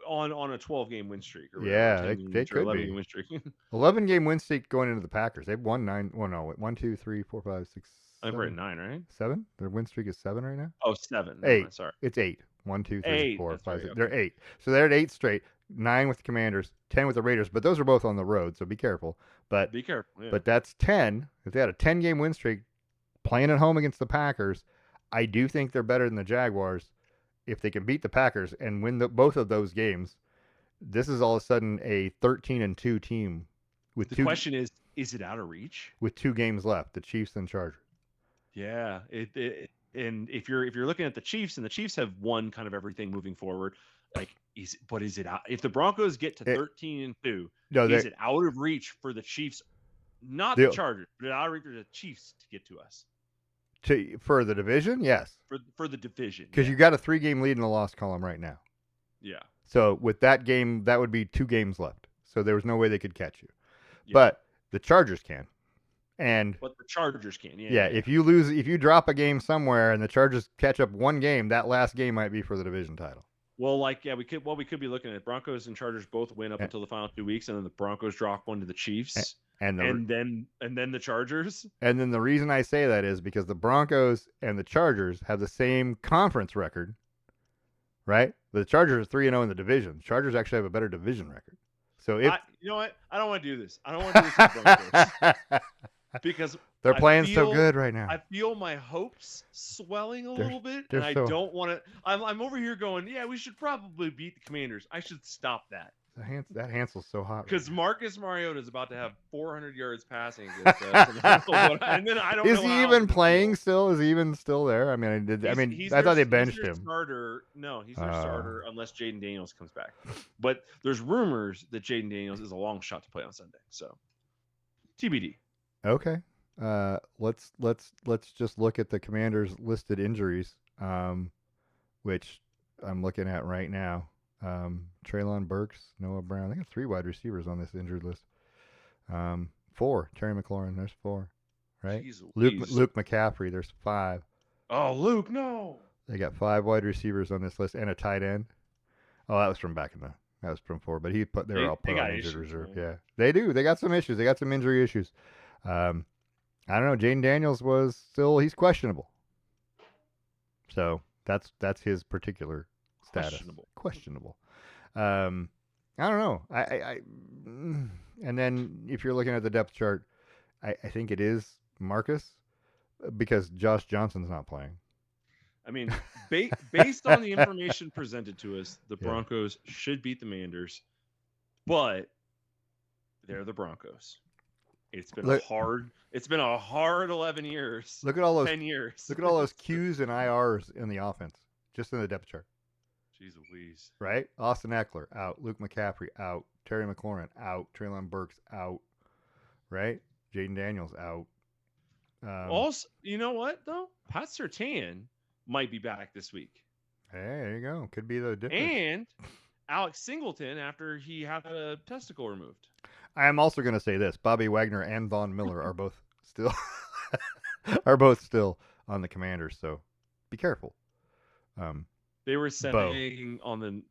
on a 12-game win streak or whatever, Yeah, 10-game they win streak, could 11-game be. win streak. 11-game win streak going into the Packers. They've won 9. Well, no, 1, 2, 3, 4, 5, 6, I think we're at 7, 9, right? 7. Their win streak is 7 right now. Oh, 7. Never 8. mind. Sorry. It's 8. 1, 2, 3, 8. 4, That's 5, right. 6. Okay. They're 8. So they're at 8 straight. 9 with the Commanders, 10 with the Raiders, but those are both on the road, so be careful. But Be careful. Yeah. but that's 10. If they had a 10-game win streak playing at home against the Packers, I do think they're better than the Jaguars. If they can beat the Packers and win both of those games, this is all of a sudden a 13-2 team with the question is it out of reach? with 2 games left, the Chiefs and Chargers. Yeah, and if you're looking at the Chiefs, and the Chiefs have won kind of everything moving forward, like is it out? If the Broncos get to 13-2, is it out of reach for the Chiefs? Not the Chargers, but out of reach for the Chiefs to get to us. For the division, yes. For the division, because you got a 3-game lead in the loss column right now. Yeah. So with that game, that would be 2 games left. So there was no way they could catch you. Yeah. But the Chargers can. But the Chargers can. Yeah. If you drop a game somewhere and the Chargers catch up 1 game, that last game might be for the division title. Well, we could be looking at Broncos and Chargers both win up until the final 2 weeks, and then the Broncos drop one to the Chiefs. And then the Chargers. And then the reason I say that is because the Broncos and the Chargers have the same conference record, right? But the Chargers are 3-0 in the division. The Chargers actually have a better division record. So if you know what, I don't want to do this. I don't want to do this with the Broncos because they're playing so good right now. I feel my hopes swelling a little bit, and I don't want to. I'm over here going, yeah, we should probably beat the Commanders. I should stop that. That Hansel's so hot. Because Marcus Mariota is about to have 400 yards passing against and then I don't know. Is he even playing still? Is he even still there? I mean, I thought they benched him. Starter. No, he's their starter unless Jaden Daniels comes back. But there's rumors that Jaden Daniels is a long shot to play on Sunday. So TBD. Okay. Let's just look at the Commanders' listed injuries, which I'm looking at right now. Treylon Burks, Noah Brown. They got 3 wide receivers on this injured list. 4. Terry McLaurin. There's 4. Right. Jeez, Luke McCaffrey. There's 5. Oh, Luke, no. They got 5 wide receivers on this list and a tight end. Oh, that was from that was from 4. But they were all put on injured reserve. Man. Yeah, they do. They got some issues. They got some injury issues. I don't know. Jaden Daniels he's questionable. So that's his particular status. Questionable. I don't know. And then if you're looking at the depth chart, I think it is Marcus because Josh Johnson's not playing. I mean, based on the information presented to us, the Broncos should beat the Commanders, but they're the Broncos. It's been a hard 11 years. Look at all those 10 years. Look at all those Qs and IRs in the offense, just in the depth chart. Jeez Louise. Right? Austin Eckler, out. Luke McCaffrey, out. Terry McLaurin, out. Treylon Burks, out. Right? Jaden Daniels, out. Also, you know what, though? Pat Surtain might be back this week. Hey, there you go. Could be the difference. And Alex Singleton after he had a testicle removed. I am also going to say this. Bobby Wagner and Von Miller are both still on the Commanders, so be careful. They were saying on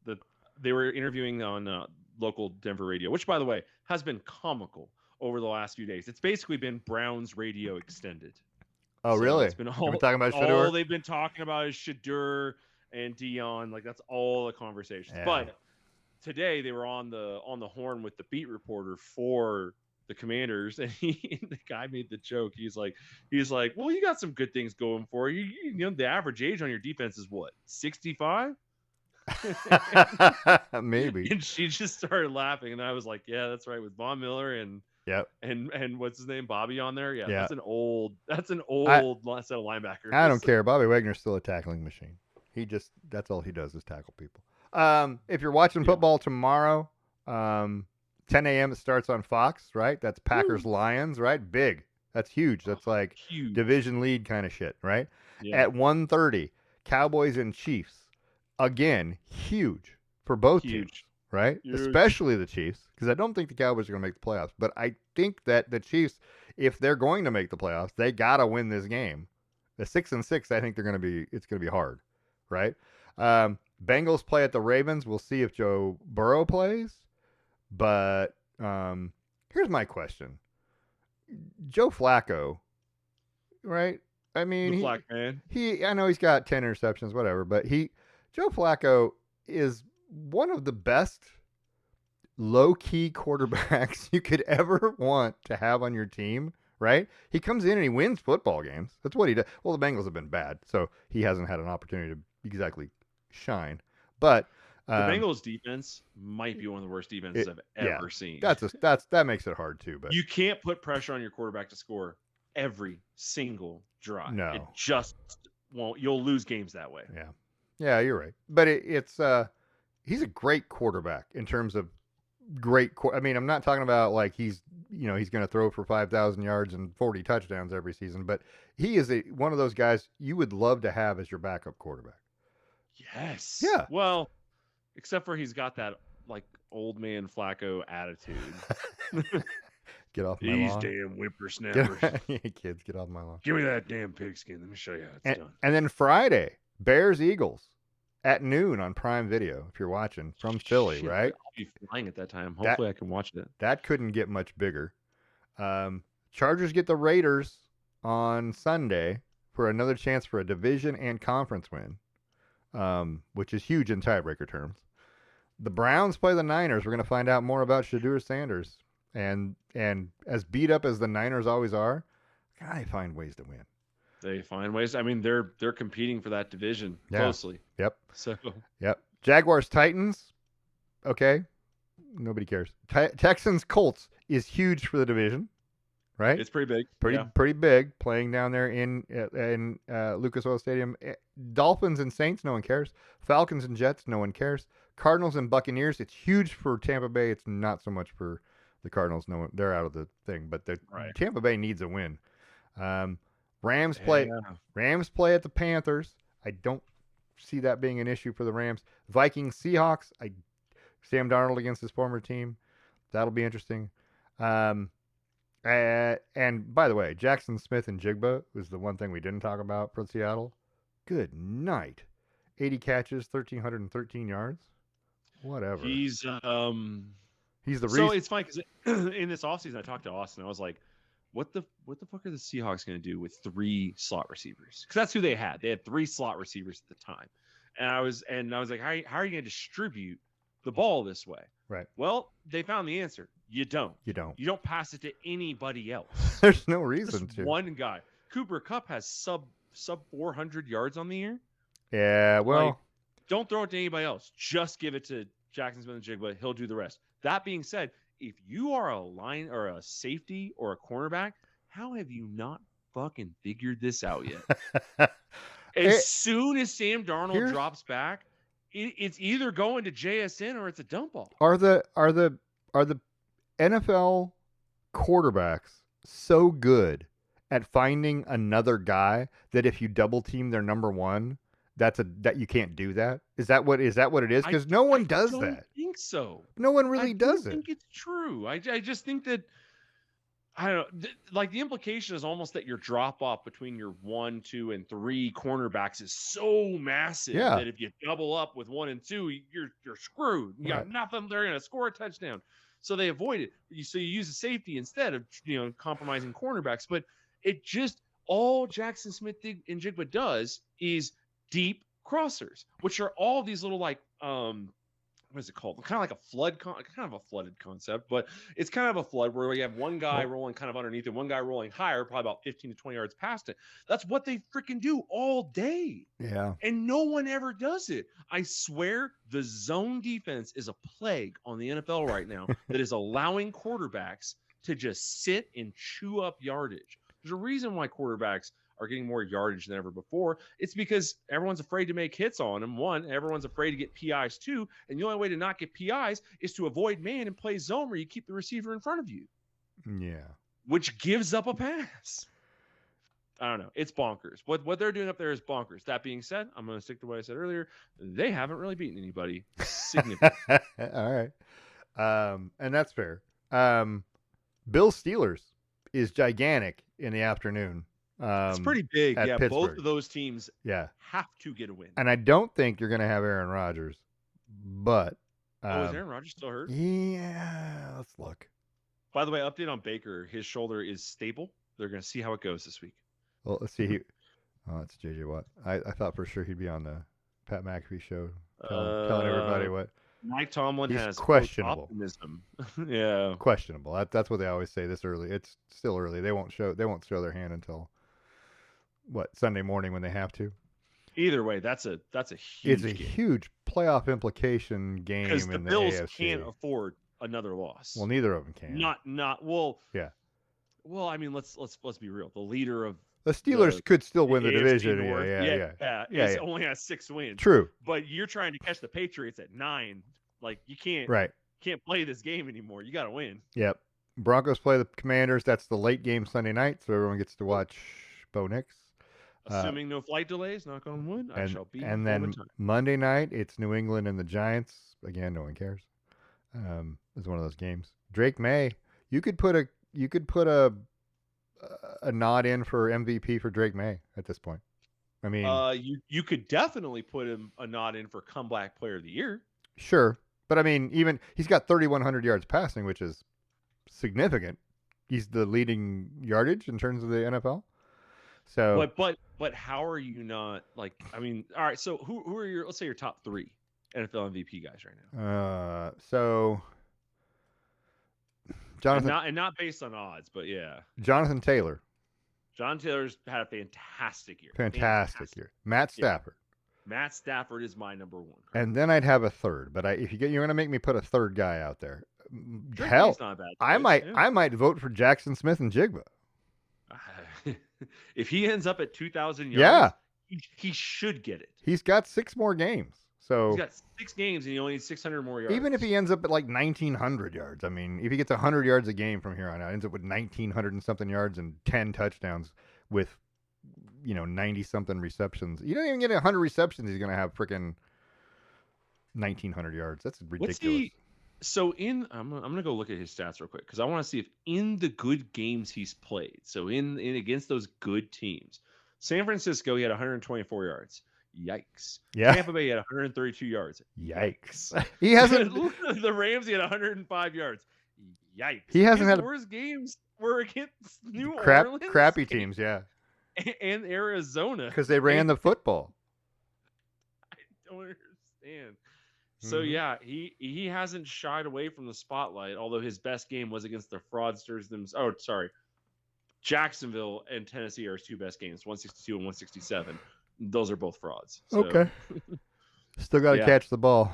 they were interviewing on local Denver radio, which, by the way, has been comical over the last few days. It's basically been Browns radio extended. Oh, so really? It's been talking about Shedeur? All they've been talking about is Shedeur and Dion. Like, that's all the conversations. Yeah. But today they were on the horn with the beat reporter for the Commanders, and the guy made the joke. He's like, well, you got some good things going for you. You know, the average age on your defense is what, 65? Maybe. And she just started laughing, and I was like, yeah, that's right, with Von Miller and and what's his name, Bobby on there. Yeah. That's an old set of linebackers. I don't care. Bobby Wagner's still a tackling machine. That's all he does is tackle people. If you're watching football tomorrow, 10 a.m. it starts on Fox, right? That's Packers-Lions, right? Big. That's huge. That's like huge. Division lead kind of shit, right? Yeah. At 1:30, Cowboys and Chiefs. Again, huge for both teams, right? Huge. Especially the Chiefs, because I don't think the Cowboys are going to make the playoffs. But I think that the Chiefs, if they're going to make the playoffs, they got to win this game. The 6-6, I think it's going to be hard, right? Bengals play at the Ravens. We'll see if Joe Burrow plays. But here's my question: Joe Flacco, right? I mean, The Black Man. I know he's got 10 interceptions, whatever, but Joe Flacco is one of the best low key quarterbacks you could ever want to have on your team, right? He comes in and he wins football games. That's what he does. Well, the Bengals have been bad, so he hasn't had an opportunity to exactly shine. But The Bengals defense might be one of the worst defenses I've ever seen. That makes it hard too. But you can't put pressure on your quarterback to score every single drive. No. It just won't. You'll lose games that way. Yeah, you're right. But it's he's a great quarterback in terms of great. I mean, I'm not talking about like he's going to throw for 5,000 yards and 40 touchdowns every season, but he is one of those guys you would love to have as your backup quarterback. Yes. Yeah. Well, except for he's got that like old man Flacco attitude. Get off my These lawn. damn whippersnappers. Kids, get off my lawn. Give me that damn pigskin. Let me show you how it's done. And then Friday, Bears Eagles at noon on Prime Video. If you're watching from Philly, Shit, right? I'll be flying at that time. Hopefully, I can watch it. That couldn't get much bigger. Chargers get the Raiders on Sunday for another chance for a division and conference win, which is huge in tiebreaker terms. The Browns play the Niners. We're going to find out more about Shadur Sanders. And as beat up as the Niners always are, God, they find ways to win. They find ways. I mean, they're competing for that division closely. Yep. So. Yep. Jaguars Titans. Okay. Nobody cares. Texans Colts is huge for the division, right? It's pretty big. Pretty big. Playing down there in Lucas Oil Stadium. Dolphins and Saints. No one cares. Falcons and Jets. No one cares. Cardinals and Buccaneers. It's huge for Tampa Bay. It's not so much for the Cardinals. No, they're out of the thing, but Tampa Bay needs a win. Rams play at the Panthers. I don't see that being an issue for the Rams. Vikings Seahawks. Sam Darnold against his former team. That'll be interesting. And by the way, Jackson Smith and Jigba was the one thing we didn't talk about for Seattle. Good night. 80 catches, 1,313 yards. Whatever. He's the reason. So it's funny because in this offseason, I talked to Austin. I was like, what the fuck are the Seahawks going to do with 3 slot receivers? Because that's who they had. They had 3 slot receivers at the time. And I was like, how are you going to distribute the ball this way? Right. Well, they found the answer. You don't. You don't pass it to anybody else. There's no reason Just to. one guy. Cooper Kupp has sub 400 yards on the year. Yeah, well. Don't throw it to anybody else. Just give it to Jackson Smith and Jigba. He'll do the rest. That being said, if you are a line or a safety or a cornerback, how have you not fucking figured this out yet? As soon as Sam Darnold drops back, it's either going to JSN or it's a dump ball. Are the NFL quarterbacks so good at finding another guy that if you double team their number one, that you can't do that? Is that what it is? Because no one does that. I don't think so. No one really does it. I think it's true. I just think that, I don't know, like the implication is almost that your drop off between your 1, 2, and 3 cornerbacks is so massive that if you double up with 1 and 2, you're screwed. You got nothing. They're going to score a touchdown. So they avoid it. So you use a safety instead of compromising cornerbacks. But it just, all Jackson Smith and Jigba does is deep crossers, which are all these little like what is it called? Kind of like a flood, kind of a flooded concept, but it's kind of a flood where you have one guy rolling kind of underneath and one guy rolling higher, probably about 15 to 20 yards past it. That's what they freaking do all day. Yeah. And no one ever does it. I swear the zone defense is a plague on the NFL right now that is allowing quarterbacks to just sit and chew up yardage. There's a reason why quarterbacks are getting more yardage than ever before. It's because everyone's afraid to make hits on them. 1, everyone's afraid to get PIs. 2, and the only way to not get PIs is to avoid man and play zone where you keep the receiver in front of you. Yeah. Which gives up a pass. I don't know. It's bonkers. What they're doing up there is bonkers. That being said, I'm going to stick to what I said earlier. They haven't really beaten anybody significantly. All right. And that's fair. Bill Steelers is gigantic in the afternoon It's pretty big. at Yeah, both Pittsburgh. of those teams Yeah, have to get a win. and I don't think you're going to have Aaron Rodgers, but Oh, is Aaron Rodgers still hurt? yeah, let's look. By the way, update on Baker. His shoulder is stable. They're going to see how it goes this week. Well, let's see. Oh, it's JJ Watt. I thought for sure he'd be on the Pat McAfee show telling everybody what. Mike Tomlin He's has questionable. optimism. Yeah, questionable. That's what they always say this early. It's still early. They won't show their hand until Sunday morning when they have to. Either way, that's a huge. It's a game. huge playoff implication game Because in the Bills AFC. can't afford another loss. Well, neither of them can. Not well. Yeah. Well, I mean, let's be real. The leader of the Steelers could still win the division. North, Yeah. It's only has 6 wins. True. But you're trying to catch the Patriots at 9. Like you can't. Right. Can't play this game anymore. You got to win. Yep. Broncos play the Commanders. That's the late game Sunday night, so everyone gets to watch Bo Nix. Assuming no flight delays, knock on wood, I shall be. And then Monday night, it's New England and the Giants. Again, no one cares. It's one of those games. Drake May, you could put a nod in for MVP for Drake May at this point. I mean, you could definitely put him a nod in for comeback player of the year. Sure, but I mean, even he's got 3,100 yards passing, which is significant. He's the leading yardage in terms of the NFL. So, but how are you not like? I mean, all right. So who are let's say your top 3 NFL MVP guys right now? So Jonathan, and not based on odds, but yeah, Jonathan Taylor. John Taylor's had a fantastic year. Fantastic year. Matt Stafford. Yeah. Matt Stafford is my number 1. And then I'd have a third, but you're going to make me put a third guy out there. Drake Hell, May's not a bad I might vote for Jackson Smith and Jigba. If he ends up at 2,000 yards, he should get it. He's got 6 more games. So he's got 6 games and he only needs 600 more yards. Even if he ends up at like 1,900 yards, I mean, if he gets 100 yards a game from here on out, ends up with 1,900 and something yards and 10 touchdowns with 90 something receptions. You don't even get 100 receptions, he's going to have freaking 1,900 yards. That's ridiculous. So I'm gonna go look at his stats real quick because I want to see if in the good games he's played. So in against those good teams, San Francisco he had 124 yards. Yikes. Yeah. Tampa Bay had 132 yards. Yikes. He hasn't. The Rams he had 105 yards. Yikes. He hasn't his had worst games were against New Orleans, crappy teams. Yeah. And Arizona because they ran the football. I don't understand. So yeah, he hasn't shied away from the spotlight, although his best game was against the fraudsters themselves. Oh, sorry. Jacksonville and Tennessee are his 2 best games, 162 and 167. Those are both frauds. So. Okay. Still got to catch the ball.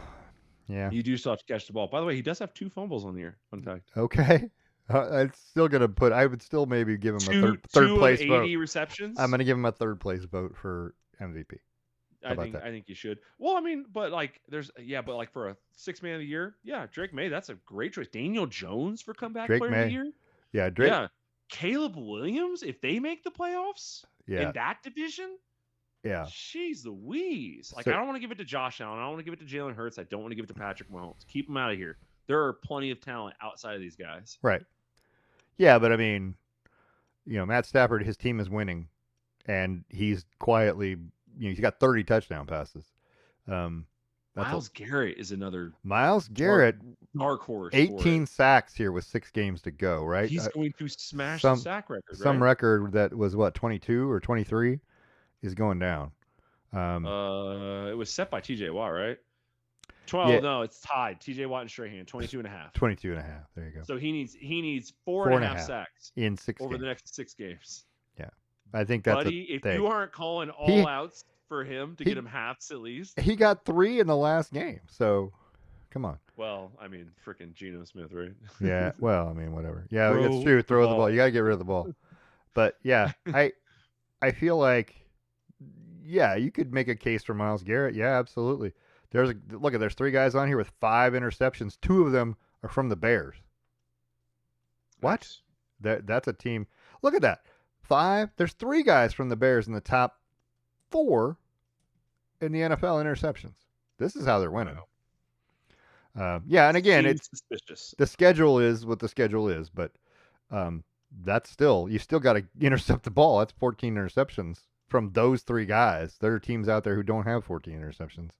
Yeah. You do still have to catch the ball. By the way, he does have 2 fumbles on the year. Fun fact. Okay. I'm still going to put, I would still maybe give him a third place vote. 80 receptions. I'm going to give him a third place vote for MVP. I think you should. Well, I mean, but like for a 6th man of the year, Drake May, that's a great choice. Daniel Jones for comeback player of the year. Yeah, Drake. Yeah. Caleb Williams, if they make the playoffs in that division. Yeah. Jeez Louise. Like, I don't want to give it to Josh Allen. I don't want to give it to Jalen Hurts. I don't want to give it to Patrick Mahomes. Keep them out of here. There are plenty of talent outside of these guys. Right. Yeah, but I mean, Matt Stafford, his team is winning, and he's quietly, he's got 30 touchdown passes. Myles Garrett is another. Myles Garrett, dark horse. 18 sacks here with 6 games to go. Right. He's going to smash the sack record. Some record that was 22 or 23 is going down. It was set by T.J. Watt, right? 12. No, it's tied. T.J. Watt and Strahan, 22 and a half. 22 and a half. There you go. So he needs 4.5 sacks in 6 over games. the next 6 games. Yeah, I think that's. Buddy, if you aren't calling all outs for him to get him halves at least, he got 3 in the last game. So, come on. Well, I mean, freaking Geno Smith, right? Yeah. Well, I mean, whatever. Yeah, it's true. Throw the ball. You got to get rid of the ball. But yeah, I feel like. Yeah, you could make a case for Myles Garrett. Yeah, absolutely. There's 3 guys on here with 5 interceptions. 2 of them are from the Bears. What? That's a team. Look at that. 5. There's 3 guys from the Bears in the top 4 in the NFL interceptions. This is how they're winning. Yeah, and again, it's suspicious. The schedule is what the schedule is, but that's still you still got to intercept the ball. That's 14 interceptions from those three guys. There are teams out there who don't have 14 interceptions.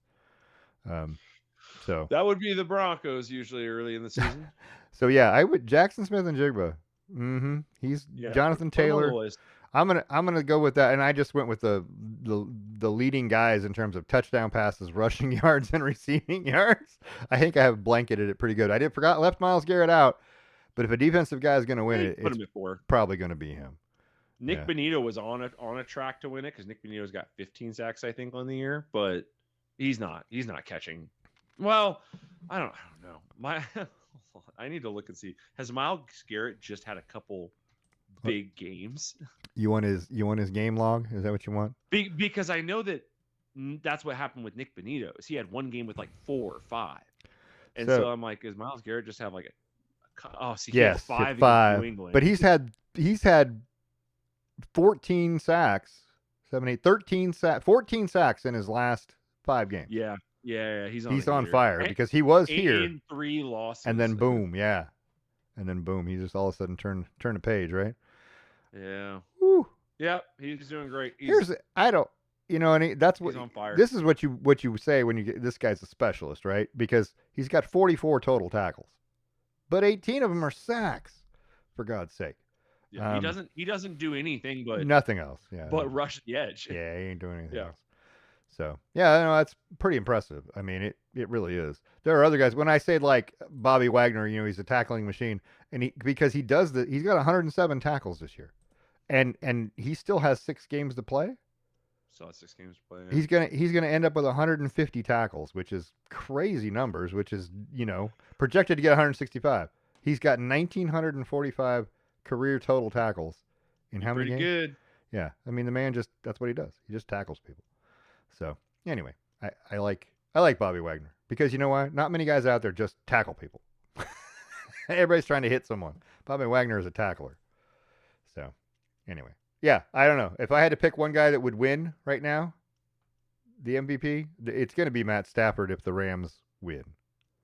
Um, so That would be the Broncos usually early in the season. so yeah, I would Jackson Smith and Jigba. He's Yeah, Jonathan put them on the Taylor. list. I'm gonna go with that, and I just went with the leading guys in terms of touchdown passes, rushing yards, and receiving yards. I think I have blanketed it pretty good. I did forgot left Miles Garrett out, but if a defensive guy is gonna win They it, put it's him at 4. probably gonna be him. Nick Yeah. Benito was on a track to win it because Nick Benito's got 15 sacks, I think, on the year, but he's not catching. Well, I don't know. I need to look and see. Has Miles Garrett just had a couple big games? You want his game log? Is that what you want? Because I know that that's what happened with Nick Benito. Is he had one game with like 4 or 5, and so I'm like, does Miles Garrett just have like he had 5 against New England, but he's had 14 sacks, 7, 8, 13 sacks, 14 sacks in his last 5 games. Yeah, he's on fire because he was here, and 3 losses, and then boom, he just all of a sudden turned a page, right? Yeah. Woo. Yeah, he's doing great. And that's what he's on fire. This is what you say when you get this guy's a specialist, right? Because he's got 44 total tackles, but 18 of them are sacks. For God's sake. Yeah, he doesn't do anything but nothing else. Yeah. But rush the edge. Yeah, he ain't doing anything else. So yeah, no, that's pretty impressive. I mean, it really is. There are other guys. When I say like Bobby Wagner, he's a tackling machine, and because he's got 107 tackles this year, and he still has 6 games to play. Still has 6 games to play. Yeah. He's gonna end up with 150 tackles, which is crazy numbers. Which is projected to get 165. He's got 1,945 career total tackles in how many games? Pretty good. Yeah, I mean the man that's what he does. He just tackles people. So anyway, I like Bobby Wagner because you know why? Not many guys out there just tackle people. Everybody's trying to hit someone. Bobby Wagner is a tackler. So anyway, yeah, I don't know. If I had to pick one guy that would win right now, the MVP, it's going to be Matt Stafford if the Rams win.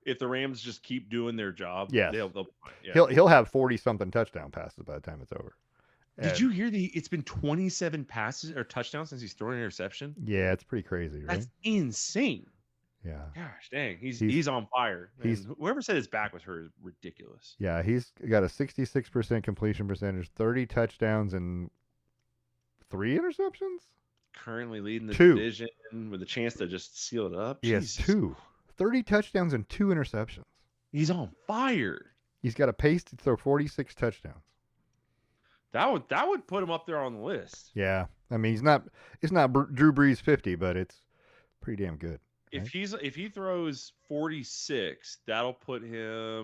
If the Rams just keep doing their job, yes. Yeah. He'll have 40 something touchdown passes by the time it's over. Did you hear it's been 27 passes or touchdowns since he's thrown an interception? Yeah, it's pretty crazy, right? That's insane. Yeah. Gosh, dang. He's on fire. Whoever said his back was hurt is ridiculous. Yeah, he's got a 66% completion percentage, 30 touchdowns, and 3 interceptions? Currently leading the 2. division with a chance to just seal it up. He has 2. 30 touchdowns and 2 interceptions. He's on fire. He's got a pace to throw 46 touchdowns. That would put him up there on the list. Yeah. I mean, it's not Drew Brees 50, but it's pretty damn good. Right? If he throws 46, that'll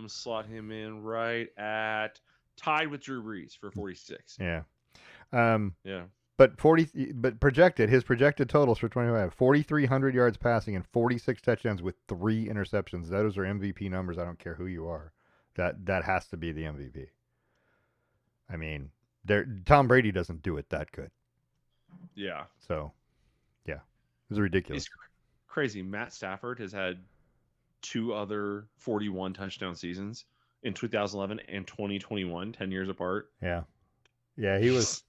slot him in right at tied with Drew Brees for 46. Yeah. Yeah. But his projected totals for 25, 4,300 yards passing and 46 touchdowns with 3 interceptions. Those are MVP numbers. I don't care who you are. That has to be the MVP. I mean, Tom Brady doesn't do it that good. Yeah. So, yeah, it's ridiculous. It's crazy. Matt Stafford has had 2 other 41 touchdown seasons in 2011 and 2021, 10 years apart. Yeah. Yeah, he was.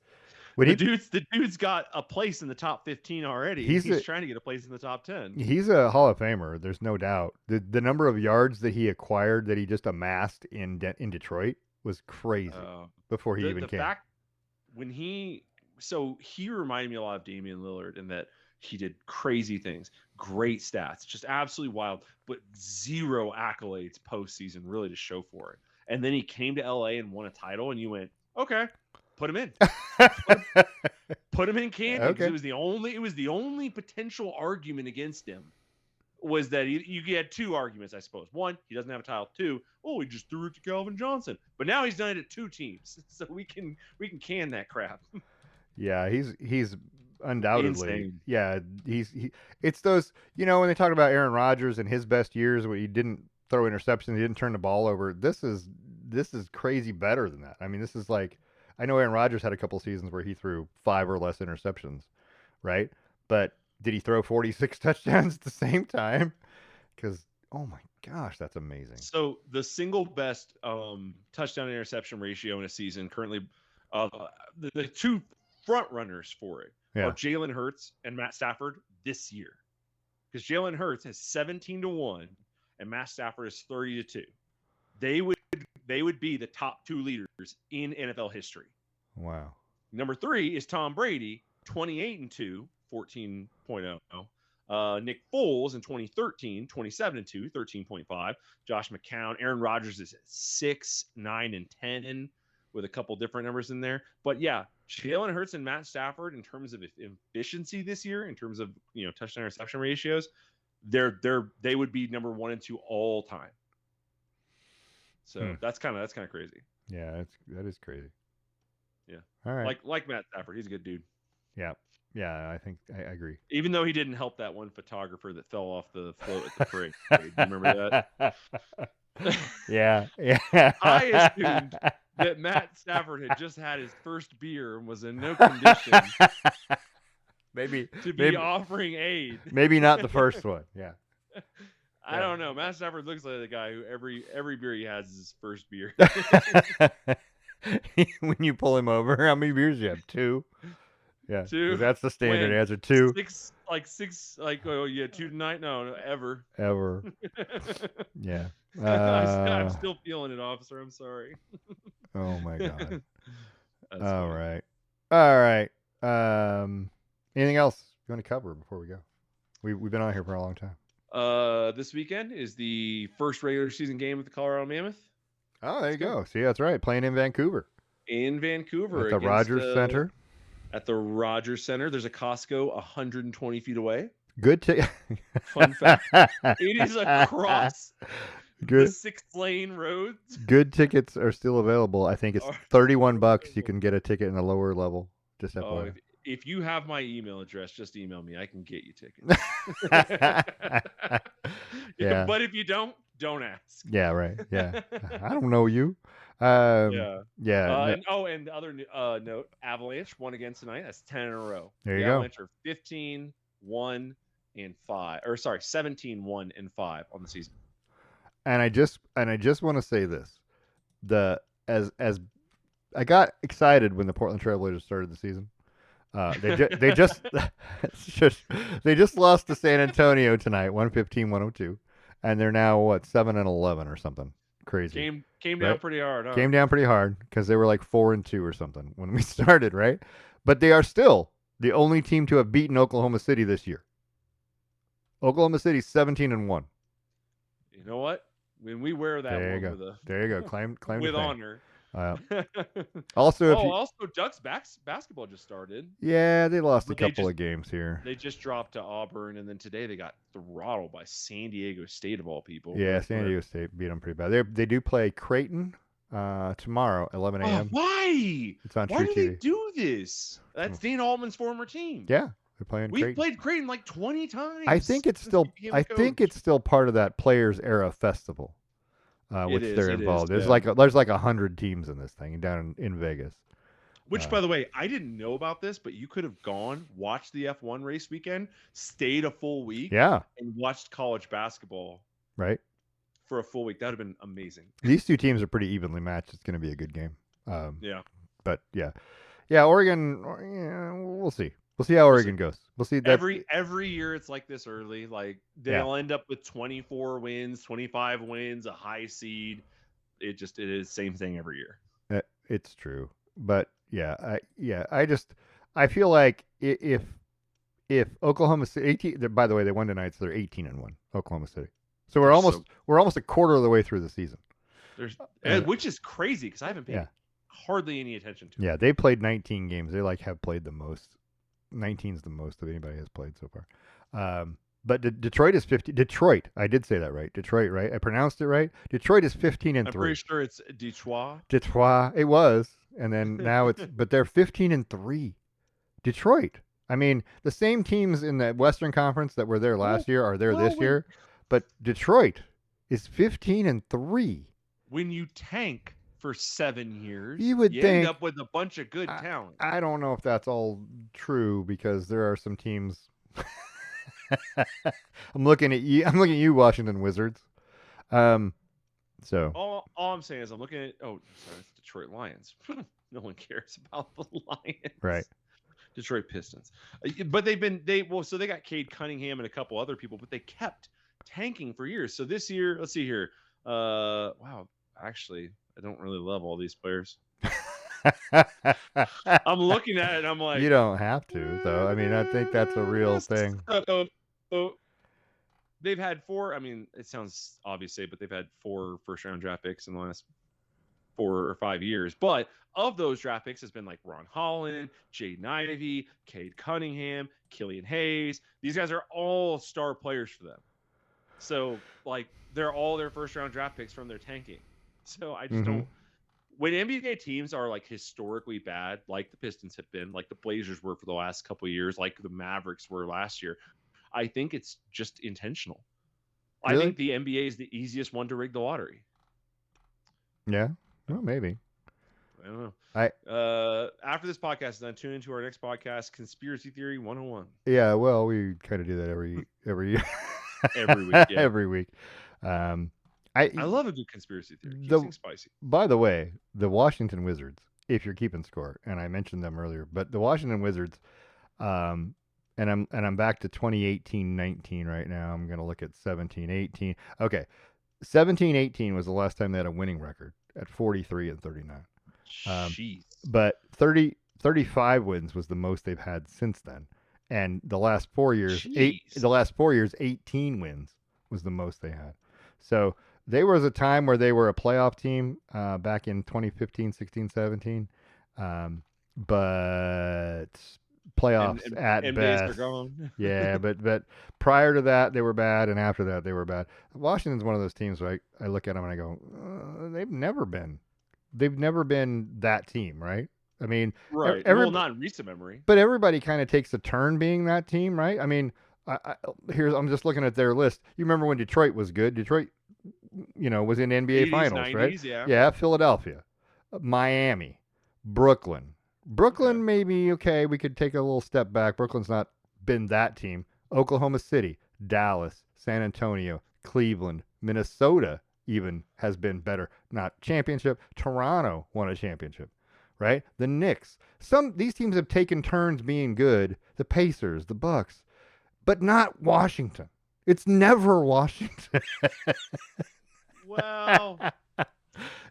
The dude's got a place in the top 15 already. He's trying to get a place in the top 10. He's a Hall of Famer. There's no doubt. The number of yards that he acquired, that he just amassed in Detroit, was crazy before he even came. He reminded me a lot of Damian Lillard in that he did crazy things, great stats, just absolutely wild, but 0 accolades postseason really to show for it. And then he came to LA and won a title, and you went, okay, put him in. Put him in Canton. Okay. It was the only potential argument against him was that you get 2 arguments, I suppose. 1, he doesn't have a title. 2, he just threw it to Calvin Johnson. But now he's done it at 2 teams, so we can can that crap. Yeah, he's undoubtedly insane. Yeah, it's those, when they talk about Aaron Rodgers and his best years where he didn't throw interceptions, he didn't turn the ball over. This is crazy better than that. I mean, this is like, I know Aaron Rodgers had a couple seasons where he threw 5 or less interceptions, right? But did he throw 46 touchdowns at the same time? Because, oh my gosh, that's amazing. So the single best touchdown interception ratio in a season currently Uh, the two front runners for it are Yeah. Jalen Hurts and Matt Stafford this year, because Jalen Hurts is 17-1 and Matt Stafford is 30-2. They would be the top two leaders in NFL history. Wow. Number 3 is Tom Brady, 28-2, 14.0. Nick Foles in 2013, 27-2, 13.5. Josh McCown, Aaron Rodgers is at 6, 9, and 10 with a couple different numbers in there. But yeah, Jalen Hurts and Matt Stafford, in terms of efficiency this year, in terms of touchdown reception ratios, they would be number 1 and 2 all time. So that's kind of crazy. Yeah, that is crazy. Yeah. All right. Like Matt Stafford, he's a good dude. Yeah. Yeah, I think I agree. Even though he didn't help that one photographer that fell off the float at the parade. Do you remember that? Yeah. Yeah. I assumed that Matt Stafford had just had his first beer and was in no condition maybe to be offering aid. Maybe not the first one. Yeah. I don't know. Matt Stafford looks like the guy who every beer he has is his first beer. When you pull him over, how many beers do you have? 2? Yeah. 2. That's the standard answer. 2. 6, oh yeah, 2 tonight? No, ever. Ever. Yeah. I'm still feeling it, officer. I'm sorry. Oh my God. All right. All right. Anything else you want to cover before we go? We've been on here for a long time. This weekend is the first regular season game with the Colorado Mammoth. Oh, there you go. See, that's right. Playing in Vancouver. In Vancouver. At the Rogers Center. At the Rogers Center. There's a Costco 120 feet away. Good Fun fact. It is across the 6-lane roads. Good tickets are still available. I think it's $31. You can get a ticket in the lower level. Just FYI. If you have my email address, just email me. I can get you tickets. Yeah. But if you don't ask. Yeah, right. Yeah. I don't know you. Yeah. And the other note, Avalanche won again tonight. That's 10 in a row. There you go. Avalanche are 15, 1, and 5. Or sorry, 17, 1, and 5 on the season. And I just want to say this. As I got excited when the Portland Trailblazers started the season. They just lost to San Antonio tonight, 115-102, and they're now 7-11 or something crazy. Came down pretty hard. Huh? Came down pretty hard because they were like 4-2 or something when we started, right? But they are still the only team to have beaten Oklahoma City this year. Oklahoma City's 17-1. You know what? When we wear that, there you go. Claim with honor. Also, Ducks basketball just started. Yeah, they lost a couple of games here. They just dropped to Auburn, and then today they got throttled by San Diego State of all people. Yeah, San Diego State beat them pretty bad. They do play Creighton tomorrow, 11 a.m. Why? It's on Why True do TV. they do this? That's Dean Altman's former team. Yeah, they're playing. We've played Creighton like 20 times. I think it's still part of that Players Era Festival. Which they're involved. There's like 100 teams in this thing down in Vegas. Which, by the way, I didn't know about this, but you could have gone, watched the F1 race weekend, stayed a full week, and watched college basketball. Right. For a full week. That would have been amazing. These two teams are pretty evenly matched. It's going to be a good game. Yeah. But yeah, Oregon. We'll see. We'll see how Oregon goes. We'll see. Every year it's like this early. Like they'll end up with 24 wins, 25 wins, a high seed. It is the same thing every year. It's true, but I feel like if Oklahoma City, by the way, they won tonight, so they're 18-1. Oklahoma City. So we're almost a quarter of the way through the season. Which is crazy because I haven't paid hardly any attention to it. Yeah, they played 19 games. They have played the most. 19 is the most that anybody has played so far. But Detroit is 50. Detroit, I did say that right. Detroit, right? I pronounced it right. Detroit is 15-3. I'm pretty sure it's Detroit. Detroit, it was, and then now but they're 15-3. Detroit. I mean, the same teams in the Western Conference that were there last year are there this year, but Detroit is 15-3. When you tank for 7 years, you think end up with a bunch of good talent. I don't know if that's all true because there are some teams. I'm looking at you, Washington Wizards. So all I'm saying is I'm looking at it's Detroit Lions. No one cares about the Right. Lions. Detroit Pistons. But so they got Cade Cunningham and a couple other people, but they kept tanking for years. So this year, let's see here. Wow, actually, I don't really love all these players. I'm looking at it and I'm like, you don't have to, though. I mean, I think that's a real thing. So, they've had four. I mean, it sounds obvious, but they've had 4 first-round draft picks in the last 4 or 5 years. But of those draft picks has been like Ron Holland, Jaden Ivey, Cade Cunningham, Killian Hayes. These guys are all star players for them. So like they're all their first round draft picks from their tanking. So I just don't. When NBA teams are like historically bad, like the Pistons have been, like the Blazers were for the last couple of years, like the Mavericks were last year, I think it's just intentional. Really? I think the NBA is the easiest one to rig the lottery. Yeah. Well, maybe. I don't know. I After this podcast, then tune into our next podcast, Conspiracy Theory 101. Yeah. Well, we kind of do that every Every week. Yeah. every week. I love a good conspiracy theory. Keeps things spicy. By the way, the Washington Wizards, if you're keeping score, and I mentioned them earlier, but the Washington Wizards, and I'm back to 2018-19 right now. I'm going to look at 17-18. Okay. 17-18 was the last time they had a winning record at 43-39. But 35 wins was the most they've had since then. And the last 4 years, 18 wins was the most they had. So there was a time where they were a playoff team back in 2015, 16, 17. But playoffs at best. Yeah, but prior to that they were bad, and after that they were bad. Washington's one of those teams where I look at them and I go, they've never been that team, right? I mean, right. Well, not in recent memory. But everybody kind of takes a turn being that team, right? I mean, I'm just looking at their list. You remember when Detroit was good? Detroit, was in NBA 80s, Finals, 90s, right? Yeah. Yeah, Philadelphia, Miami, Brooklyn. Brooklyn, maybe, okay, we could take a little step back. Brooklyn's not been that team. Oklahoma City, Dallas, San Antonio, Cleveland, Minnesota even has been better. Not championship. Toronto won a championship, right? The Knicks. These teams have taken turns being good. The Pacers, the Bucks, but not Washington. It's never Washington. Well,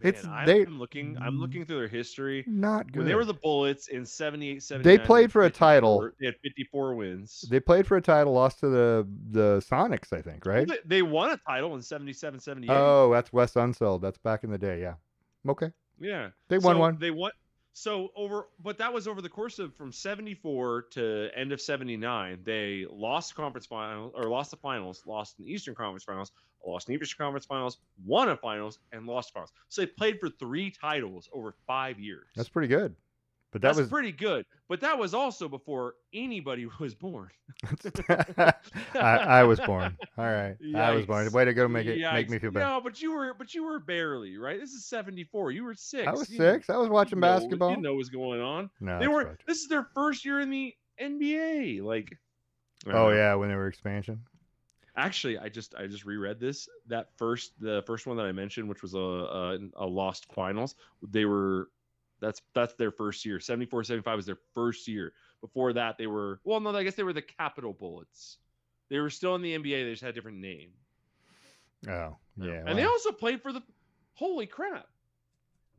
I'm looking through their history. Not good. When they were the Bullets in 78, 79, they played for a title. They had 54 wins. They played for a title, lost to the Sonics, I think, right? Well, they won a title in 77, 78. Oh, that's Wes Unseld. That's back in the day, yeah. Okay. Yeah. They won one. They won. But that was over the course of from 74 to end of 79. They lost conference finals, or lost the finals, lost an Eastern Conference Finals, lost an Eastern Conference Finals, won a finals, and lost finals. So they played for 3 titles over 5 years. That's pretty good. But that's pretty good. But that was also before anybody was born. I was born. All right. Yikes. I was born. Way to go, make me feel better. No, but you were barely, right? This is 74. You were 6. I was 6. I was watching basketball. You know what's going on. No, they weren't. This is their first year in the NBA. Like, oh yeah, when they were expansion. Actually, I just reread this. The first one that I mentioned, which was a lost finals. That's their first year. 74, 75 was their first year. Before that, they were I guess they were the Capital Bullets. They were still in the NBA. They just had a different name. Oh, yeah. And they also played for holy crap.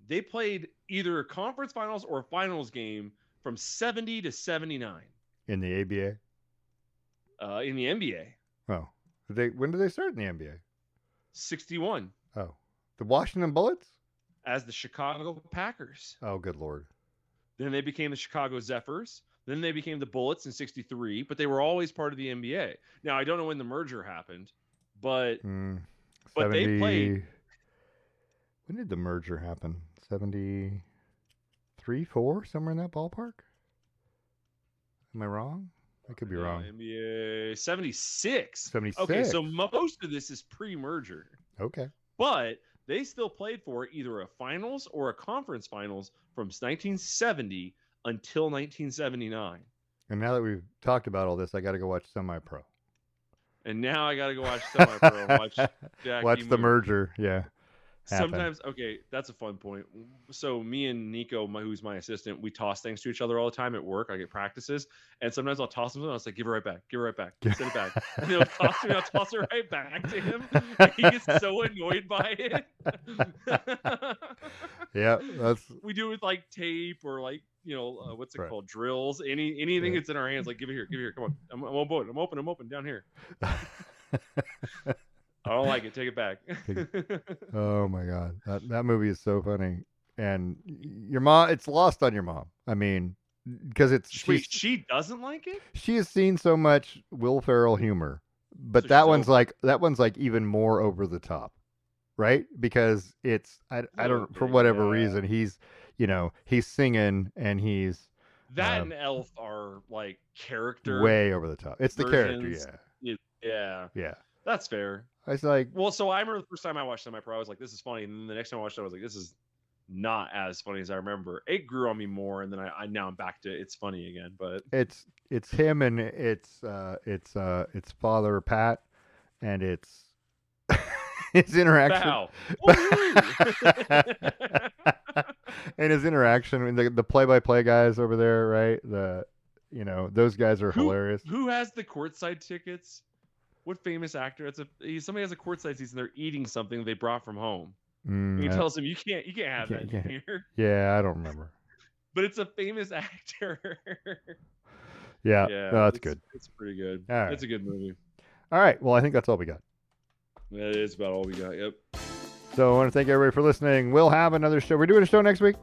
They played either a conference finals or a finals game from 70 to 79. In the ABA? In the NBA. Oh. When did they start in the NBA? 61. Oh. The Washington Bullets? As the Chicago Packers. Oh, good Lord. Then they became the Chicago Zephyrs. Then they became the Bullets in 63, but they were always part of the NBA. Now, I don't know when the merger happened, but they played. When did the merger happen? 73, 4, somewhere in that ballpark? Am I wrong? I could be wrong. NBA 76. 76. Okay, so most of this is pre-merger. Okay. But they still played for either a finals or a conference finals from 1970 until 1979. And now that we've talked about all this, I got to go watch Semi-Pro. And now I got to go watch Semi-Pro. Watch the merger. Yeah. happen. Sometimes, okay, that's a fun point. So me and Nico, who's my assistant, we toss things to each other all the time at work. I get practices, and sometimes I'll toss them. And I'll say, "Give it right back. Give it right back. Send it back." And they'll toss to me. I'll toss it right back to him. And he gets so annoyed by it. Yeah, that's We do it with like tape or like what's it called, drills, anything that's in our hands. Like, give it here. Come on, I'm open down here. I don't like it. Take it back. Oh my god, that movie is so funny, and your mom, it's lost on your mom. I mean, because Wait, she doesn't like it? she has seen so much Will Ferrell humor, but So she's that one's over it. like even more over the top, right? Because it's I don't, for Okay, whatever yeah. reason, he's he's singing and he's That and Elf are like character way over the top. It's the character, versions. Yeah, yeah. that's fair. It's like, Well, so I remember the first time I watched them, I was like, "This is funny," and then the next time I watched it, I was like, "This is not as funny as I remember." It grew on me more, and then I now I'm back to it's funny again. But it's him and it's Father Pat, and it's his interaction. Bow. And his interaction with the play-by-play guys over there, right? Those guys are hilarious. Who has the courtside tickets? What famous actor? Somebody has a courtside seats and they're eating something they brought from home. And he tells him you can't have that here. Yeah, I don't remember. But it's a famous actor. Yeah, no, that's good. It's pretty good. All right. It's a good movie. All right. Well, I think that's all we got. That is about all we got. Yep. So I want to thank everybody for listening. We'll have another show. We're doing a show next week.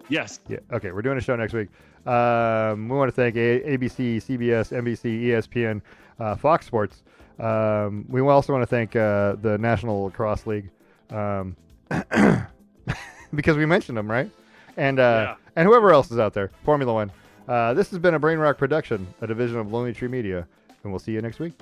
Yes. Yeah. Okay. We're doing a show next week. We want to thank ABC, CBS, NBC, ESPN, Fox Sports. We also want to thank the National Lacrosse League because we mentioned them, right? And and whoever else is out there, Formula One. This has been a Brain Rock production, a division of Lonely Tree Media, and we'll see you next week.